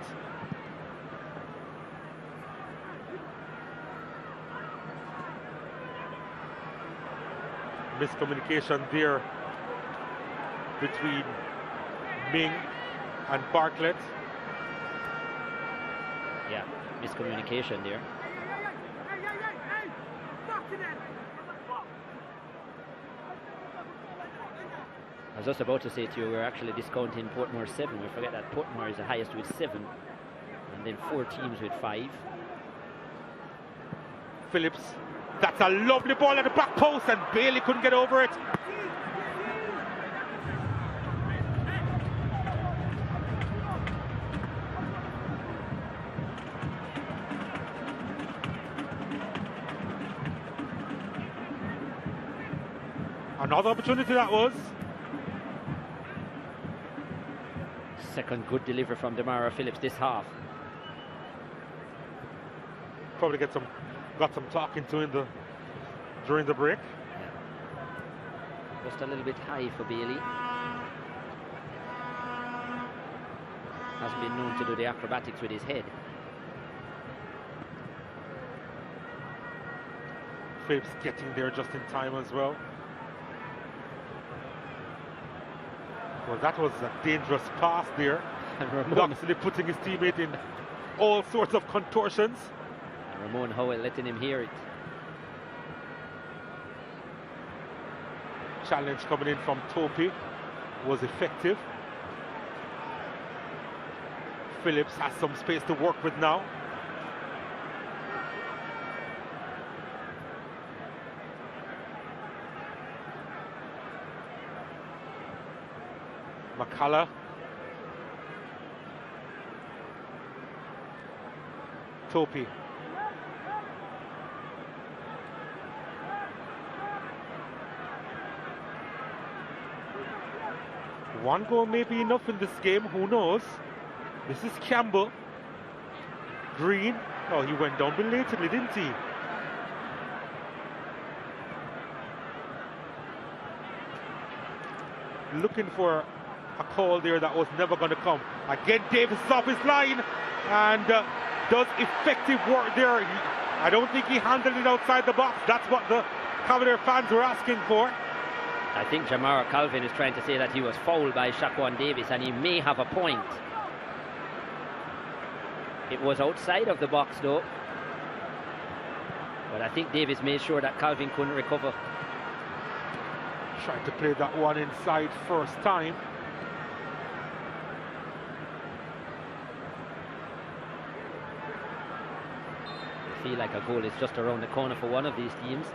Speaker 1: Miscommunication there between Ming and Bartlett.
Speaker 7: Yeah, miscommunication there. I was just about to say to you, we're actually discounting Portmore 7. We forget that Portmore is the highest with 7, and then 4 teams with 5.
Speaker 1: Phillips, that's a lovely ball at the back post, and Bailey couldn't get over it. Another opportunity that was.
Speaker 7: Second good delivery from Demara Phillips this half.
Speaker 1: Probably got some talking to during the break.
Speaker 7: Yeah. Just a little bit high for Bailey. Has been known to do the acrobatics with his head.
Speaker 1: Phillips getting there just in time as well. Well, that was a dangerous pass there. And obviously putting his teammate in all sorts of contortions.
Speaker 7: And Ramon Howell letting him hear it.
Speaker 1: Challenge coming in from Topi was effective. Phillips has some space to work with now. McCullough Topi. One goal may be enough in this game, who knows? This is Campbell. Green. Oh, he went down belatedly, didn't he? Looking for a call there that was never going to come. Again, Davis is off his line and does effective work there. I don't think he handled it outside the box. That's what the Cavalier fans were asking for.
Speaker 7: I think Jamara Calvin is trying to say that he was fouled by Shaquan Davis, and he may have a point. It was outside of the box though. But I think Davis made sure that Calvin couldn't recover.
Speaker 1: Tried to play that one inside first time.
Speaker 7: I feel like a goal is just around the corner for one of these teams.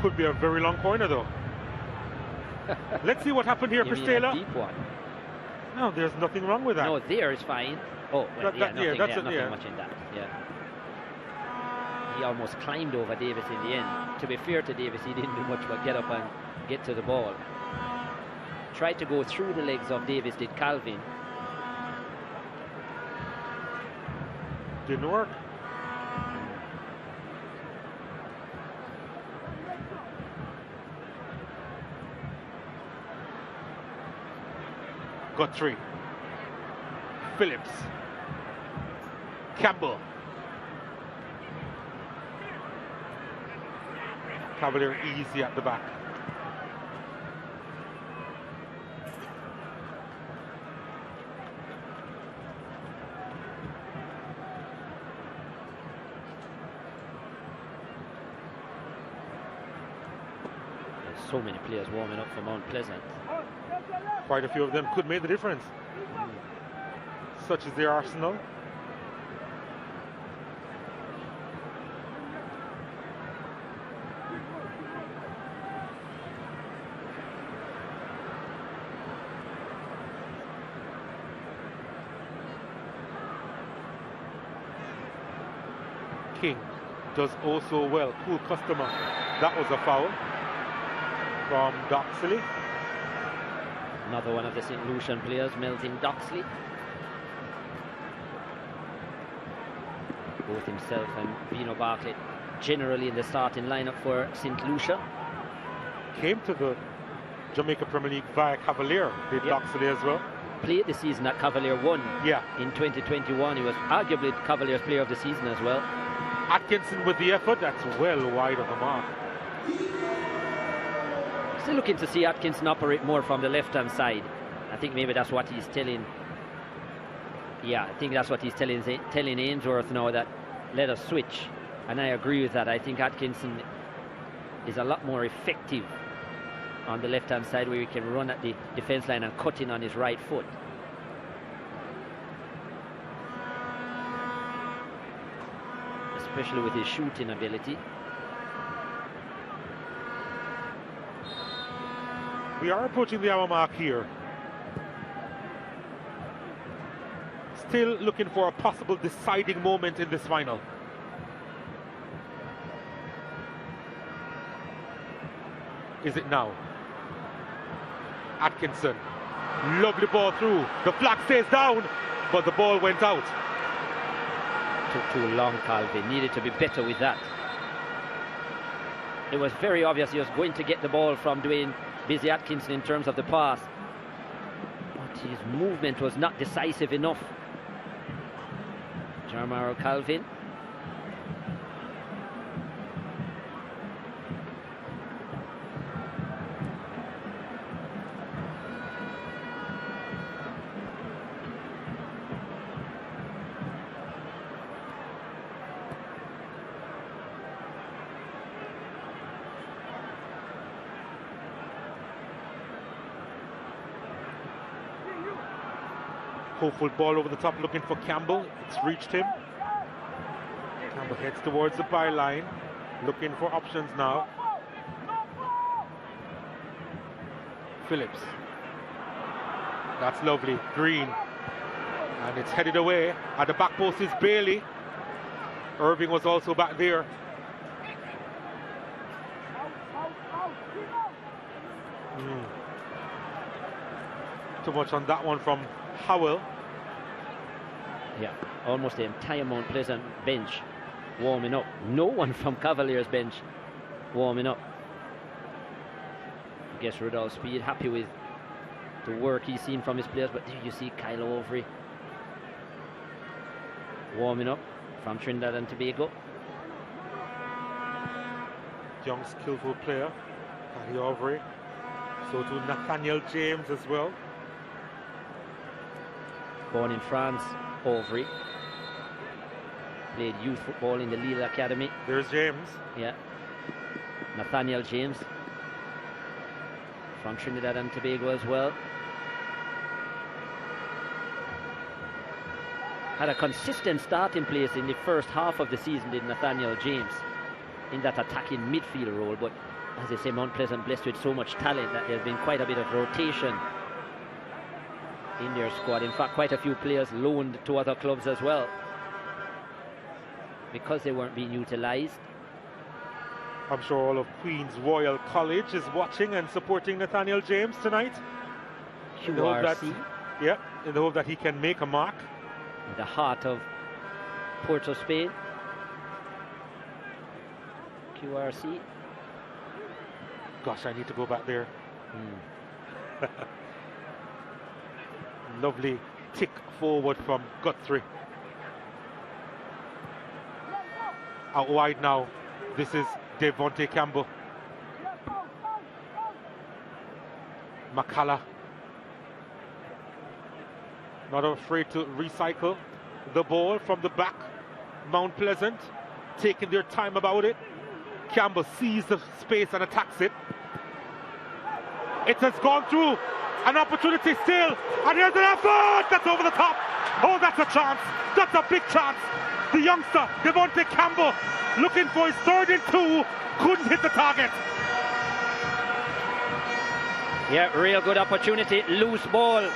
Speaker 1: Could be a very long corner though. Let's see what happened here, Pristela.
Speaker 7: Deep one.
Speaker 1: No, there's nothing wrong with that.
Speaker 7: No, there is fine. Oh, well, nothing much in that. Yeah. He almost climbed over Davis in the end. To be fair to Davis, he didn't do much but get up and get to the ball. Tried to go through the legs of Davis, did Calvin.
Speaker 1: Didn't work. Guthrie. Phillips. Campbell. Cavalier easy at the back.
Speaker 7: There's so many players warming up for Mount Pleasant.
Speaker 1: Quite a few of them could make the difference. Such as their Arsenal. King does also well. Cool customer. That was a foul from Doxley.
Speaker 7: Another one of the St. Lucian players, Melvin Doxley. Both himself and Vino Bartlett generally in the starting lineup for St. Lucia.
Speaker 1: Came to the Jamaica Premier League via Cavalier, did Doxley as well.
Speaker 7: Played the season that Cavalier won in 2021. He was arguably Cavalier's player of the season as well.
Speaker 1: Atkinson with the effort, that's well wide of the mark.
Speaker 7: Still looking to see Atkinson operate more from the left-hand side. I think maybe that's what he's telling. Yeah, I think that's what he's telling Ainsworth now, that let us switch. And I agree with that. I think Atkinson is a lot more effective on the left-hand side, where he can run at the defense line and cut in on his right foot. Especially with his shooting ability.
Speaker 1: We are approaching the hour mark here. Still looking for a possible deciding moment in this final. Is it now? Atkinson. Lovely ball through. The flag stays down, but the ball went out.
Speaker 7: Took too long, Calvin. Needed to be better with that. It was very obvious he was going to get the ball from Dwayne Busy Atkinson in terms of the pass, but his movement was not decisive enough. Jarmaro Calvin.
Speaker 1: Hopeful ball over the top, looking for Campbell. It's reached him. Campbell heads towards the byline, looking for options now. Phillips. That's lovely. Green. And it's headed away. At the back post is Bailey. Irving was also back there. Too much on that one from Howell.
Speaker 7: Yeah, almost the entire Mount Pleasant bench warming up. No one from Cavalier's bench warming up. I guess Rudolph Speed happy with the work he's seen from his players, but there you see Kyle Overy warming up from Trinidad and Tobago.
Speaker 1: Young, skillful player, Kyle Overy. So to Nathaniel James as well.
Speaker 7: Born in France, Overy. Played youth football in the Lille Academy.
Speaker 1: There's James.
Speaker 7: Yeah. Nathaniel James. From Trinidad and Tobago as well. Had a consistent starting place in the first half of the season, did Nathaniel James, in that attacking midfield role. But as I say, Mount Pleasant blessed with so much talent that there's been quite a bit of rotation in their squad. In fact, quite a few players loaned to other clubs as well, because they weren't being utilized.
Speaker 1: I'm sure all of Queen's Royal College is watching and supporting Nathaniel James tonight. In the hope that, in the hope that he can make a mark.
Speaker 7: In the heart of Porto, Spain. QRC.
Speaker 1: Gosh, I need to go back there. Lovely tick forward from Guthrie. Out wide now. This is Devontae Campbell. McCullough. Not afraid to recycle the ball from the back. Mount Pleasant taking their time about it. Campbell sees the space and attacks it. It has gone through. An opportunity still. And here's an effort. That's over the top. Oh, that's a chance. That's a big chance. The youngster, Devontae Campbell, looking for his 3rd and 2. Couldn't hit the target.
Speaker 7: Yeah, real good opportunity. Loose ball.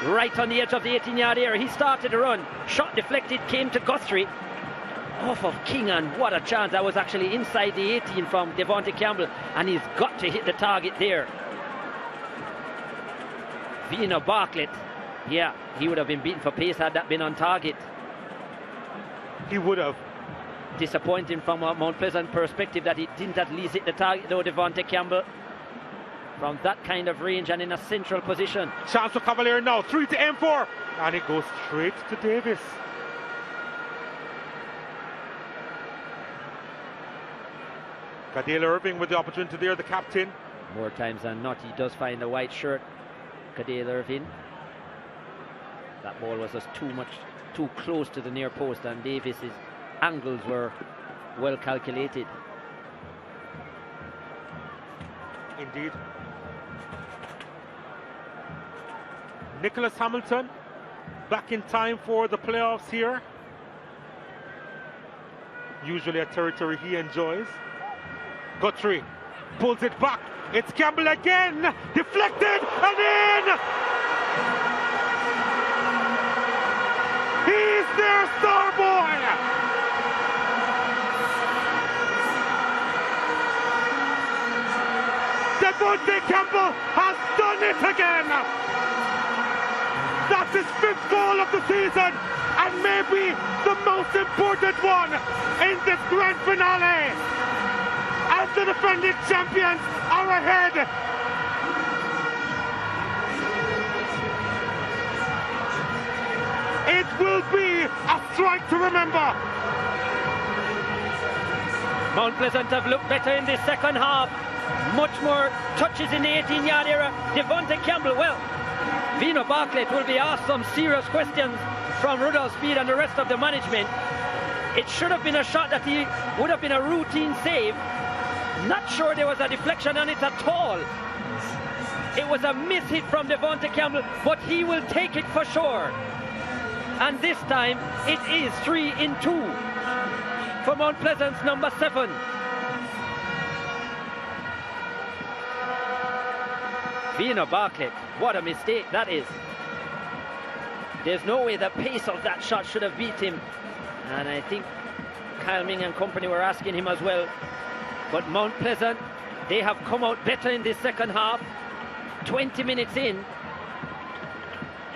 Speaker 7: Right on the edge of the 18-yard area. He started to run. Shot deflected, came to Guthrie. Off of King, and what a chance. That was actually inside the 18 from Devontae Campbell, and he's got to hit the target there. Vino Bartlett, yeah, he would have been beaten for pace had that been on target.
Speaker 1: He would have.
Speaker 7: Disappointing from a Mount Pleasant perspective that he didn't at least hit the target though, Devontae Campbell. From that kind of range and in a central position.
Speaker 1: Chance for Cavalier now, 3 to aim for. And it goes straight to Davis. Cadale Irving with the opportunity there, the captain.
Speaker 7: More times than not, he does find a white shirt, Cadale Irving. That ball was just too close to the near post, and Davis's angles were well calculated.
Speaker 1: Indeed. Nicholas Hamilton back in time for the playoffs here. Usually a territory he enjoys. Guthrie pulls it back. It's Campbell again. Deflected and in. He's their star boy. Devontae Campbell has done it again. That's his 5th goal of the season, and maybe the most important one in this grand finale. As the defending champions are ahead. It will be a strike to remember.
Speaker 7: Mount Pleasant have looked better in the second half. Much more touches in the 18-yard area. Devontae Campbell, well, Vino Bartlett will be asked some serious questions from Rudolph Speed and the rest of the management. It should have been a shot that he would have been a routine save. Not sure there was a deflection on it at all. It was a miss hit from Devontae Campbell, but he will take it for sure. And this time it is 3 in 2 for Mount Pleasant's number 7. Vino Bartlett, what a mistake that is. There's no way the pace of that shot should have beat him. And I think Kyle Ming and company were asking him as well. But Mount Pleasant, they have come out better in this second half. 20 minutes in.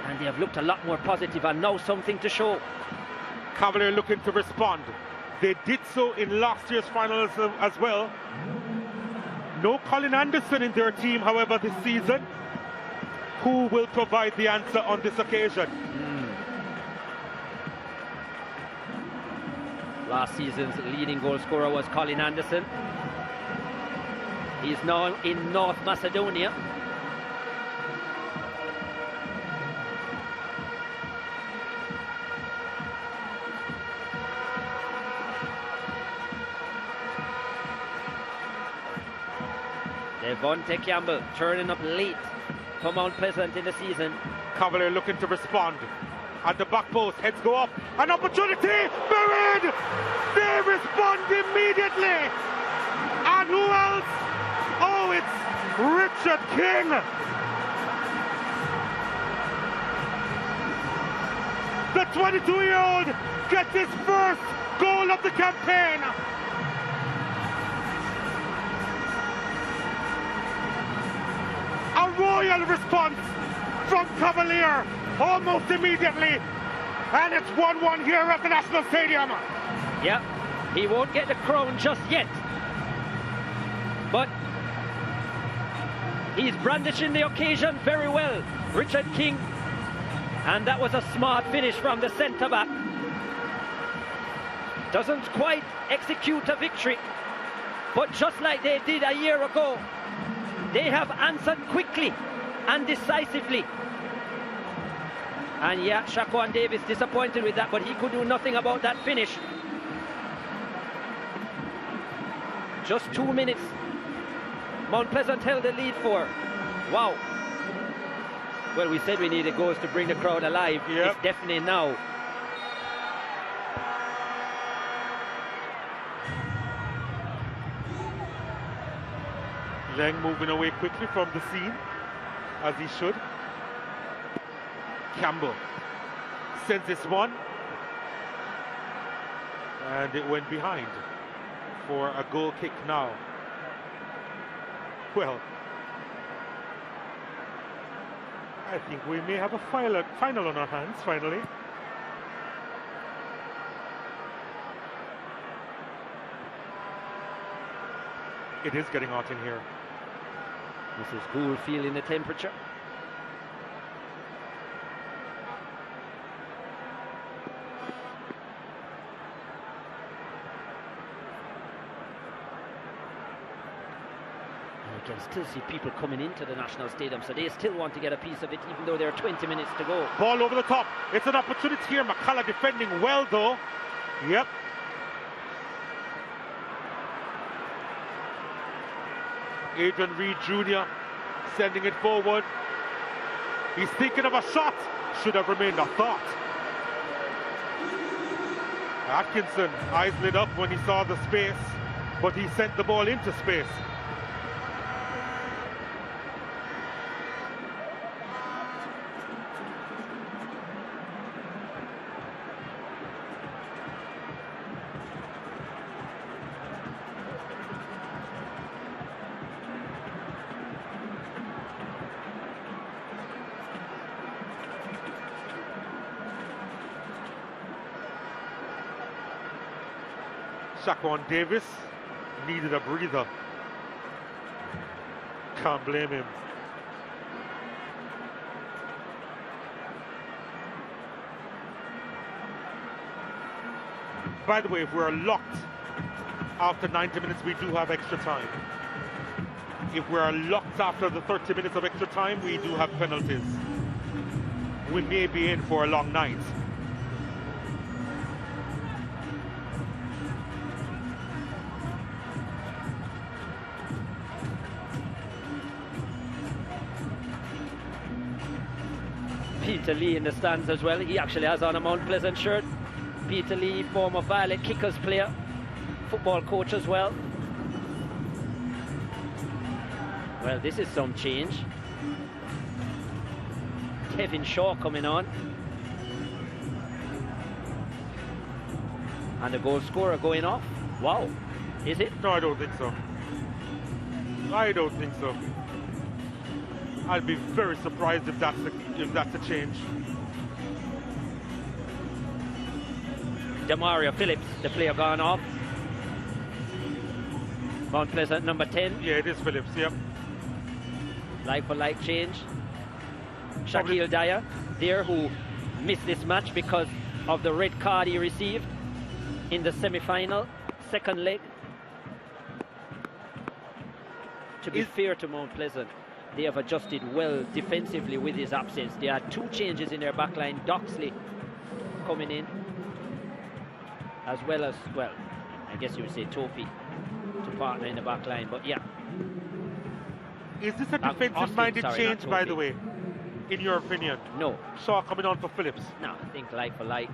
Speaker 7: And they have looked a lot more positive and now something to show.
Speaker 1: Cavalier looking to respond. They did so in last year's finals as well. No Colin Anderson in their team, however, this season. Who will provide the answer on this occasion?
Speaker 7: Last season's leading goal scorer was Colin Anderson. He's now in North Macedonia. Devonte Campbell turning up late for Mount Pleasant in the season.
Speaker 1: Cavalier looking to respond. At the back post, heads go up. An opportunity, buried! They respond immediately. And who else? Oh, it's Richard King. The 22-year-old gets his first goal of the campaign. A royal response from Cavalier almost immediately, and it's 1-1 here at the National Stadium.
Speaker 7: Yeah, he won't get the crown just yet, but he's brandishing the occasion very well, Richard King, and that was a smart finish from the centre-back. Doesn't quite execute a victory, but just like they did a year ago, they have answered quickly and decisively. And yeah, Shaquan Davis disappointed with that, but he could do nothing about that finish. Just 2 minutes. Mount Pleasant held the lead for. Wow. Well, we said we needed goals to bring the crowd alive.
Speaker 1: Yep.
Speaker 7: It's definitely now.
Speaker 1: Leng moving away quickly from the scene, as he should. Campbell sends this one, and it went behind for a goal kick now. Well, I think we may have a final on our hands finally. It is getting hot in here.
Speaker 7: This is cool feeling the temperature. You can still see people coming into the National Stadium, so they still want to get a piece of it, even though there are 20 minutes to go.
Speaker 1: Ball over the top. It's an opportunity here. McCullough defending well, though. Yep. Adrian Reed Jr. sending it forward. He's thinking of a shot. Should have remained a thought. Atkinson, eyes lit up when he saw the space, but he sent the ball into space. Shaquan Davis needed a breather. Can't blame him. By the way, if we're locked after 90 minutes, we do have extra time. If we're locked after the 30 minutes of extra time, we do have penalties. We may be in for a long night.
Speaker 7: Peter Lee in the stands as well. He actually has on a Mount Pleasant shirt. Peter Lee, former Violet Kickers player, football coach as well. Well, this is some change. Kevin Shaw coming on. And the goal scorer going off. Wow. Is it?
Speaker 1: No, I don't think so. I don't think so. I'll be very surprised if that's a change.
Speaker 7: Demario Phillips, the player gone off. Mount Pleasant, number 10.
Speaker 1: Yeah, it is Phillips, yep.
Speaker 7: Like for like change. Shaquille Dyer there, who missed this match because of the red card he received in the semi-final, second leg. To be fair to Mount Pleasant, they have adjusted well defensively with his absence. There are 2 changes in their backline. Doxley coming in, as well as, well, I guess you would say Topi to partner in the backline, but yeah.
Speaker 1: Is this a defensive-minded change, by the way, in your opinion?
Speaker 7: No.
Speaker 1: Shaw coming on for Phillips?
Speaker 7: No, I think like for like.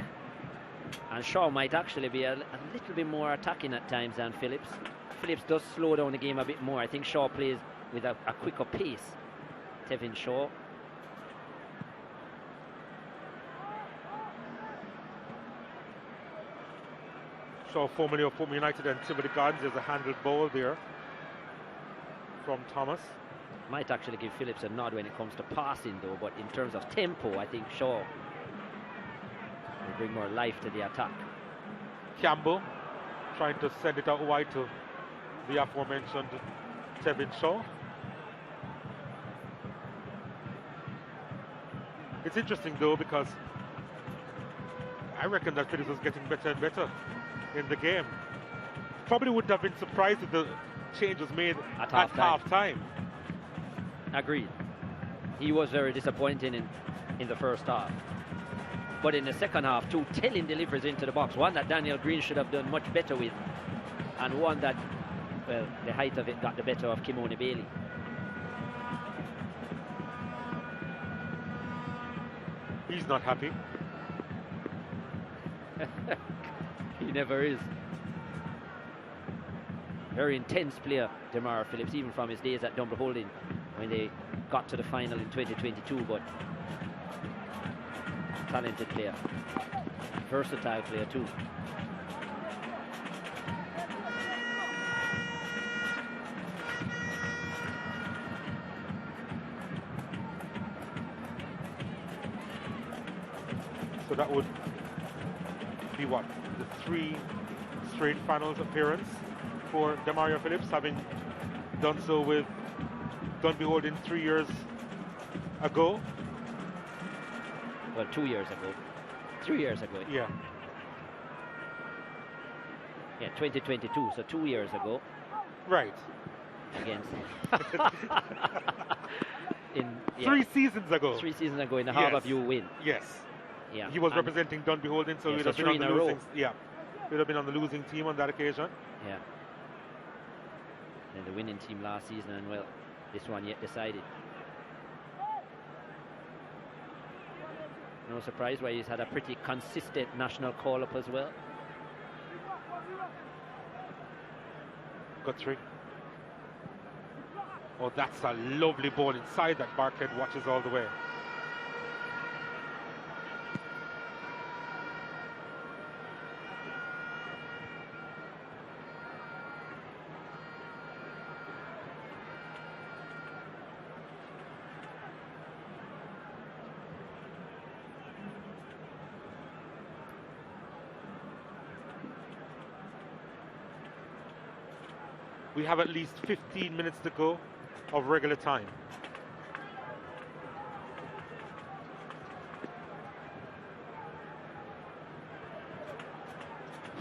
Speaker 7: And Shaw might actually be a little bit more attacking at times than Phillips. Phillips does slow down the game a bit more. I think Shaw plays with a quicker pace. Tevin Shaw.
Speaker 1: Shaw formerly of Fulham United and Timothy Gardens. There's a handled ball there from Thomas.
Speaker 7: Might actually give Phillips a nod when it comes to passing though, but in terms of tempo, I think Shaw will bring more life to the attack.
Speaker 1: Campbell trying to send it out wide to the aforementioned Tevin Shaw. It's interesting though, because I reckon that Phillips was getting better and better in the game. Probably wouldn't have been surprised if the change was made at half time.
Speaker 7: Agreed. He was very disappointing in the first half. But in the second half, 2 telling deliveries into the box. One that Daniel Green should have done much better with, and one that, well, the height of it got the better of Kimone Bailey.
Speaker 1: He's not happy.
Speaker 7: He never is. Very intense player, Demario Phillips, even from his days at Dunbar Holding when they got to the final in 2022, but talented player, versatile player too.
Speaker 1: So that would be what? The 3 straight finals appearance for Demario Phillips, having done so with Dunby Holding 3 years ago.
Speaker 7: Well, 2 years ago. 3 years ago.
Speaker 1: Yeah.
Speaker 7: Yeah, 2022, so 2 years ago.
Speaker 1: Right.
Speaker 7: Against.
Speaker 1: 3 seasons ago.
Speaker 7: 3 seasons ago in the Harbour View win.
Speaker 1: Yes.
Speaker 7: Yeah.
Speaker 1: He was representing Dunby Holding, so
Speaker 7: yeah,
Speaker 1: he'd
Speaker 7: so
Speaker 1: have been on the losing.
Speaker 7: Yeah.
Speaker 1: He'd have been on the losing team on that occasion.
Speaker 7: Yeah. And the winning team last season, and well, this one yet decided. No surprise why he's had a pretty consistent national call-up as well.
Speaker 1: Guthrie. Oh, that's a lovely ball inside that Barkhead watches all the way. We have at least 15 minutes to go of regular time.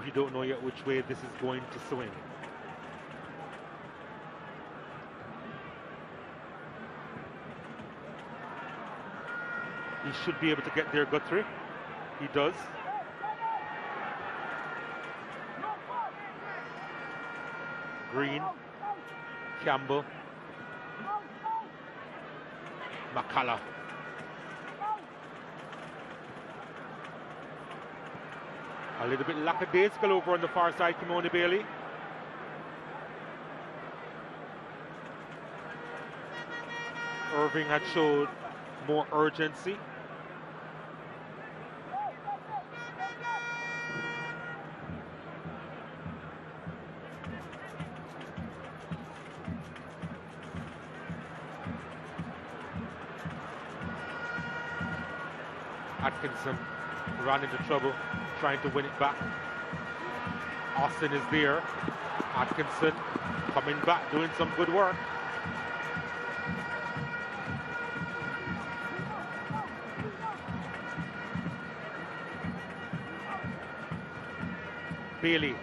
Speaker 1: We don't know yet which way this is going to swing. He should be able to get there, Guthrie. He does. Green, Campbell, McCullough. A little bit lackadaisical over on the far side, Kimone Bailey. Irving had showed more urgency. Atkinson ran into trouble, trying to win it back. Austin is there. Atkinson coming back, doing some good work. Bailey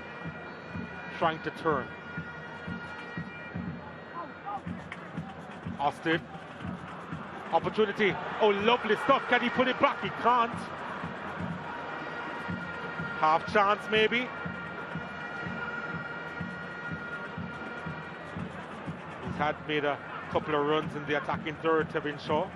Speaker 1: trying to turn. Austin. Opportunity. Oh, lovely stuff. Can he put it back? He can't. Half chance, maybe. He's had made a couple of runs in the attacking third, Tevin Shaw.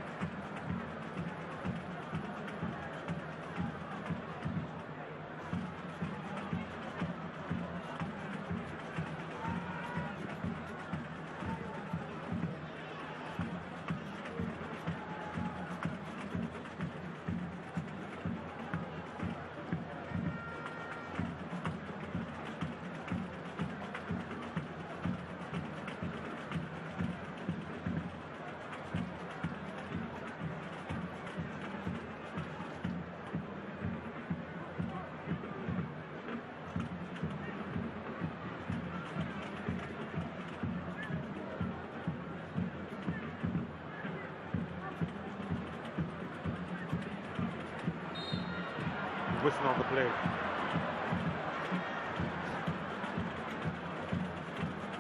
Speaker 1: Whistling on the play.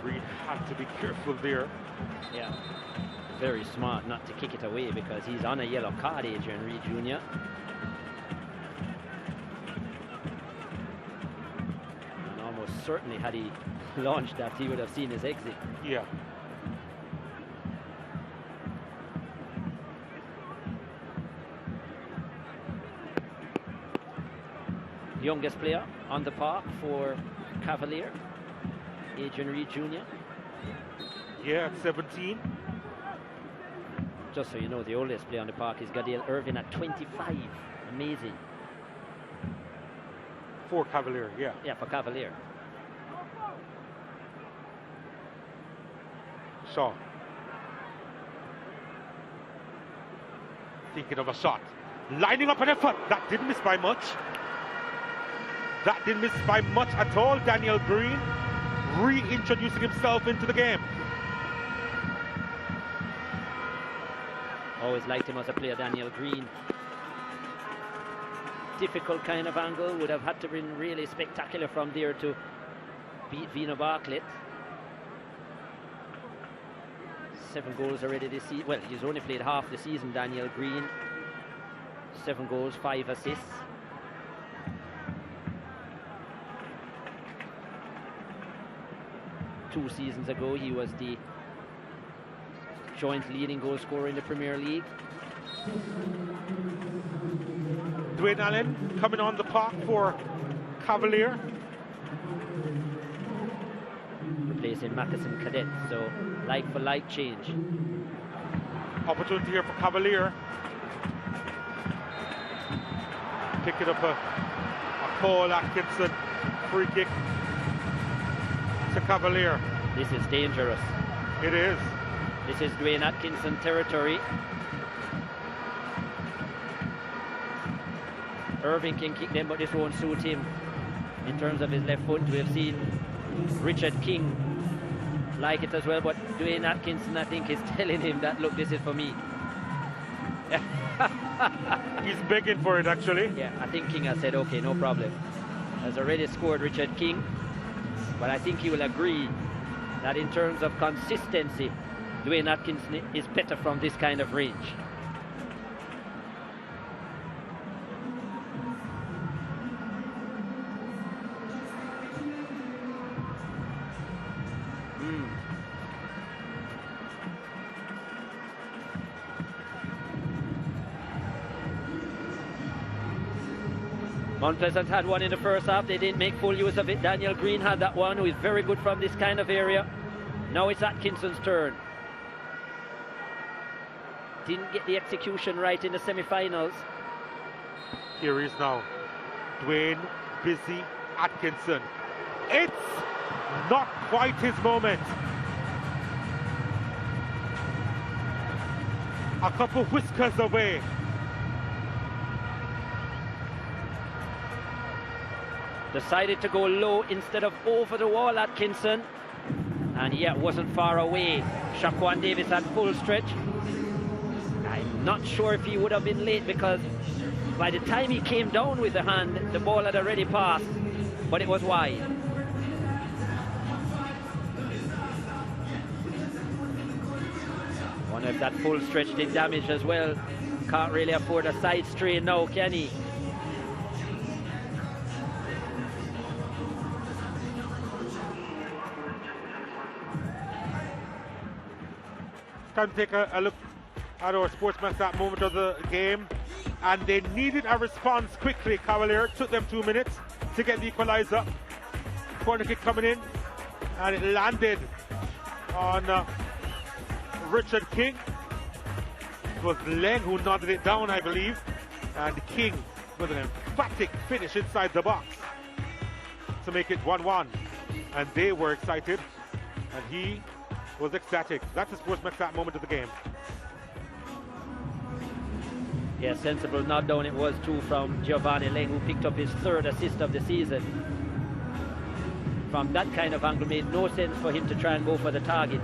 Speaker 1: Green had to be careful there.
Speaker 7: Yeah, very smart not to kick it away because he's on a yellow card, Adrian Reed Jr. And almost certainly had he launched that, he would have seen his exit.
Speaker 1: Yeah.
Speaker 7: Youngest player on the park for Cavalier, Adrian Reed Jr.
Speaker 1: Yeah, at 17.
Speaker 7: Just so you know, the oldest player on the park is Gadiel Irvin at 25. Amazing.
Speaker 1: For Cavalier, yeah.
Speaker 7: Yeah, for Cavalier.
Speaker 1: Shaw. Thinking of a shot. Lining up an effort. That didn't miss by much. That didn't miss by much at all. Daniel Green reintroducing himself into the game.
Speaker 7: Always liked him as a player, Daniel Green. Difficult kind of angle. Would have had to been really spectacular from there to beat Vino Bartlett. 7 goals already this season. Well, he's only played half the season, Daniel Green. 7 goals, 5 assists. Two seasons ago, he was the joint leading goal scorer in the Premier League.
Speaker 1: Dwayne Allen coming on the park for Cavalier.
Speaker 7: Replacing Mackeson Cadet, so like for like change.
Speaker 1: Opportunity here for Cavalier. Pick it up a Paul Atkinson free kick to Cavalier.
Speaker 7: This is dangerous.
Speaker 1: It is.
Speaker 7: This is Dwayne Atkinson territory. Irving can kick them, but this won't suit him in terms of his left foot. We have seen Richard King like it as well, but Dwayne Atkinson, I think, is telling him that, look, this is for me.
Speaker 1: He's begging for it, actually.
Speaker 7: Yeah, I think King has said, okay, no problem. Has already scored Richard King, but I think he will agree that in terms of consistency, Dwayne Atkinson is better from this kind of range. Mount Pleasant had one in the first half. They didn't make full use of it. Daniel Green had that one, who is very good from this kind of area. Now it's Atkinson's turn. Didn't get the execution right in the semi-finals.
Speaker 1: Here he is now. Dwayne Busy Atkinson. It's not quite his moment. A couple whiskers away.
Speaker 7: Decided to go low instead of over the wall, Atkinson. And yet wasn't far away. Shaquan Davis had full stretch. I'm not sure if he would have been late, because by the time he came down with the hand, the ball had already passed, but it was wide. Wonder if that full stretch did damage as well. Can't really afford a side strain now, can he?
Speaker 1: Time to take a look at our SportsMax at moment of the game, and they needed a response quickly. Cavalier took them 2 minutes to get the equalizer. Corner kick coming in, and it landed on Richard King. It was Leng who nodded it down, I believe, and King with an emphatic finish inside the box to make it 1-1. And they were excited, and he was ecstatic. That's the SportsMax at moment of the game.
Speaker 7: Yeah, sensible nod down it was too from Giovanni Leng, who picked up his 3rd assist of the season. From that kind of angle, made no sense for him to try and go for the target.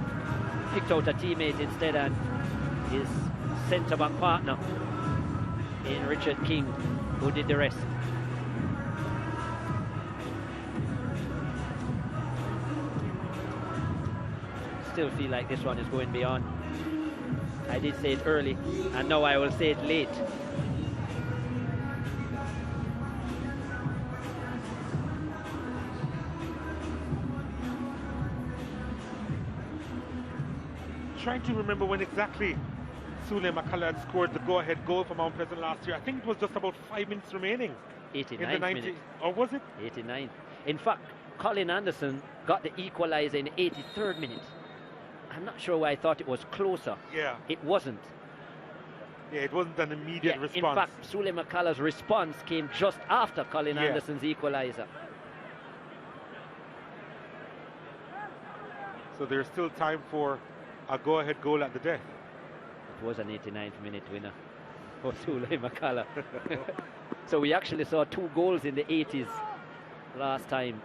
Speaker 7: Picked out a teammate instead, and his centre-back partner in Richard King, who did the rest. Still feel like this one is going beyond. I did say it early, and now I will say it late.
Speaker 1: Trying to remember when exactly Sule Makala had scored the go-ahead goal for Mount Pleasant last year. I think it was just about 5 minutes remaining.
Speaker 7: 89th
Speaker 1: in the 90s,
Speaker 7: minute.
Speaker 1: or was it?
Speaker 7: 89th. In fact, Colin Anderson got the equalizer in the 83rd minute. I'm not sure why I thought it was closer.
Speaker 1: Yeah.
Speaker 7: It wasn't.
Speaker 1: Yeah, it wasn't an immediate response.
Speaker 7: In fact, Sule Makala's response came just after Colin Anderson's equalizer.
Speaker 1: So there's still time for a go-ahead goal at the death.
Speaker 7: It was an 89th minute winner for Sule Makala. So we actually saw 2 goals in the 80s last time.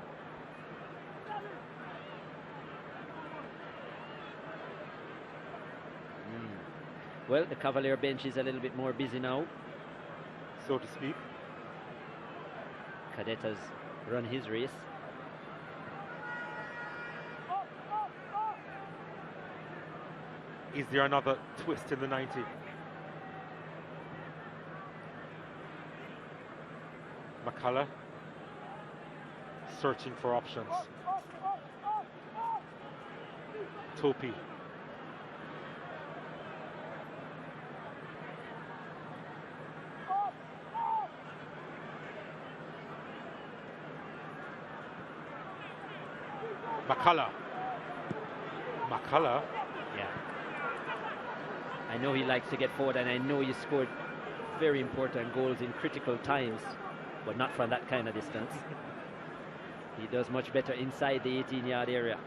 Speaker 7: Well, the Cavalier bench is a little bit more busy now,
Speaker 1: so to speak.
Speaker 7: Cadet has run his race.
Speaker 1: Is there another twist in the 90? Makala searching for options. Topi. Makala.
Speaker 7: Yeah. I know he likes to get forward, and I know he scored very important goals in critical times, but not from that kind of distance. He does much better inside the 18-yard area.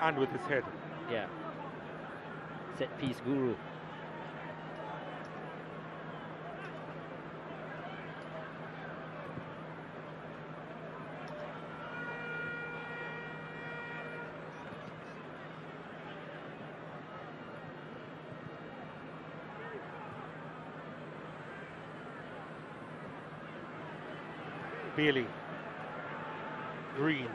Speaker 1: And with his head.
Speaker 7: Yeah. Set piece guru.
Speaker 1: Bailey, Green.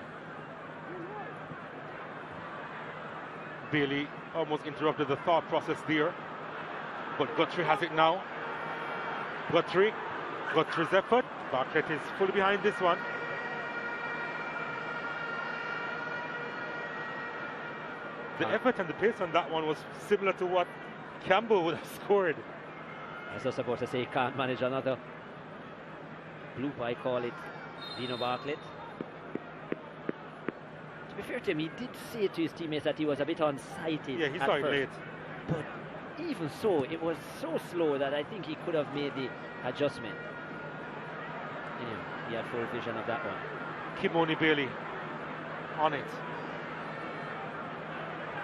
Speaker 1: Bailey almost interrupted the thought process there, but Guthrie has it now. Guthrie's effort. Bartlett is fully behind this one. The effort and the pace on that one was similar to what Campbell would have scored.
Speaker 7: I was just about to say he can't manage another blooper, I call it, Dino Bartlett. To be fair to him, he did say to his teammates that he was a bit unsighted.
Speaker 1: Yeah, he saw it late.
Speaker 7: But even so, it was so slow that I think he could have made the adjustment. Anyway, he had full vision of that one.
Speaker 1: Kimoni Bailey on it.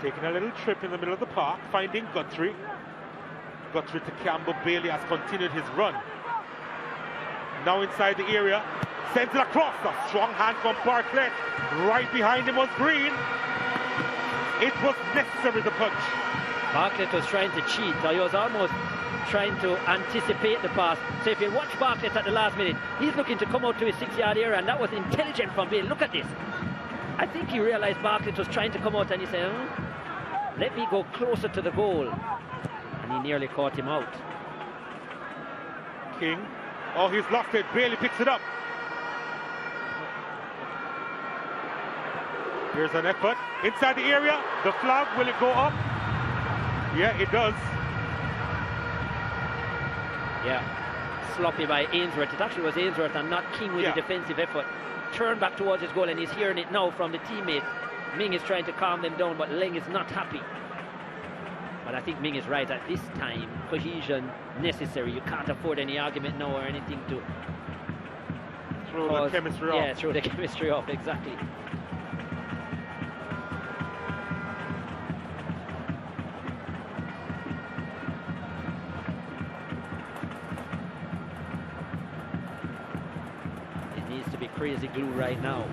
Speaker 1: Taking a little trip in the middle of the park, finding Guthrie. Guthrie to Campbell. Bailey has continued his run. Now inside the area, Sends it across. A strong hand from Bartlett. Right behind him was Green. It was necessary to punch.
Speaker 7: Bartlett was trying to cheat. So he was almost trying to anticipate the pass. So if you watch Bartlett at the last minute, he's looking to come out to his 6-yard area, and that was intelligent from Bale. Look at this. I think he realized Bartlett was trying to come out, and he said, let me go closer to the goal. And he nearly caught him out.
Speaker 1: King. Oh, he's lost it. Bailey picks it up. Here's an effort. Inside the area. The flag, will it go up? Yeah, it does.
Speaker 7: Yeah. Sloppy by Ainsworth. It actually was Ainsworth and not King with the defensive effort. Turned back towards his goal, and he's hearing it now from the teammate. Ming is trying to calm them down, but Leng is not happy. But I think Ming is right. At this time, cohesion necessary. You can't afford any argument now or anything to
Speaker 1: throw the chemistry off.
Speaker 7: Yeah, throw the chemistry off, exactly. It needs to be crazy glue right now.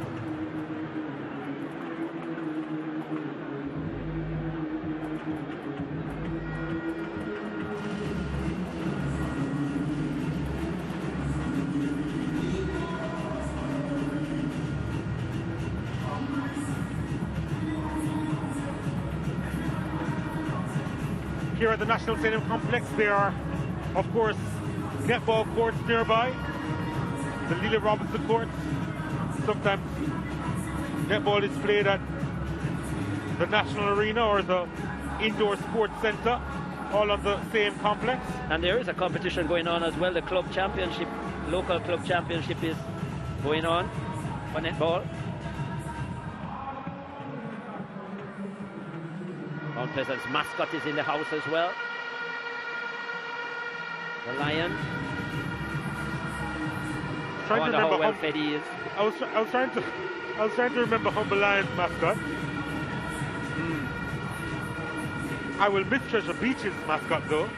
Speaker 1: Here at the National Stadium Complex, there are, of course, netball courts nearby, the Lily Robinson courts. Sometimes netball is played at the National Arena or the Indoor Sports Center, all on the same complex.
Speaker 7: And there is a competition going on as well. The club championship, local club championship is going on for netball. Mount Pleasant's mascot is in the house as well. The Lion. I wonder how well fed he is.
Speaker 1: I was trying to remember Humber Lion's mascot. I will miss Treasure Beach's mascot though.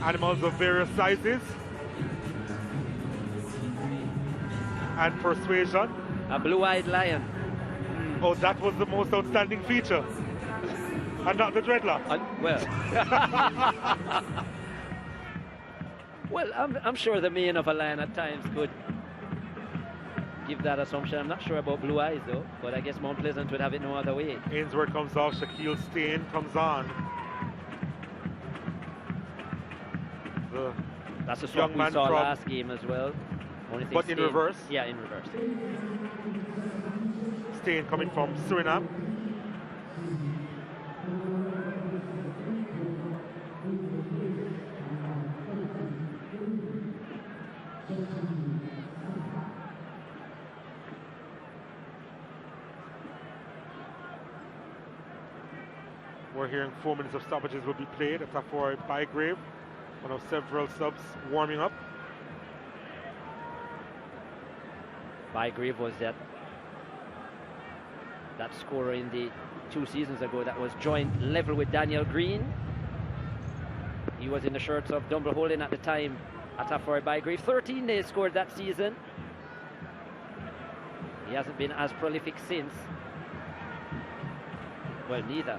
Speaker 1: Animals of various sizes and persuasion.
Speaker 7: A blue-eyed lion.
Speaker 1: Oh, that was the most outstanding feature. And not the dreadlock.
Speaker 7: Well, I'm sure the mane of a lion at times could give that assumption. I'm not sure about blue eyes though, but I guess Mount Pleasant would have it no other way.
Speaker 1: Ainsworth comes off, Shaquille Stain comes on.
Speaker 7: That's a swap we saw last game as well. Only thing
Speaker 1: but in reverse?
Speaker 7: Yeah, in reverse.
Speaker 1: Stain coming from Suriname. We're hearing 4 minutes of stoppages will be played. Attack for Bygrave, one of several subs warming up.
Speaker 7: Bygrave was that scorer in the 2 seasons ago that was joint level with Daniel Green. He was in the shirts of Dumble Holding at the time. Attack for Bygrave. 13 they scored that season. He hasn't been as prolific since. Well, neither.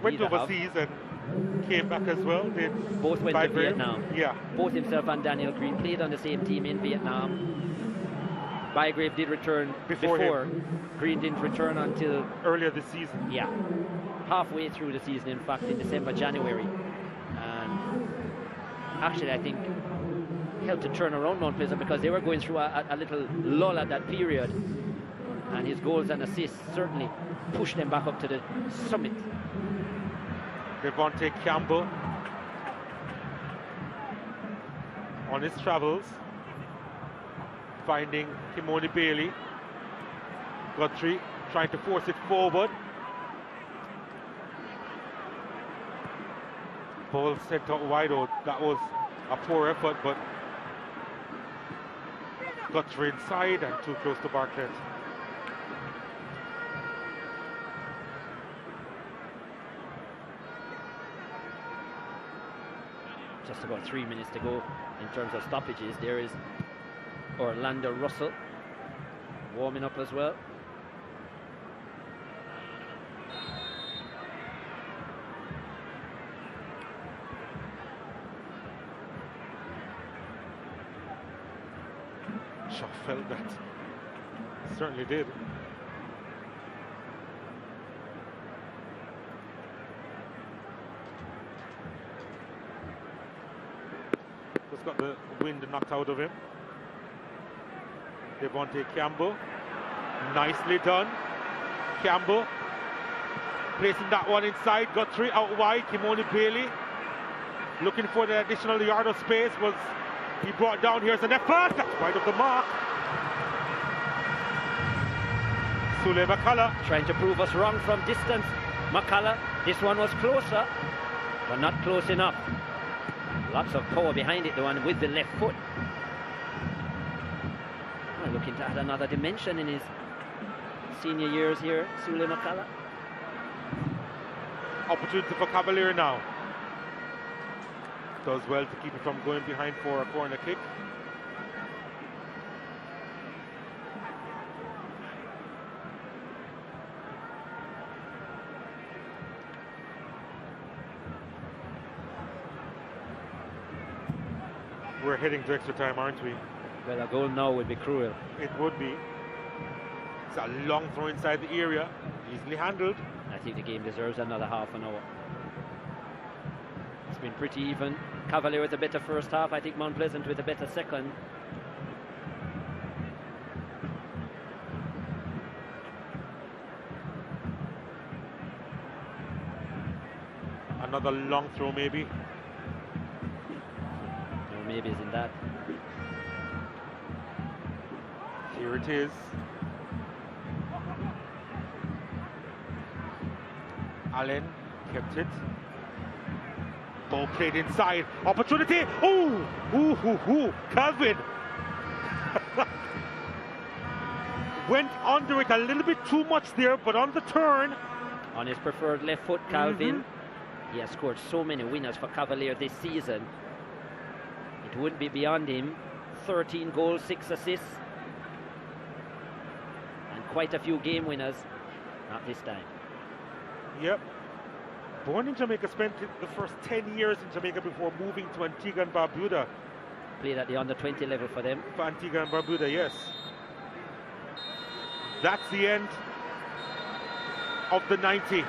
Speaker 1: Went overseas and came back as well.
Speaker 7: Both went to Vietnam.
Speaker 1: Yeah.
Speaker 7: Both himself and Daniel Green played on the same team in Vietnam. Bygrave did return before. Green didn't return until
Speaker 1: earlier this season.
Speaker 7: Yeah. Halfway through the season, in fact, in December, January. And actually, I think helped to turn around Mount Pleasant because they were going through a little lull at that period. And his goals and assists certainly pushed them back up to the summit.
Speaker 1: Devontae Campbell on his travels, finding Kimoni Bailey. Guthrie trying to force it forward. Ball sent out wide out. That was a poor effort, but Guthrie inside and too close to Bartlett.
Speaker 7: just about 3 minutes to go in terms of stoppages. There is Orlando Russell warming up as well.
Speaker 1: Shaw felt that. Certainly did. Just got the wind knocked out of him. Devontae Campbell. Nicely done. Campbell placing that one inside. Got 3 out wide. Kimoni Bailey looking for the additional yard of space. Was he brought down? Here's an effort. That's wide of the mark. Sule McCullough
Speaker 7: trying to prove us wrong from distance. McCullough, this one was closer, but not close enough. Lots of power behind it, the one with the left foot. Well, looking to add another dimension in his senior years here, Sule McCullough.
Speaker 1: Opportunity for Cavalier now. Does well to keep it from going behind for a corner kick. We're heading to extra time, aren't we?
Speaker 7: Well, a goal now would be cruel.
Speaker 1: It would be. It's a long throw inside the area, easily handled.
Speaker 7: I think the game deserves another half an hour. It's been pretty even. Cavalier with a better first half. I think Mount Pleasant with a better second.
Speaker 1: Another long throw maybe.
Speaker 7: No, maybe isn't that.
Speaker 1: Here it is. Allen kept it. Ball played inside. Opportunity. Ooh, ooh, ooh, ooh. Calvin went under it a little bit too much there, but on the turn.
Speaker 7: On his preferred left foot, Calvin. He has scored so many winners for Cavalier this season. It wouldn't be beyond him. 13 goals, 6 assists. And quite a few game winners. Not this time.
Speaker 1: Yep. Born in Jamaica, spent the first 10 years in Jamaica before moving to Antigua and Barbuda.
Speaker 7: Played at the under-20 level for them.
Speaker 1: For Antigua and Barbuda, yes. That's the end of the 90.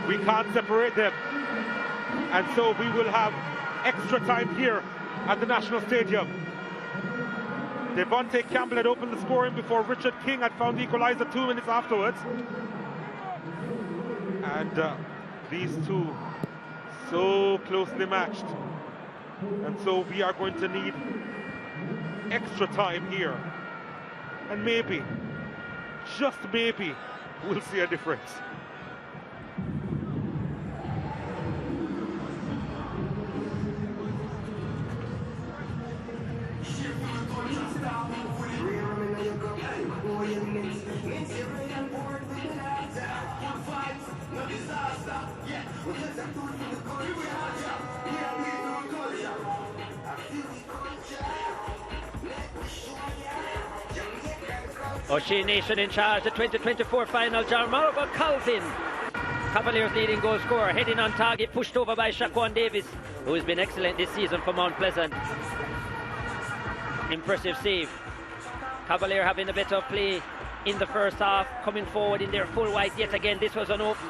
Speaker 1: We can't separate them. And so we will have extra time here at the National Stadium. Devontae Campbell had opened the scoring before Richard King had found the equalizer 2 minutes afterwards. And these two so closely matched. And so we are going to need extra time here. And maybe, just maybe, we'll see a difference.
Speaker 7: O'Shea Nation in charge, the 2024 final. Jamal Calvin, Cavaliers leading goal scorer, heading on target, pushed over by Shaquan Davis, who has been excellent this season for Mount Pleasant. Impressive save. Cavalier having a bit of play in the first half, coming forward in their full white yet again. This was an open,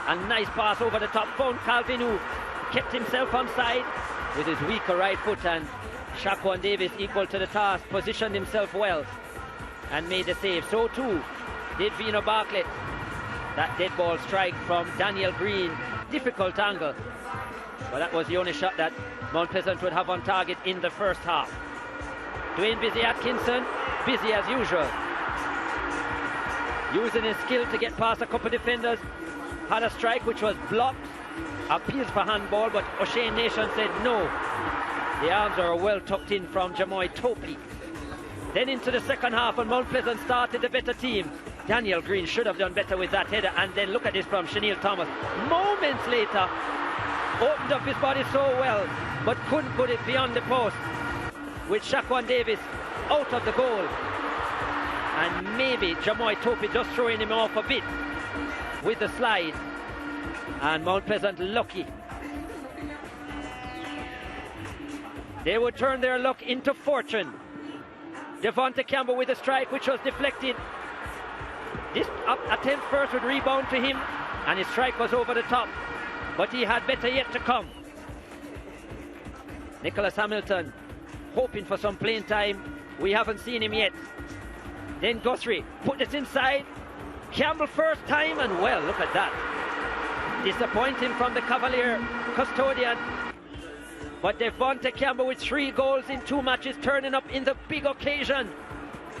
Speaker 7: a nice pass over the top. Found Calvin, who kept himself on side with his weaker right foot, and Shaquan Davis, equal to the task, positioned himself well and made the save. So too did Vino Bartlett. That dead ball strike from Daniel Green, difficult angle, but that was the only shot that Mount Pleasant would have on target in the first half. Dwayne Busy Atkinson, busy as usual, using his skill to get past a couple defenders. Had a strike which was blocked, appealed for handball, but O'Shea Nation said no. The arms are well tucked in from Jamoy Topi. Then into the second half, and Mount Pleasant started the better team. Daniel Green should have done better with that header, and then look at this from Shaniel Thomas. Moments later, Opened up his body so well, but couldn't put it beyond the post. With Shaquan Davis out of the goal. And maybe Jamoy Topi just throwing him off a bit with the slide. And Mount Pleasant lucky. They would turn their luck into fortune. Devonta Campbell with a strike which was deflected. This attempt first would rebound to him, and his strike was over the top. But he had better yet to come. Nicholas Hamilton hoping for some playing time. We haven't seen him yet. Then Guthrie put this inside. Campbell first time, and well, look at that. Disappointing from the Cavalier custodian. But Devonta Campbell with 3 goals in 2 matches, turning up in the big occasion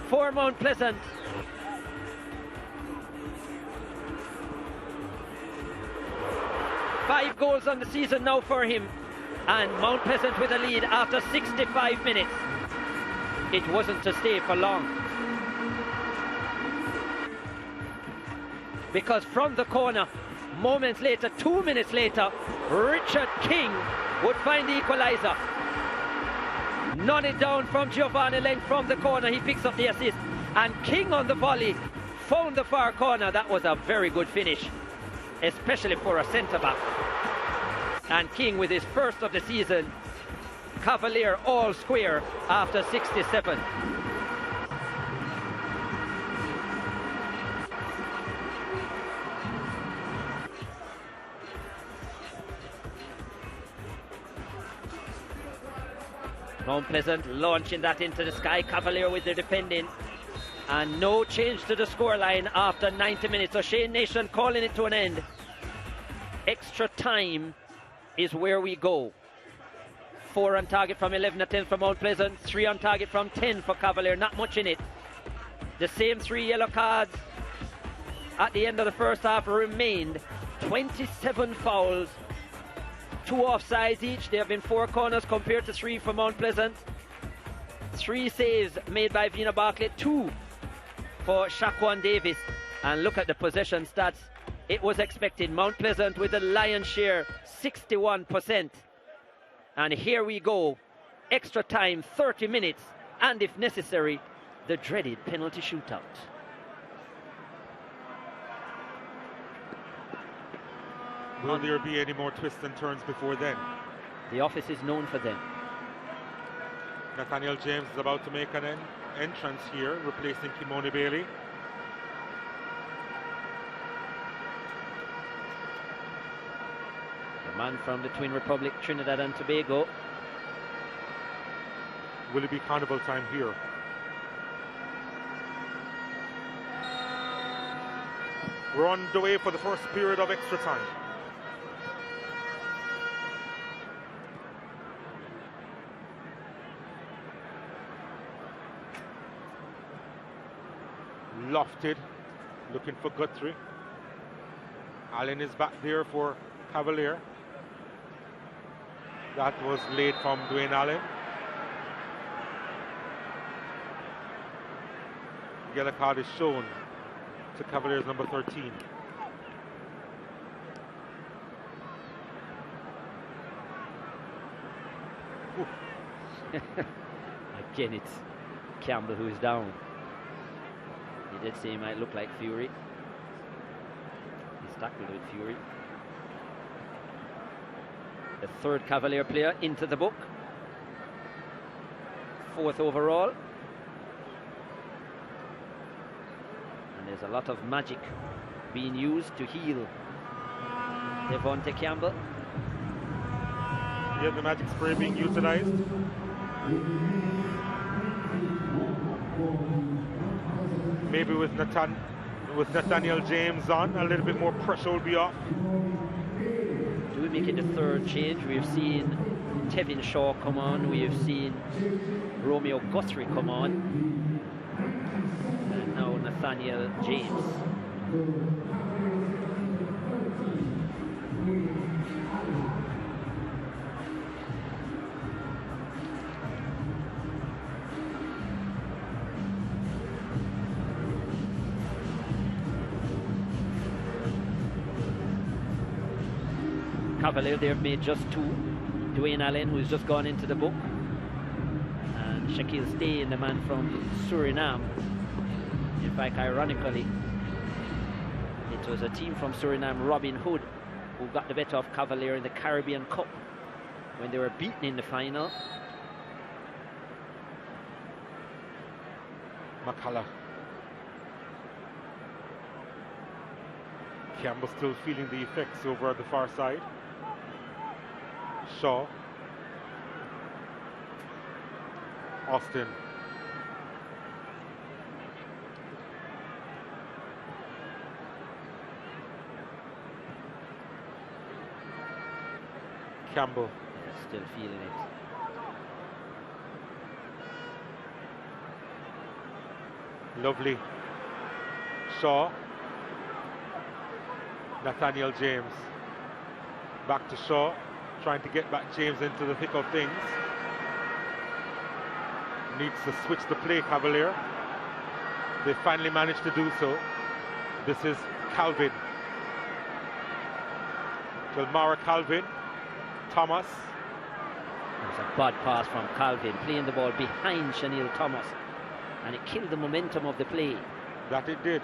Speaker 7: for Mount Pleasant. Five goals on the season now for him. And Mount Pleasant with a lead after 65 minutes. It wasn't to stay for long. Because from the corner, moments later, 2 minutes later, Richard King would find the equalizer. Nodded down from Giovanni Leng from the corner. He picks up the assist. And King on the volley found the far corner. That was a very good finish, especially for a centre-back. And King with his first of the season. Cavalier all square after 67. Mount Pleasant launching that into the sky. Cavalier with the defending. And no change to the scoreline after 90 minutes. So Shane Nation calling it to an end. Extra time is where we go. 4 on target from 11 attempts for Mount Pleasant. 3 on target from 10 for Cavalier. Not much in it. The same 3 yellow cards at the end of the first half remained. 27 fouls. 2 offsides each. There have been 4 corners compared to 3 for Mount Pleasant. 3 saves made by Vina Barclay. 2 for Shaquan Davis. And look at the possession stats. It was expected. Mount Pleasant with the lion's share, 61%. And here we go. Extra time, 30 minutes. And if necessary, the dreaded penalty shootout.
Speaker 1: Will there be any more twists and turns before then?
Speaker 7: The office is known for them.
Speaker 1: Nathaniel James is about to make an entrance here, replacing Kimoni Bailey.
Speaker 7: The man from the Twin Republic, Trinidad and Tobago.
Speaker 1: Will it be carnival time here? We're on the way for the first period of extra time. Lofted, looking for Guthrie. Allen is back there for Cavalier. That was late from Dwayne Allen. Yellow card is shown to Cavaliers number 13.
Speaker 7: Again, it's Campbell who is down. He did say he might look like Fury. He's tackled with Fury. The 3rd Cavalier player into the book. 4th overall. And there's a lot of magic being used to heal Devonta Campbell.
Speaker 1: Yeah, the magic spray being utilized. Maybe with Nathaniel James on, a little bit more pressure will be off.
Speaker 7: Do we make it the 3rd change? We've seen Tevin Shaw come on. We have seen Romeo Guthrie come on. And now Nathaniel James. Cavalier, they've made just 2. Dwayne Allen, who's just gone into the book, and Shaquille Stein, the man from Suriname. In fact, ironically, it was a team from Suriname, Robin Hood, who got the better of Cavalier in the Caribbean Cup when they were beaten in the final.
Speaker 1: McCullough. Campbell still feeling the effects over at the far side. Shaw. Austin. Campbell.
Speaker 7: Still feeling it.
Speaker 1: Lovely. Shaw. Nathaniel James. Back to Shaw. Trying to get back James into the thick of things. Needs to switch the play, Cavalier. They finally managed to do so. This is Calvin. Delmara Calvin. Thomas.
Speaker 7: It was a bad pass from Calvin, playing the ball behind Chanel Thomas, and it killed the momentum of the play.
Speaker 1: That it did.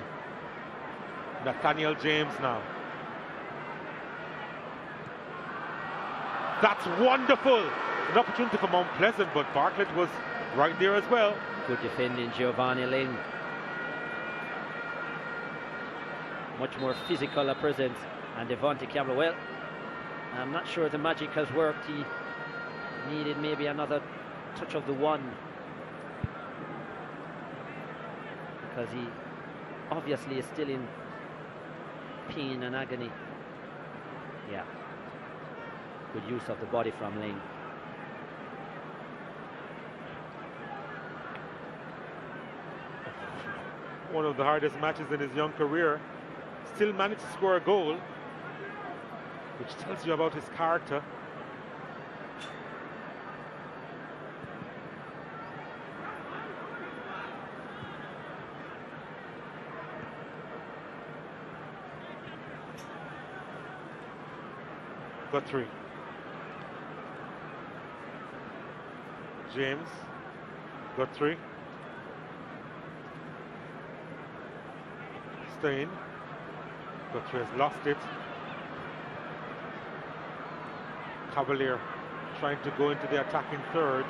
Speaker 1: Nathaniel James now. That's wonderful. An opportunity for Mount Pleasant, but Bartlett was right there as well.
Speaker 7: Good defending, Giovanni Ling. Much more physical a presence, and Devontae Campbell. Well, I'm not sure the magic has worked. He needed maybe another touch of the one, because he obviously is still in pain and agony. Yeah, good use of the body from Ling.
Speaker 1: One of the hardest matches in his young career. Still managed to score a goal, which tells you about his character. Guthrie. James. Guthrie. Stein. Guthrie has lost it. Cavalier trying to go into the attacking third.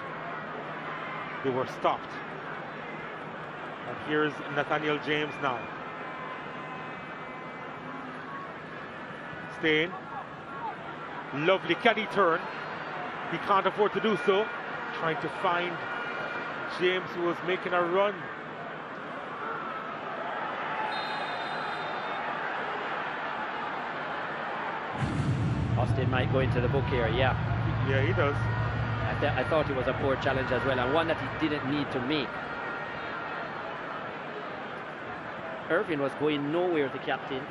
Speaker 1: They were stopped. And here's Nathaniel James now. Stein. Lovely, can he turn? He can't afford to do so. Trying to find James, who was making a run.
Speaker 7: Austin might go into the book here, yeah.
Speaker 1: Yeah, he does.
Speaker 7: I thought it was a poor challenge as well, and one that he didn't need to make. Irving was going nowhere, the captain.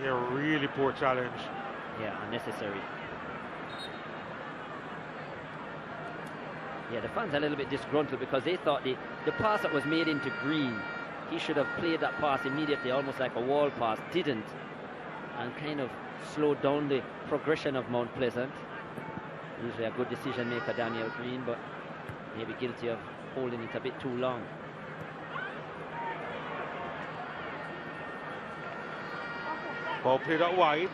Speaker 1: Yeah, really poor challenge.
Speaker 7: Yeah, unnecessary. Yeah, the fans are a little bit disgruntled because they thought the pass that was made into Green, he should have played that pass immediately, almost like a wall pass. Didn't, and kind of slowed down the progression of Mount Pleasant. Usually a good decision maker, Daniel Green, but maybe guilty of holding it a bit too long.
Speaker 1: Ball played out wide.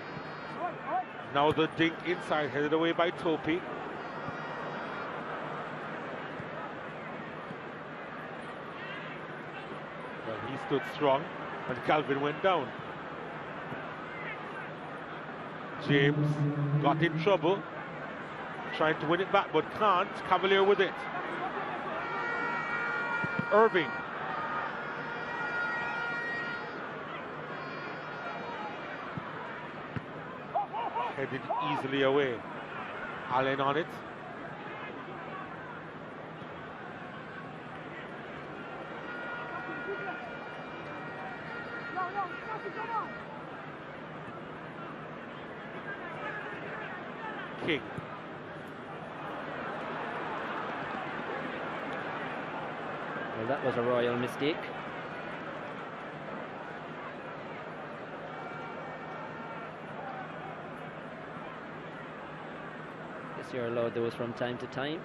Speaker 1: Now the dink inside, headed away by Topi. Well, he stood strong, and Calvin went down. James got in trouble, trying to win it back, but can't. Cavalier with it. Irving. Headed easily away. Allen on it. King.
Speaker 7: Well, that was a royal mistake. you're allowed those from time to time.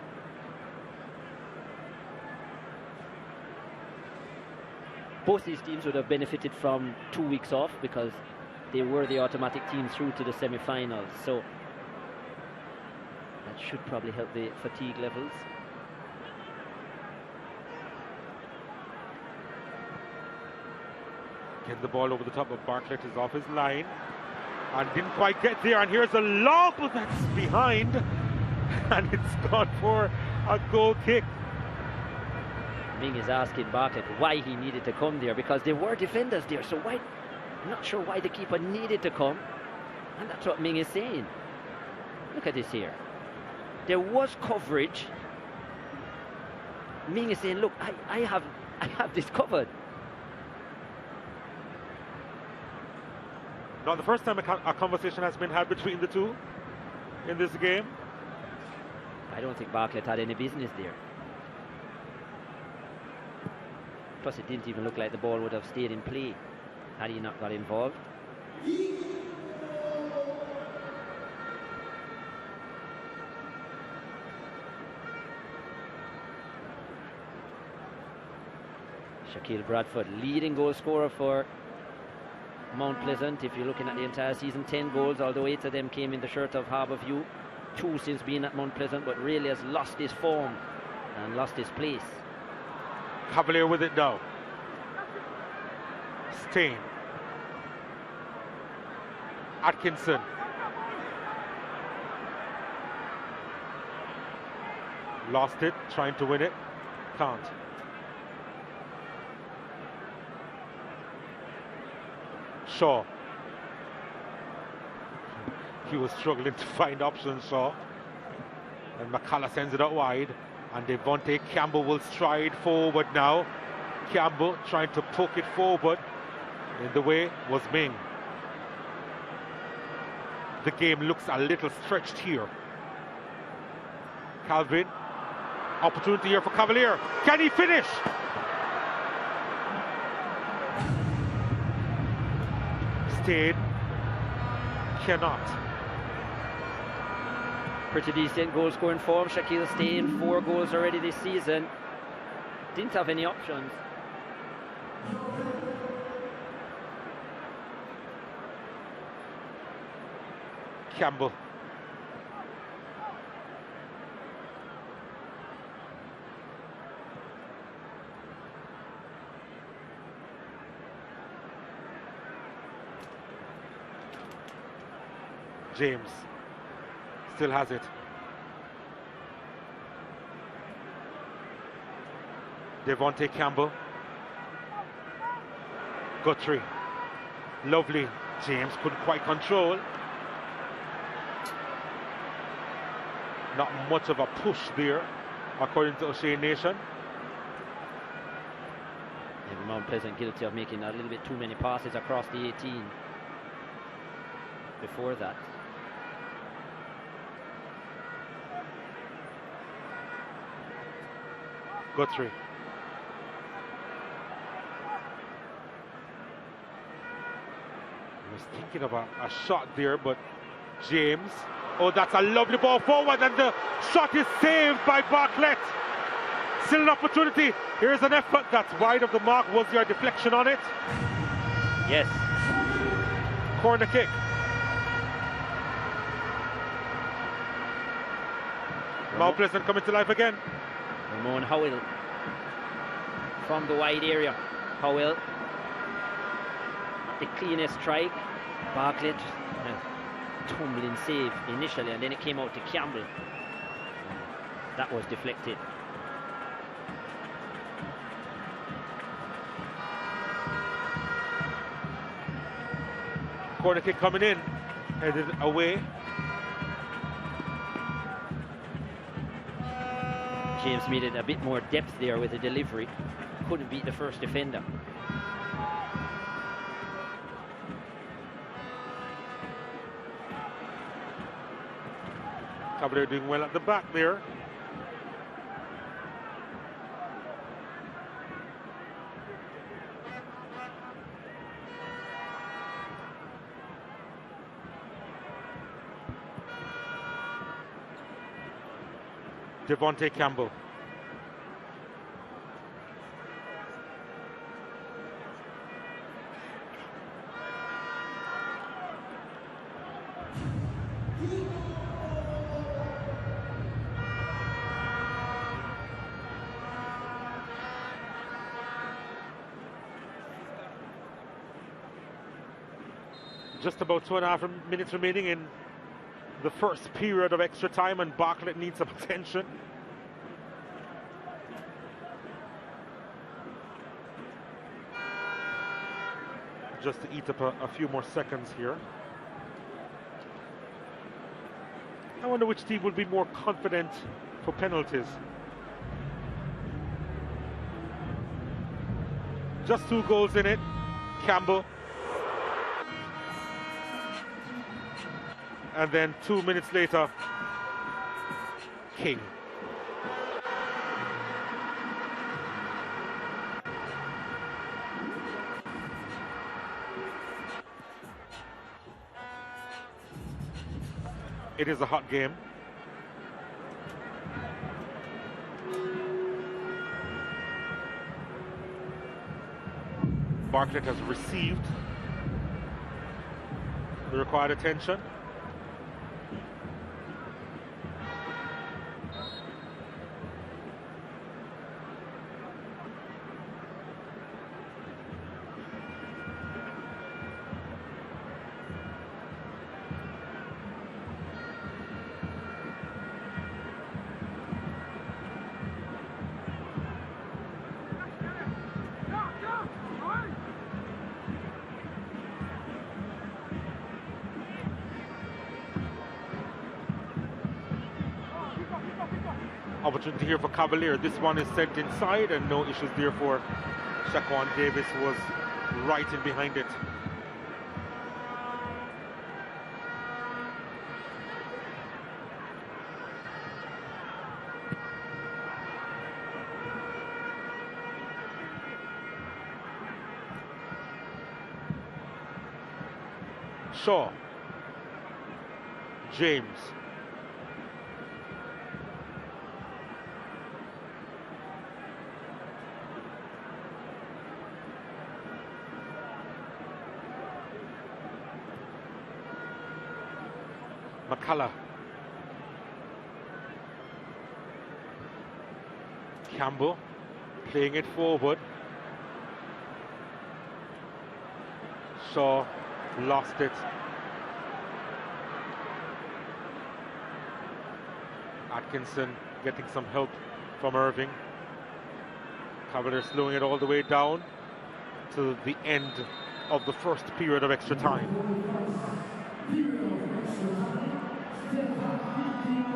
Speaker 7: Both these teams would have benefited from 2 weeks off because they were the automatic teams through to the semi-finals. So that should probably help the fatigue levels.
Speaker 1: Get the ball over the top of Bartlett is off his line and didn't quite get there. And here's a lob that's behind, and it's gone for a goal kick.
Speaker 7: Ming is asking Bartlett why he needed to come there because there were defenders there. So why? I'm not sure why the keeper needed to come, and that's what Ming is saying. Look at this here. There was coverage. Ming is saying, "Look, I have this covered."
Speaker 1: Not the first time a conversation has been had between the two in this game.
Speaker 7: I don't think Bartlett had any business there. Plus, it didn't even look like the ball would have stayed in play had he not got involved. Shaquille Bradford, leading goal scorer for Mount Pleasant. If you're looking at the entire season, 10 goals, although 8 of them came in the shirt of Harbourview. 2 since being at Mount Pleasant, but really has lost his form and lost his place.
Speaker 1: Cavalier with it now. Stain. Atkinson. Lost it, trying to win it. Can't. Shaw. He was struggling to find options, Shaw. And McCullough sends it out wide. And Devontae Campbell will stride forward now. Campbell trying to poke it forward. In the way was Ming. The game looks a little stretched here. Calvin. Opportunity here for Cavalier. Can he finish? Stayed. Cannot.
Speaker 7: Pretty decent goal scoring form. Shaquille Stain, 4 goals already this season. Didn't have any options.
Speaker 1: Campbell. James still has it. Devontae Campbell. Guthrie. Lovely. James couldn't quite control. Not much of a push there, according to O'Shea Nation.
Speaker 7: And Mount Pleasant guilty of making a little bit too many passes across the 18 before that.
Speaker 1: Guthrie. He was thinking of a shot there, but James. Oh, that's a lovely ball forward, and the shot is saved by Bartlett. Still an opportunity. Here's an effort that's wide of the mark. Was there a deflection on it?
Speaker 7: Yes.
Speaker 1: Corner kick. Mount Pleasant coming to life again.
Speaker 7: Ramon Howell from the wide area. Howell, the cleanest strike. Bartlett, tumbling save initially, and then it came out to Campbell. That was deflected.
Speaker 1: Corner kick coming in, headed away.
Speaker 7: James needed a bit more depth there with the delivery. Couldn't beat the first defender.
Speaker 1: Cavalier doing well at the back there. Devontae Campbell. Just about 2.5 minutes remaining in the first period of extra time, and Bartlett needs some attention. Just to eat up a few more seconds here. I wonder which team will be more confident for penalties. Just 2 goals in it. Campbell. And then 2 minutes later, King. It is a hot game. Bartlett has received the required attention. Opportunity here for Cavalier. This one is sent inside and no issues there for Shaquan Davis, was right in behind it. Shaw. James. McCullough. Campbell playing it forward. Shaw lost it. Atkinson getting some help from Irving. Cavalier slowing it all the way down to the end of the first period of extra time.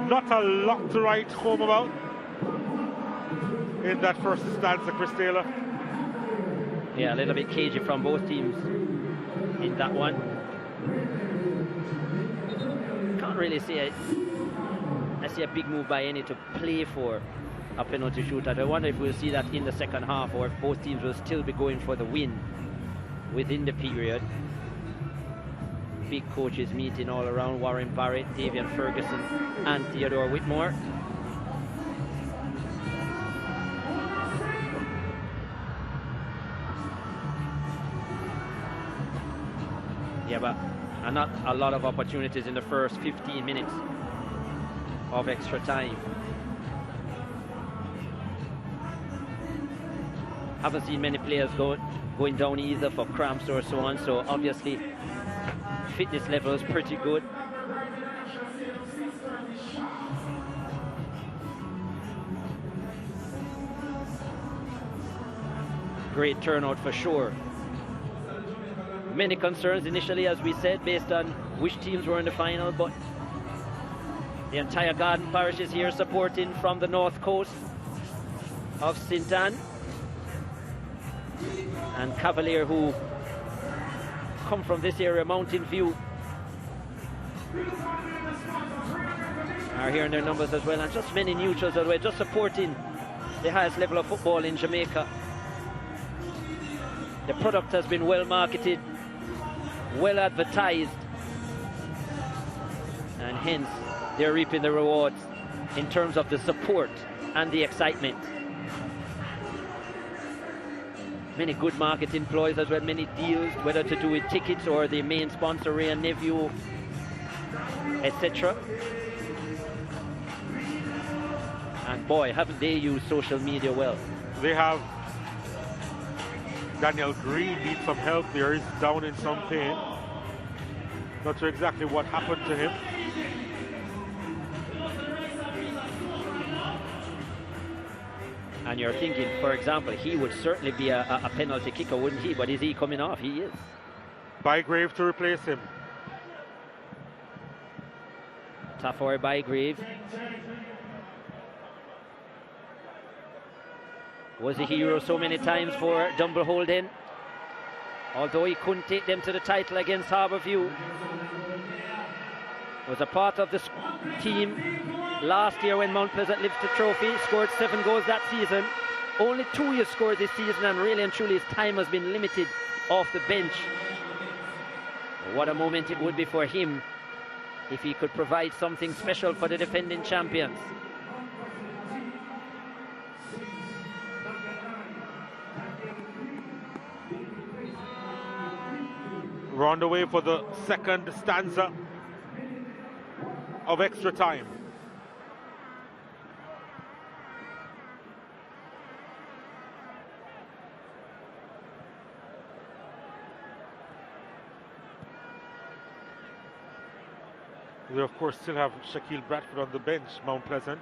Speaker 1: Not a lot to write home about in that first stanza, Chris Taylor.
Speaker 7: Yeah, a little bit cagey from both teams in that one. Can't really see it. I see a big move by any to play for a penalty shootout. I wonder if we'll see that in the second half, or if both teams will still be going for the win within the period. Big coaches meeting all around: Warren Barrett, Davian Ferguson and Theodore Whitmore. Yeah, but not a lot of opportunities in the first 15 minutes of extra time. Haven't seen many players going down either for cramps or so on, so obviously fitness level is pretty good. Great turnout for sure. Many concerns initially, as we said, based on which teams were in the final, but the entire Garden Parish is here supporting from the north coast of St. Anne. And Cavalier, who come from this area, Mountain View, are here in their numbers as well, and just many neutrals as well, just supporting the highest level of football in Jamaica. The product has been well marketed, well advertised, and hence they're reaping the rewards in terms of the support and the excitement. Many good marketing ploys as well, many deals, whether to do with tickets or the main sponsor, Ray and Nephew, etc. And boy, haven't they used social media well.
Speaker 1: They have. Daniel Green needs some help there. He's down in some pain. Not sure exactly what happened to him.
Speaker 7: And you're thinking, for example, he would certainly be a penalty kicker, wouldn't he? But is he coming off? He is.
Speaker 1: Bygrave to replace him.
Speaker 7: Tafoy Bygrave. Was a hero so many times for Dumble Holden. Although he couldn't take them to the title against Harbourview. Was a part of the team last year when Mount Pleasant lifted the trophy. Scored 7 goals that season. Only 2 years scored this season, and really and truly his time has been limited off the bench. What a moment it would be for him if he could provide something special for the defending champions.
Speaker 1: We're on the way for the second stanza of extra time. We of course still have Shaquille Bradford on the bench, Mount Pleasant,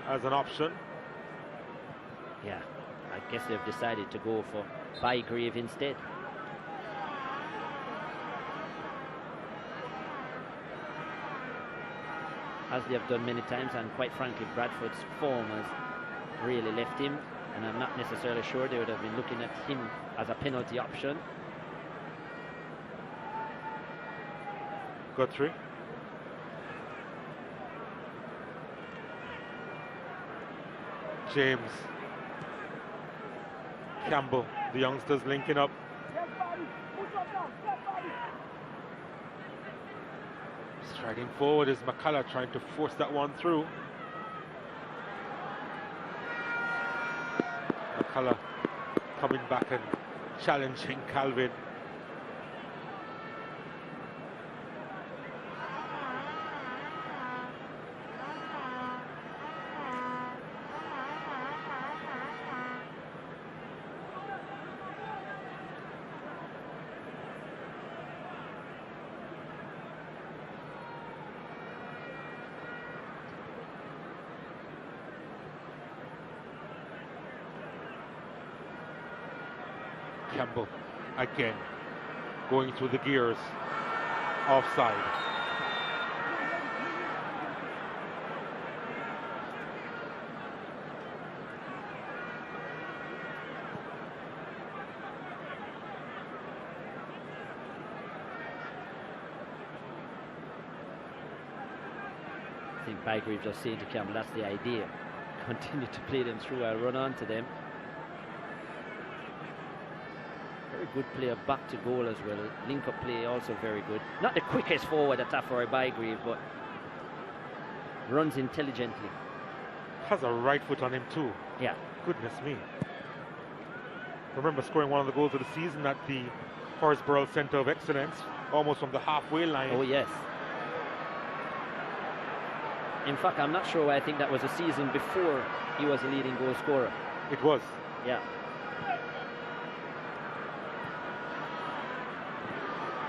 Speaker 1: as an option.
Speaker 7: Yeah, I guess they've decided to go for Bygrave instead. As they have done many times, and quite frankly Bradford's form has really left him, and I'm not necessarily sure they would have been looking at him as a penalty option.
Speaker 1: Guthrie. James. Campbell, the youngsters linking up. Striding forward is McCullough trying to force that one through. McCullough coming back and challenging Calvin. Campbell again going through the gears, offside.
Speaker 7: I think Bygrave just saying to Campbell, that's the idea. Continue to play them through, I'll run on to them. Good player back to goal as well. Link up play also very good. Not the quickest forward at Tafoy Bygrave, but runs intelligently.
Speaker 1: Has a right foot on him too.
Speaker 7: Yeah.
Speaker 1: Goodness me. Remember scoring one of the goals of the season at the Forestborough Centre of Excellence, almost from the halfway line.
Speaker 7: Oh yes. In fact, I'm not sure why I think that was a season before he was the leading goal scorer.
Speaker 1: It was.
Speaker 7: Yeah.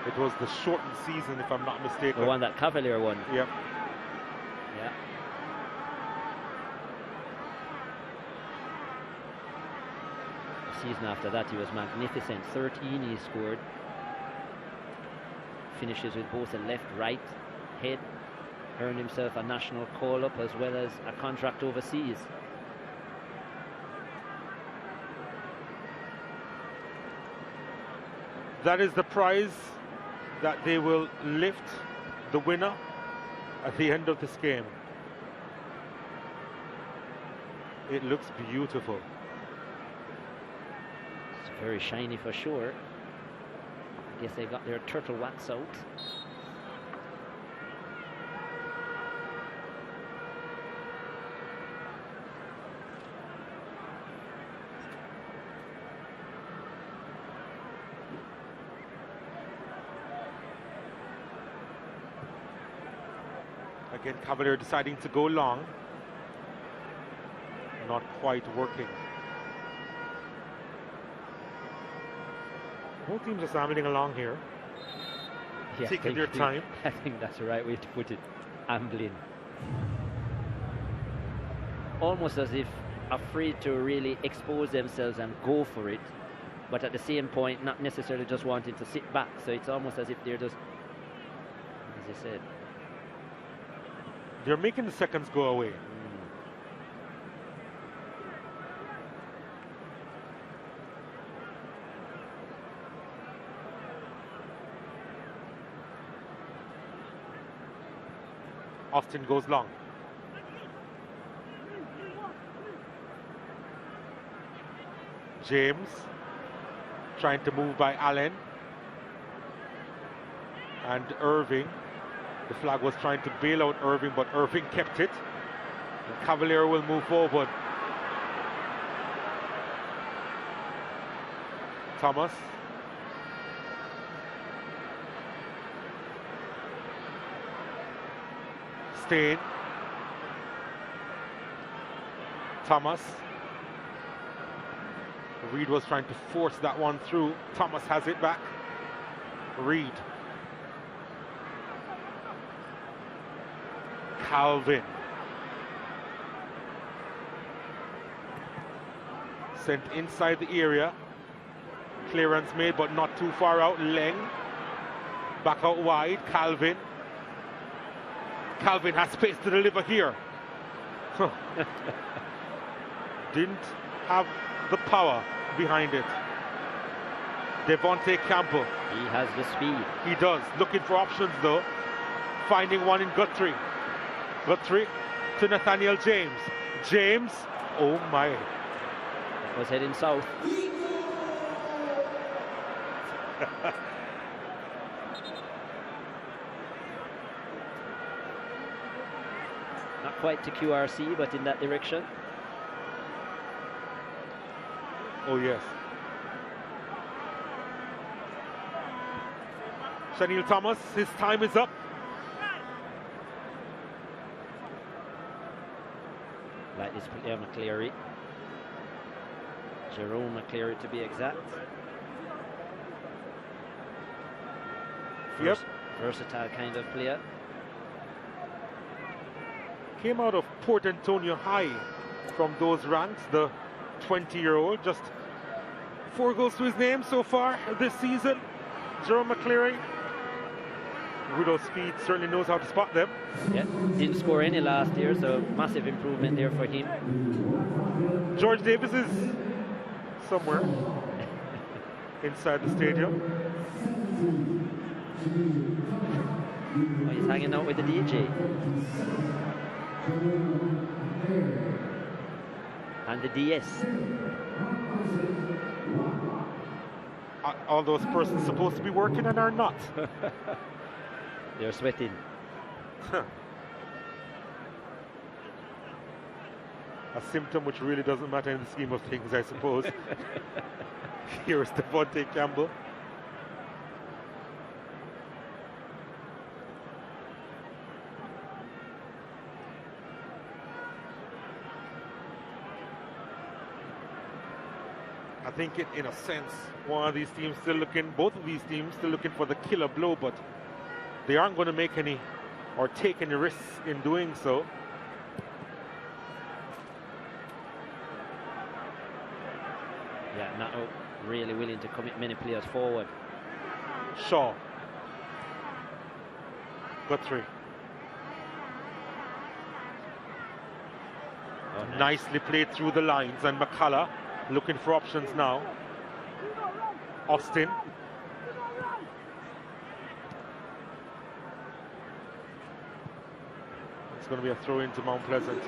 Speaker 1: It was the shortened season, if I'm not mistaken.
Speaker 7: The one that Cavalier won.
Speaker 1: Yep.
Speaker 7: Yeah. The season after that, he was magnificent. 13 he scored. Finishes with both a left, right, head. Earned himself a national call-up as well as a contract overseas.
Speaker 1: That is the prize that they will lift the winner at the end of this game. It looks beautiful.
Speaker 7: It's very shiny for sure. I guess they got their turtle wax out.
Speaker 1: Again, Cavalier deciding to go long. Not quite working. Both teams are ambling along here.
Speaker 7: Yeah,
Speaker 1: taking their time.
Speaker 7: I think that's the right way to put it. Ambling. Almost as if afraid to really expose themselves and go for it, but at the same point not necessarily just wanting to sit back. So it's almost as if they're just, as you said,
Speaker 1: they're making the seconds go away. Austin goes long. James trying to move by Allen. And Irving. The flag was trying to bail out Irving, but Irving kept it. The Cavalier will move forward. Thomas. Stain. Thomas. Reed was trying to force that one through. Thomas has it back. Reed. Calvin. Sent inside the area. Clearance made, but not too far out. Leng. Back out wide. Calvin. Calvin has space to deliver here. Didn't have the power behind it. Devontae Campbell.
Speaker 7: He has the speed.
Speaker 1: He does. Looking for options though. Finding one in Guthrie. Guthrie to Nathaniel James. James. Oh my.
Speaker 7: That was heading south. Not quite to QRC, but in that direction.
Speaker 1: Oh yes. Shanil Thomas, his time is up.
Speaker 7: Like this player McCleary. Jerome McCleary to be exact.
Speaker 1: Yep.
Speaker 7: Versatile kind of player.
Speaker 1: Came out of Port Antonio High from those ranks, the 20-year-old. Just 4 goals to his name so far this season. Jerome McCleary. Widow Speed certainly knows how to spot them.
Speaker 7: Yeah, didn't score any last year, so massive improvement there for him.
Speaker 1: George Davis is somewhere inside the stadium.
Speaker 7: Oh, he's hanging out with the DJ. And the DS.
Speaker 1: Are those persons supposed to be working and are not?
Speaker 7: They're sweating.
Speaker 1: A symptom which really doesn't matter in the scheme of things, I suppose. Here is Devontae Campbell. I think in a sense, one of these teams still looking, both of these teams still looking for the killer blow, but they aren't going to make any or take any risks in doing so.
Speaker 7: Yeah, not really willing to commit many players forward.
Speaker 1: Shaw. Guthrie.
Speaker 7: Oh, nice.
Speaker 1: Nicely played through the lines, and McCullough looking for options now. Austin. It's going to be a throw into Mount Pleasant.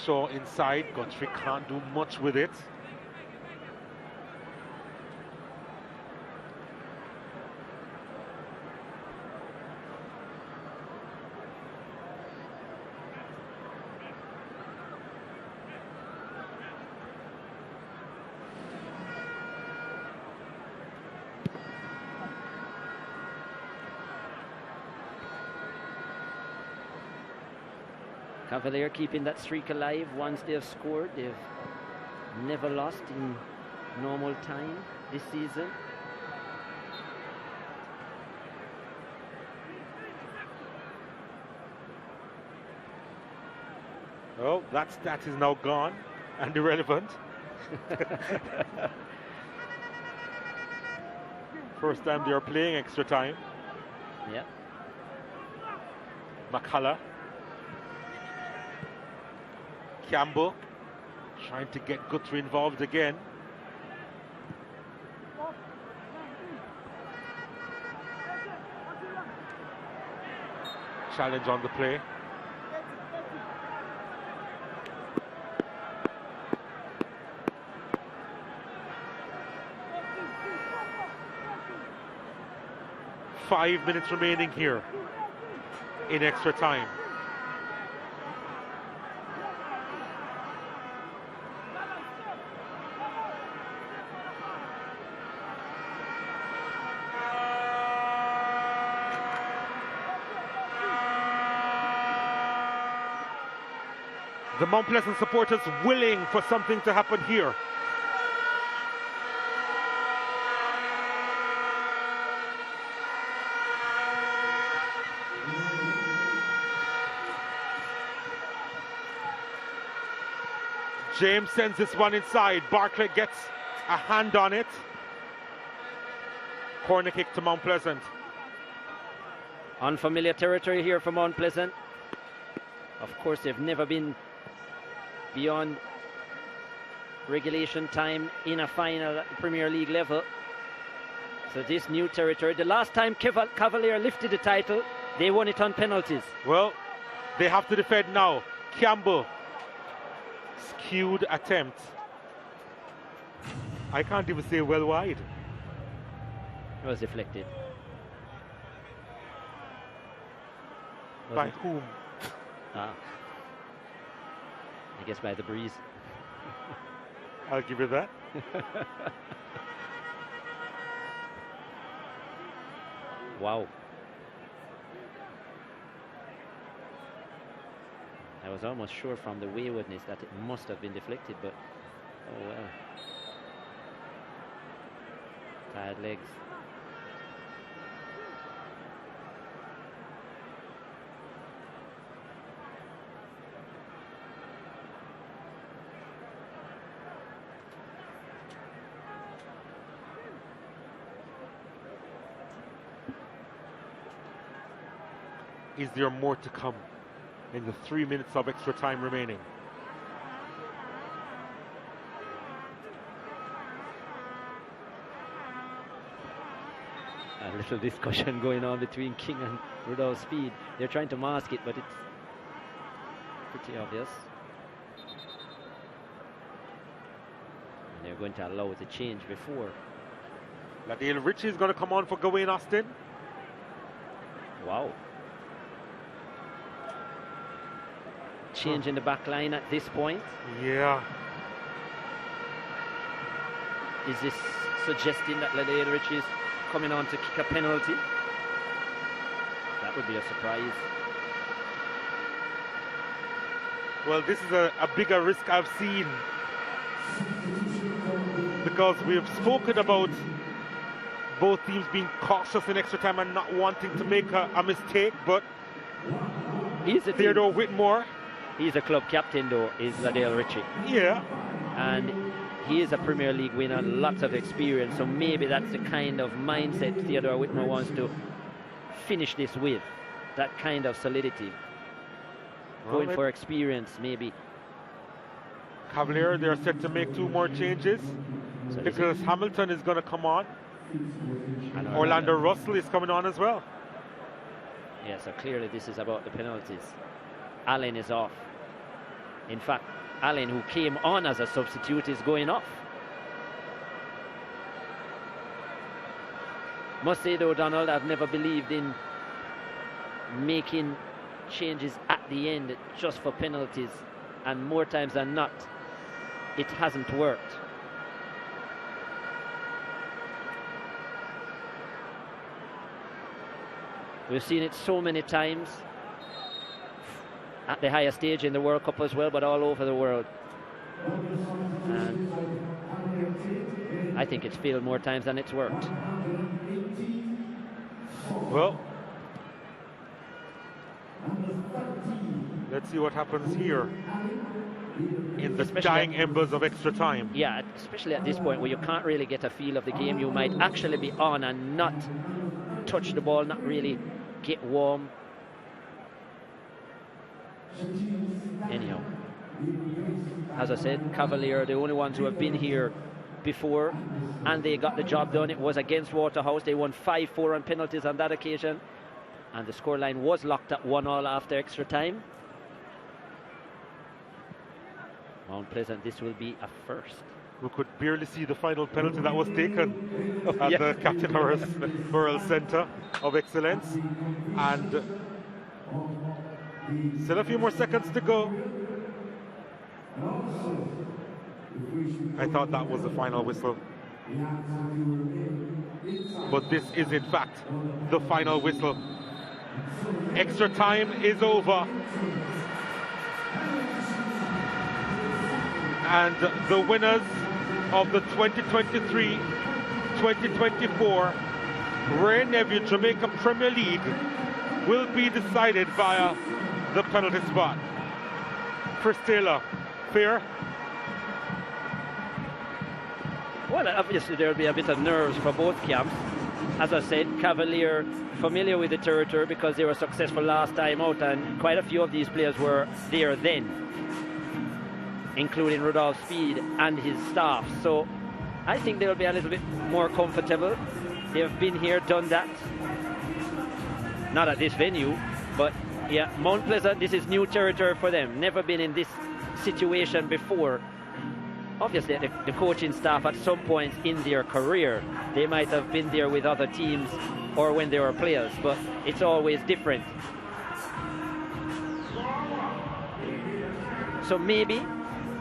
Speaker 1: Shaw inside. Guthrie can't do much with it.
Speaker 7: Cavalier keeping that streak alive. Once they've scored, they've never lost in normal time this season.
Speaker 1: Oh, that stat is now gone and irrelevant. First time they are playing extra time.
Speaker 7: Yeah.
Speaker 1: McCullough. Campbell trying to get Guthrie involved again. Challenge on the play. Five minutes remaining here in extra time. The Mount Pleasant supporters willing for something to happen here. James sends this one inside. Barclay gets a hand on it. Corner kick to Mount Pleasant.
Speaker 7: Unfamiliar territory here for Mount Pleasant. Of course, they've never been beyond regulation time in a final at the Premier League level. So this new territory. The last time Cavalier lifted the title, they won it on penalties.
Speaker 1: Well, they have to defend now. Campbell. Skewed attempt. I can't even say well wide.
Speaker 7: It was deflected.
Speaker 1: By whom?
Speaker 7: I guess by the breeze.
Speaker 1: I'll give you that.
Speaker 7: Wow. I was almost sure from the waywardness that it must have been deflected, but oh well. Tired legs.
Speaker 1: Is there more to come in the 3 minutes of extra time remaining?
Speaker 7: A little discussion going on between King and Rudolph Speed. They're trying to mask it, but it's pretty obvious. And they're going to allow the change before.
Speaker 1: Ladale Ritchie is going to come on for Gawain Austin.
Speaker 7: Wow. Change in the back line at this point.
Speaker 1: Yeah.
Speaker 7: Is this suggesting that Ladale Ritchie is coming on to kick a penalty? That would be a surprise.
Speaker 1: Well, this is a bigger risk I've seen, because we've spoken about both teams being cautious in extra time and not wanting to make a mistake, but Theodore Whitmore.
Speaker 7: He's a club captain, though, is Ladale Ritchie.
Speaker 1: Yeah.
Speaker 7: And he is a Premier League winner, lots of experience, so maybe that's the kind of mindset Theodore Whitmore wants to finish this with, that kind of solidity. Going for experience, maybe.
Speaker 1: Cavalier, they're set to make 2 more changes. So Nicholas Hamilton is going to come on. And Orlando Russell is coming on as well.
Speaker 7: Yeah, so clearly this is about the penalties. Allen is off. In fact, Allen, who came on as a substitute, is going off. Must say though, Donald, I've never believed in making changes at the end just for penalties, and more times than not, it hasn't worked. We've seen it so many times. at the highest stage in the World Cup as well, but all over the world. And I think it's failed more times than it's worked.
Speaker 1: Well, let's see what happens here in the dying embers of extra time.
Speaker 7: Yeah, especially at this point where you can't really get a feel of the game. You might actually be on and not touch the ball, not really get warm. Anyhow, as I said, Cavalier, the only ones who have been here before, and they got the job done. It was against Waterhouse. They won 5-4 on penalties on that occasion, and the scoreline was locked at 1-1 after extra time. Mount Pleasant, this will be a first.
Speaker 1: We could barely see the final penalty that was taken at the Captain Burrell Centre of Excellence. And still a few more seconds to go. I thought that was the final whistle. But this is in fact the final whistle. Extra time is over. And the winners of the 2023-2024 Ray Nephew Jamaica Premier League will be decided via the penalty spot. Chris Taylor, fair?
Speaker 7: Well, obviously there will be a bit of nerves for both camps. As I said, Cavalier familiar with the territory because they were successful last time out, and quite a few of these players were there then, including Rudolph Speed and his staff. So I think they'll be a little bit more comfortable. They've been here, done that. Not at this venue, but yeah, Mount Pleasant, this is new territory for them. Never been in this situation before. Obviously, the coaching staff at some point in their career, they might have been there with other teams or when they were players, but it's always different. So maybe,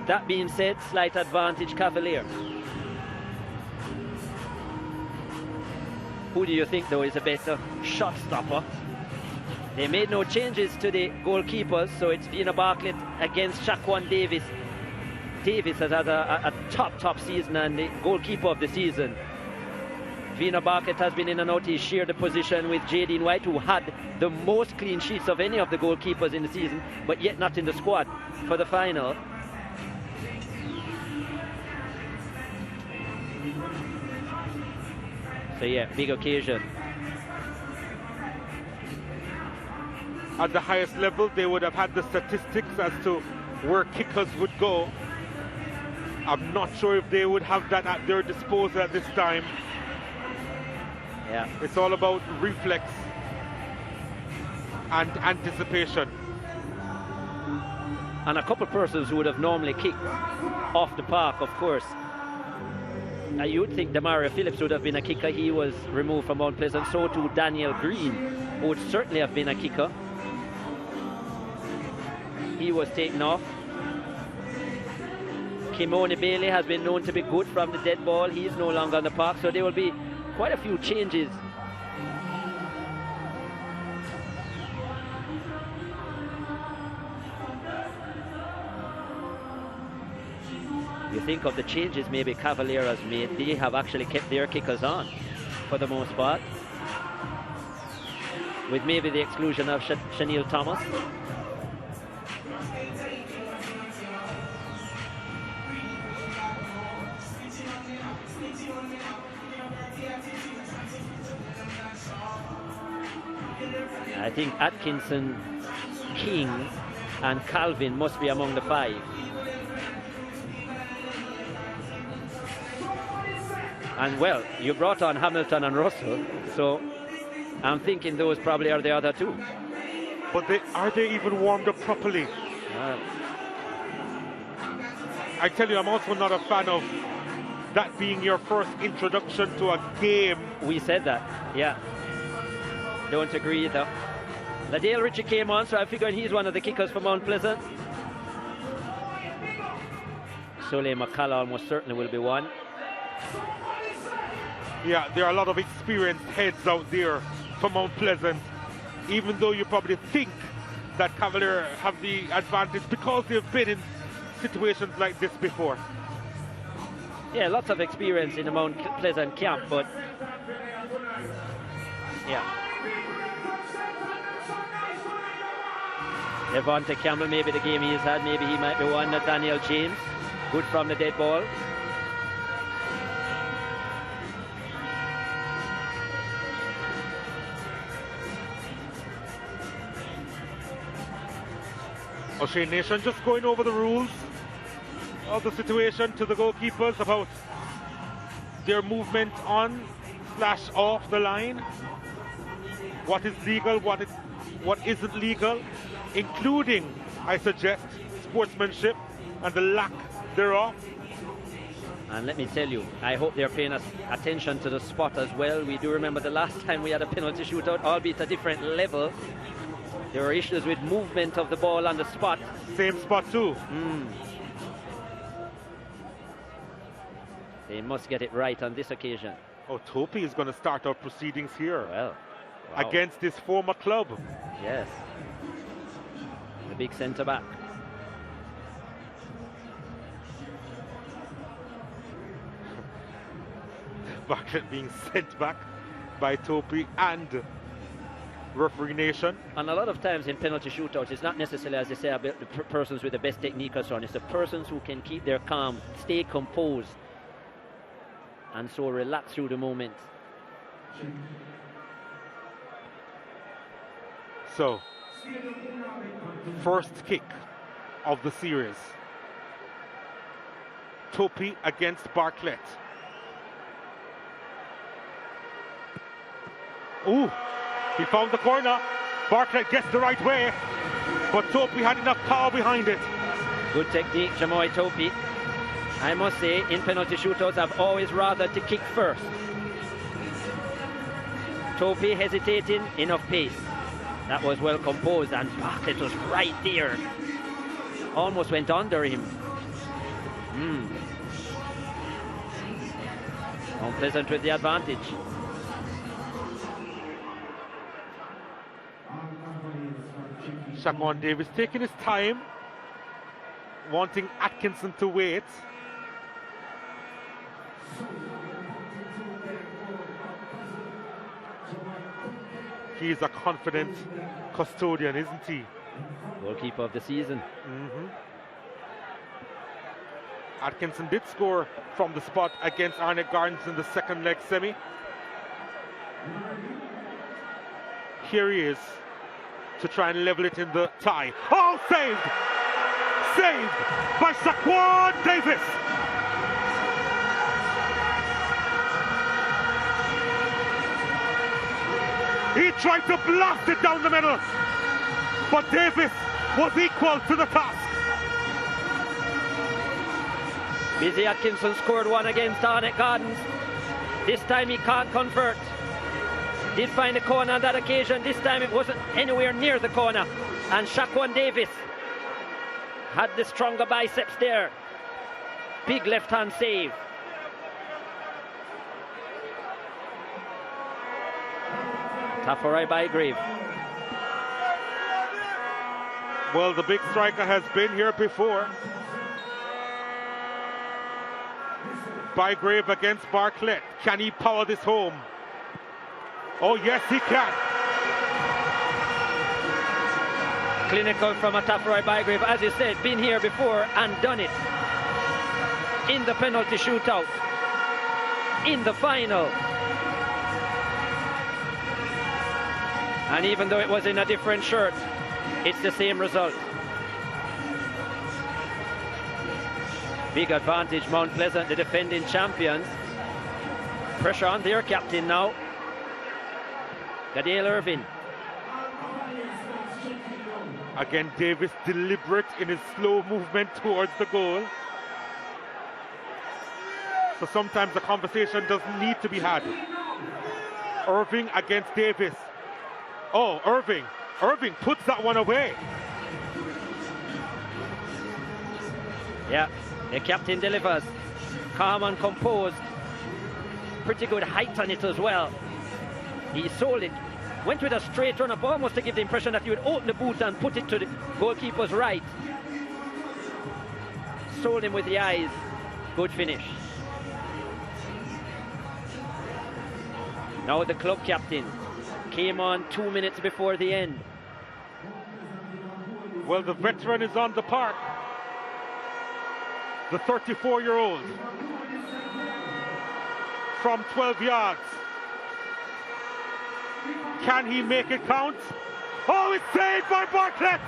Speaker 7: that being said, slight advantage Cavalier. Who do you think, though, is a better shot stopper? They made no changes to the goalkeepers, so it's Vina Bartlett against Shaquan Davis. Davis has had a top season and the goalkeeper of the season. Vina Bartlett has been in and out. He shared the position with Jadine White, who had the most clean sheets of any of the goalkeepers in the season, but yet not in the squad for the final. So yeah, big occasion.
Speaker 1: At the highest level, they would have had the statistics as to where kickers would go. I'm not sure if they would have that at their disposal at this time.
Speaker 7: Yeah,
Speaker 1: it's all about reflex and anticipation.
Speaker 7: And a couple persons who would have normally kicked off the park, of course. You would think Demario Phillips would have been a kicker. He was removed from Mount Pleasant. So too Daniel Green, who would certainly have been a kicker. He was taken off. Kimoni Bailey has been known to be good from the dead ball. He's no longer on the park, so there will be quite a few changes. You think of the changes maybe Cavalier has made, they have actually kept their kickers on for the most part, with maybe the exclusion of Chanel Thomas. I think Atkinson, King and Calvin must be among the five. And well, you brought on Hamilton and Russell, so I'm thinking those probably are the other two.
Speaker 1: But are they even warmed up properly? I tell you, I'm also not a fan of that being your first introduction to a game.
Speaker 7: We said that, yeah. Don't agree either. Ladale Ritchie came on, so I figured he's one of the kickers for Mount Pleasant. Soleil McCullough almost certainly will be one.
Speaker 1: Yeah, there are a lot of experienced heads out there for Mount Pleasant. Even though you probably think that Cavalier have the advantage because they've been in situations like this before.
Speaker 7: Yeah, lots of experience in the Mount Pleasant camp, but yeah. Devonta Campbell, maybe the game he's had, maybe he might be one. Nathaniel James, good from the dead ball.
Speaker 1: O'Shea Nation just going over the rules of the situation to the goalkeepers about their movement on/off the line. What is legal, what isn't legal, including, I suggest, sportsmanship and the lack thereof.
Speaker 7: And let me tell you, I hope they're paying attention to the spot as well. We do remember the last time we had a penalty shootout, albeit a different level. There were issues with movement of the ball on the spot.
Speaker 1: Same spot too.
Speaker 7: They must get it right on this occasion.
Speaker 1: Oh, Topi is going to start our proceedings here.
Speaker 7: Well, wow.
Speaker 1: Against his former club.
Speaker 7: Yes. The big centre back.
Speaker 1: Bartlett being sent back by Topi and referee nation.
Speaker 7: And a lot of times in penalty shootouts, it's not necessarily, as they say, about the persons with the best technique or so on. It's the persons who can keep their calm, stay composed, and so relax through the moment.
Speaker 1: So, first kick of the series. Topi against Bartlett. Ooh, he found the corner. Bartlett gets the right way, but Topi had enough power behind it.
Speaker 7: Good technique, Jamoy Topi. I must say, in penalty shootouts, I've always rather to kick first. Topi hesitating, enough pace. That was well composed, and Bartlett was right there. Almost went under him. Unpleasant with the advantage.
Speaker 1: Shaquan Davis taking his time, wanting Atkinson to wait. He's a confident custodian, isn't he?
Speaker 7: Goalkeeper of the season.
Speaker 1: Atkinson did score from the spot against Arnett Gardens in the second leg semi. Here he is to try and level it in the tie. Oh, saved! Saved by Shaquan Davis! He tried to blast it down the middle, but Davis was equal to the task.
Speaker 7: Busy Atkinson scored one against Arnett Gardens. This time he can't convert. Did find a corner on that occasion. This time it wasn't anywhere near the corner. And Shaquan Davis had the stronger biceps there. Big left-hand save. Tafarai Bygrave.
Speaker 1: Well, the big striker has been here before. Bygrave against Bartlett. Can he power this home? Oh, yes, he can.
Speaker 7: Clinical from a Tafarai Bygrave. As you said, been here before and done it. In the penalty shootout. In the final. And even though it was in a different shirt, it's the same result. Big advantage, Mount Pleasant, the defending champions. Pressure on their captain now. Gadale Irvin.
Speaker 1: Again, Davis deliberate in his slow movement towards the goal. So sometimes the conversation doesn't need to be had. Irving against Davis. Oh, Irving. Irving puts that one away.
Speaker 7: Yeah, the captain delivers. Calm and composed. Pretty good height on it as well. He sold it Went with a straight run up, almost to give the impression that you would open the boot and put it to the goalkeeper's right. Sold him with the eyes. Good finish. Now the club captain came on 2 minutes before the end.
Speaker 1: Well, the veteran is on the park. The 34-year-old from 12 yards. Can he make it count? Oh, it's saved by Bartlett.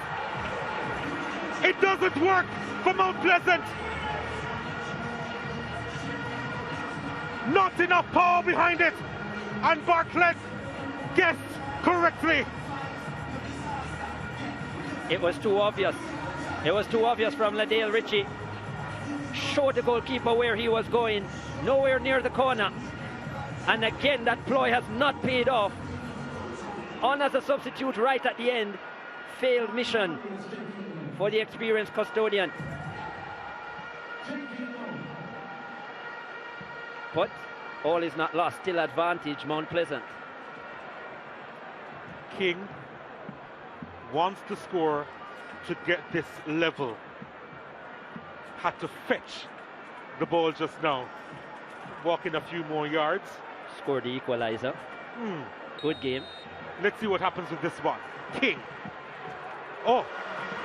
Speaker 1: It doesn't work for Mount Pleasant. Not enough power behind it. And Bartlett guessed correctly.
Speaker 7: It was too obvious. It was too obvious from Ladale Ritchie. Showed the goalkeeper where he was going. Nowhere near the corner. And again, that ploy has not paid off. On as a substitute right at the end. Failed mission for the experienced custodian. But all is not lost. Still advantage, Mount Pleasant.
Speaker 1: King wants to score to get this level. Had to fetch the ball just now. Walking a few more yards.
Speaker 7: Scored the equalizer. Good game.
Speaker 1: Let's see what happens with this one. King. Oh,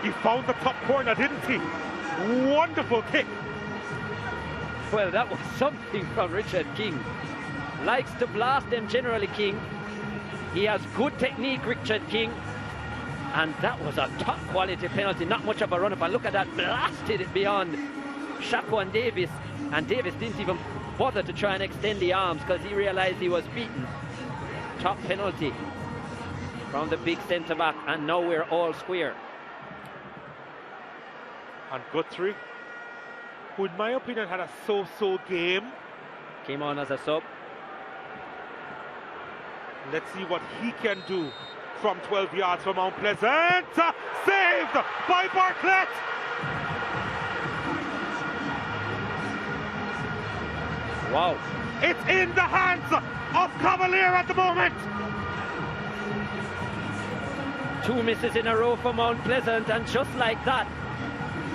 Speaker 1: he found the top corner, didn't he? Wonderful kick.
Speaker 7: Well, that was something from Richard King. Likes to blast them generally, King. He has good technique, Richard King. And that was a top quality penalty. Not much of a run-up. And look at that. Blasted it beyond Shako and Davis. And Davis didn't even bother to try and extend the arms because he realized he was beaten. Top penalty from the big centre-back. And now we're all square.
Speaker 1: And Guthrie, who in my opinion had a so-so game,
Speaker 7: came on as a sub.
Speaker 1: Let's see what he can do from 12 yards from Mount Pleasant. Saved by Bartlett.
Speaker 7: Wow.
Speaker 1: It's in the hands of Cavalier at the moment.
Speaker 7: 2 misses in a row for Mount Pleasant, and just like that,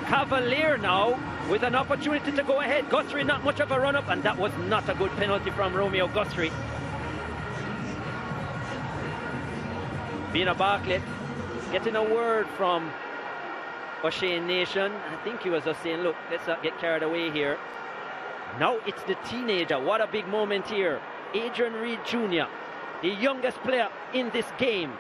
Speaker 7: Cavalier now with an opportunity to go ahead. Guthrie not much of a run-up, and that was not a good penalty from Romeo Guthrie. Bina Bartlett getting a word from O'Shane Nation. I think he was just saying, look, let's not get carried away here. Now it's the teenager. What a big moment here. Adrian Reed Jr., the youngest player in this game.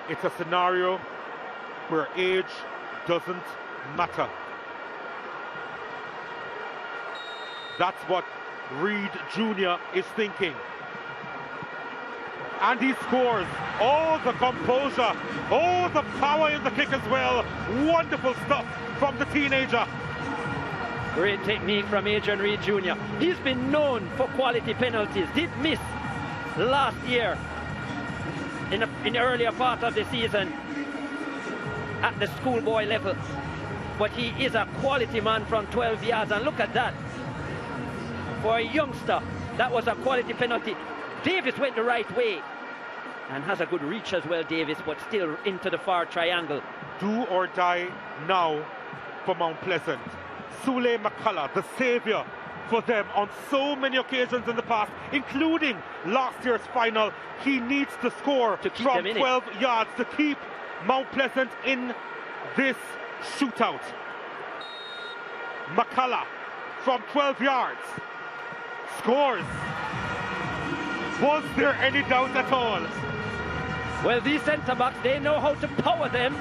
Speaker 1: It's a scenario where age doesn't matter. That's what Reed Jr. is thinking. And he scores. Oh, the composure. Oh, the power in the kick as well. Wonderful stuff from the teenager.
Speaker 7: Great technique from Adrian Reed Jr. He's been known for quality penalties. Did miss last year in the earlier part of the season at the schoolboy level. But he is a quality man from 12 yards. And look at that. For a youngster, that was a quality penalty. Davis went the right way and has a good reach as well, Davis, but still into the far triangle.
Speaker 1: Do or die now for Mount Pleasant. Sule McCullough, the saviour for them on so many occasions in the past, including last year's final. He needs to score
Speaker 7: to keep
Speaker 1: from
Speaker 7: them in
Speaker 1: 12 yards to keep Mount Pleasant in this shootout. McCullough from 12 yards scores. Was there any doubt at all?
Speaker 7: Well, these centre-backs, they know how to power them.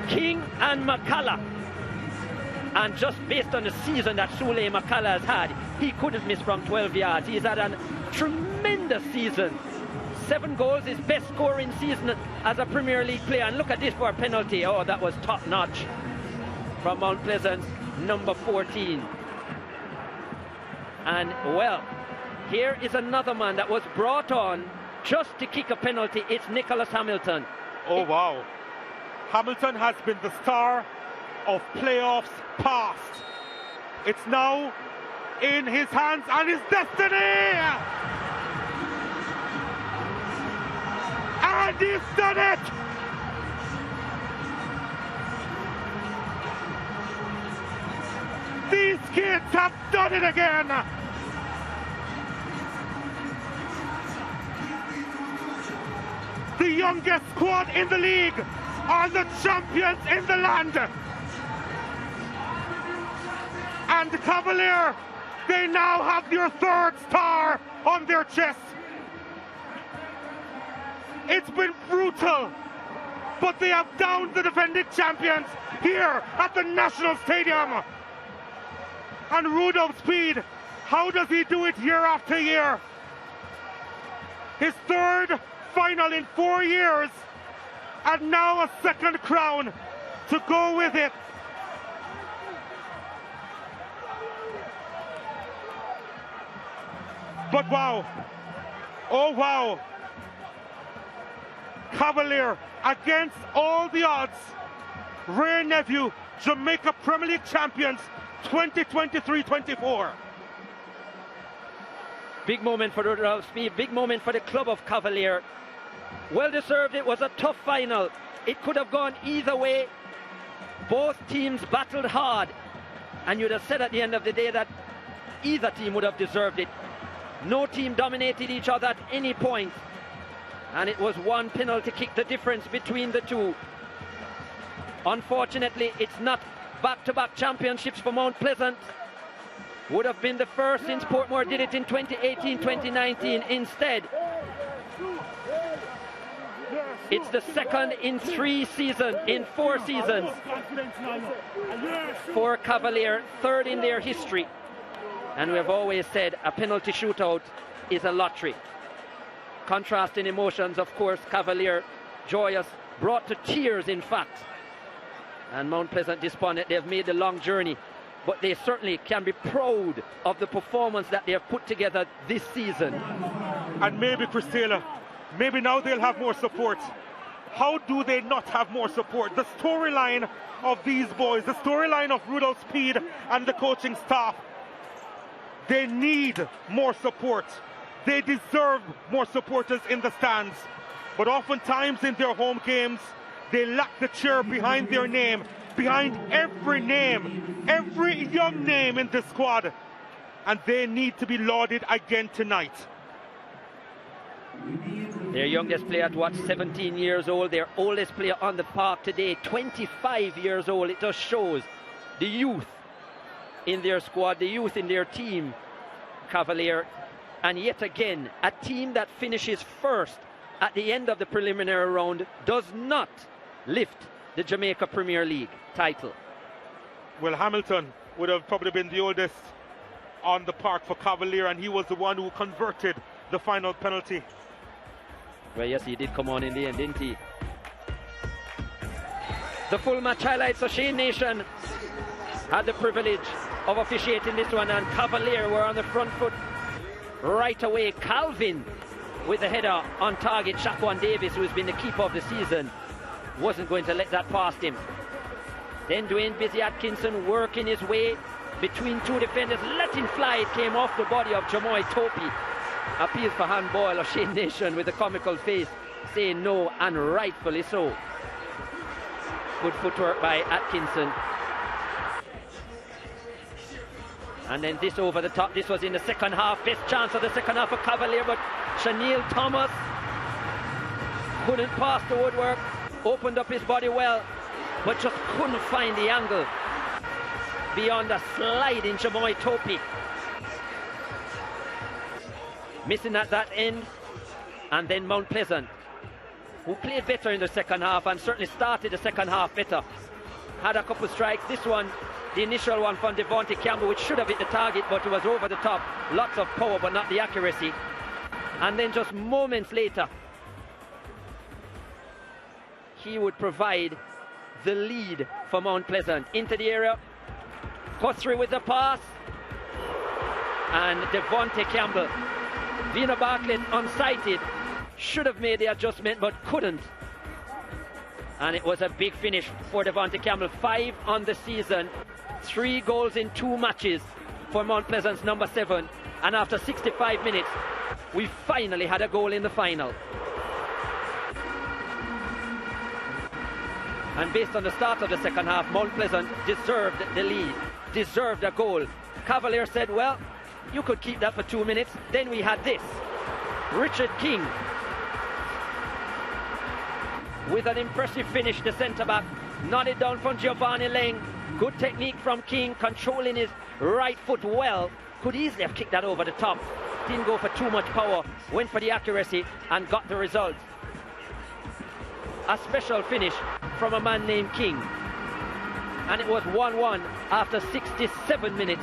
Speaker 7: King and McCullough. And just based on the season that Sule McCullough has had, he could have missed from 12 yards. He's had a tremendous season. 7 goals, his best scoring season as a Premier League player. And look at this for a penalty. Oh, that was top-notch from Mount Pleasant's number 14. And, well, here is another man that was brought on just to kick a penalty. It's Nicholas Hamilton.
Speaker 1: Oh, wow. Hamilton has been the star of playoffs past. It's now in his hands and his destiny. And he's done it. These kids have done it again. The youngest squad in the league are the champions in the land. And Cavalier, they now have their third star on their chest. It's been brutal, but they have downed the defending champions here at the National Stadium. And Rudolph Speed, how does he do it year after year? His third final in 4 years, and now a second crown to go with it. But wow, oh wow, Cavalier against all the odds. Ray Nephew, Jamaica Premier League champions 2023-24.
Speaker 7: Big moment for Rudolph Speed, big moment for the club of Cavalier. Well deserved. It was a tough final. It could have gone either way. Both teams battled hard, and you'd have said at the end of the day that either team would have deserved it. No team dominated each other at any point, and it was one penalty kick the difference between the two. Unfortunately, it's not back-to-back championships for Mount Pleasant. Would have been the first since Portmore did it in 2018-2019. Instead, it's the second in 4 seasons for Cavalier, third in their history. And we've always said a penalty shootout is a lottery. Contrasting emotions, of course. Cavalier joyous, brought to tears in fact, and Mount Pleasant despondent. They've made the long journey, but they certainly can be proud of the performance that they have put together this season.
Speaker 1: And maybe, Christela, maybe now they'll have more support. How do they not have more support? The storyline of these boys, the storyline of Rudolph Speed and the coaching staff, they need more support. They deserve more supporters in the stands. But oftentimes in their home games, they lack the cheer behind their name, behind every name, every young name in the squad. And they need to be lauded again tonight.
Speaker 7: Their youngest player at what, 17 years old. Their oldest player on the park today, 25 years old. It just shows the youth in their squad, the youth in their team, Cavalier. And yet again, a team that finishes first at the end of the preliminary round does not lift the Jamaica Premier League title.
Speaker 1: Well, Hamilton would have probably been the oldest on the park for Cavalier, and he was the one who converted the final penalty.
Speaker 7: Well, yes, he did come on in the end, didn't he? The full match highlights. So Shane Nation had the privilege of officiating this one, and Cavalier were on the front foot right away. Calvin with the header on target. Shaquan Davis, who has been the keeper of the season, wasn't going to let that past him. Then Dwayne Busy Atkinson working his way between two defenders, letting fly. It came off the body of Jamoy Topi. Appeals for handball of Shane Nation with a comical face, saying no, and rightfully so. Good footwork by Atkinson. And then this over the top. This was in the second half. Best chance of the second half for Cavalier, but Shaniel Thomas couldn't pass the woodwork. Opened up his body well, but just couldn't find the angle beyond a slide in Jamoy Topi. Missing at that end. And then Mount Pleasant, who played better in the second half and certainly started the second half better, had a couple strikes. This one, the initial one from Devontae Campbell, which should have hit the target, but it was over the top. Lots of power, but not the accuracy. And then just moments later, he would provide the lead for Mount Pleasant. Into the area, Guthrie with the pass, and Devontae Campbell. Vina Bartlett unsighted, should have made the adjustment but couldn't. And it was a big finish for Devontae Campbell. 5 on the season, 3 goals in 2 matches, for Mount Pleasant's number 7. And after 65 minutes, we finally had a goal in the final. And based on the start of the second half, Mount Pleasant deserved the lead, deserved a goal. Cavalier said, well, you could keep that for 2 minutes. Then we had this. Richard King with an impressive finish, the centre-back. Nodded down from Giovanni Lang. Good technique from King, controlling his right foot well. Could easily have kicked that over the top. Didn't go for too much power. Went for the accuracy and got the result. A special finish from a man named King. And it was 1-1 after 67 minutes.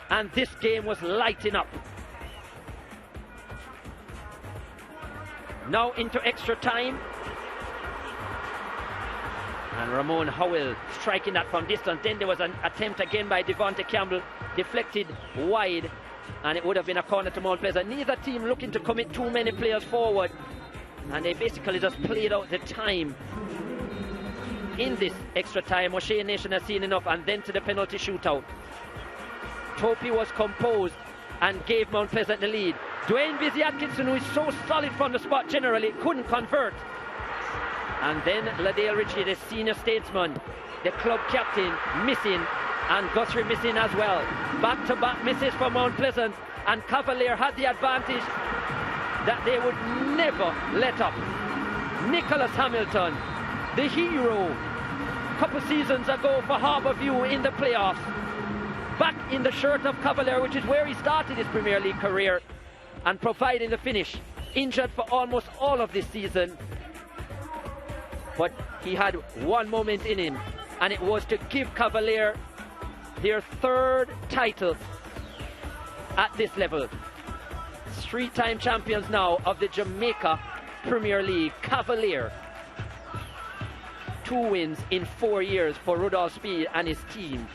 Speaker 7: And this game was lighting up. Now into extra time. And Ramon Howell striking that from distance. Then there was an attempt again by Devontae Campbell, deflected wide, and it would have been a corner to Mount Pleasant. Neither team looking to commit too many players forward, and they basically just played out the time in this extra time. O'Shea Nation has seen enough, and then to the penalty shootout. Topi was composed and gave Mount Pleasant the lead. Dwayne Busy Atkinson, who is so solid from the spot generally, couldn't convert. And then Ladale Ritchie, the senior statesman, the club captain, missing, and Guthrie missing as well. Back-to-back misses for Mount Pleasant, and Cavalier had the advantage that they would never let up. Nicholas Hamilton, the hero, a couple seasons ago for Harbourview in the playoffs, back in the shirt of Cavalier, which is where he started his Premier League career, and providing the finish. Injured for almost all of this season, but he had one moment in him, and it was to give Cavalier their 3rd title at this level. 3-time champions now of the Jamaica Premier League. Cavalier, 2 wins in 4 years for Rudolph Speed and his team.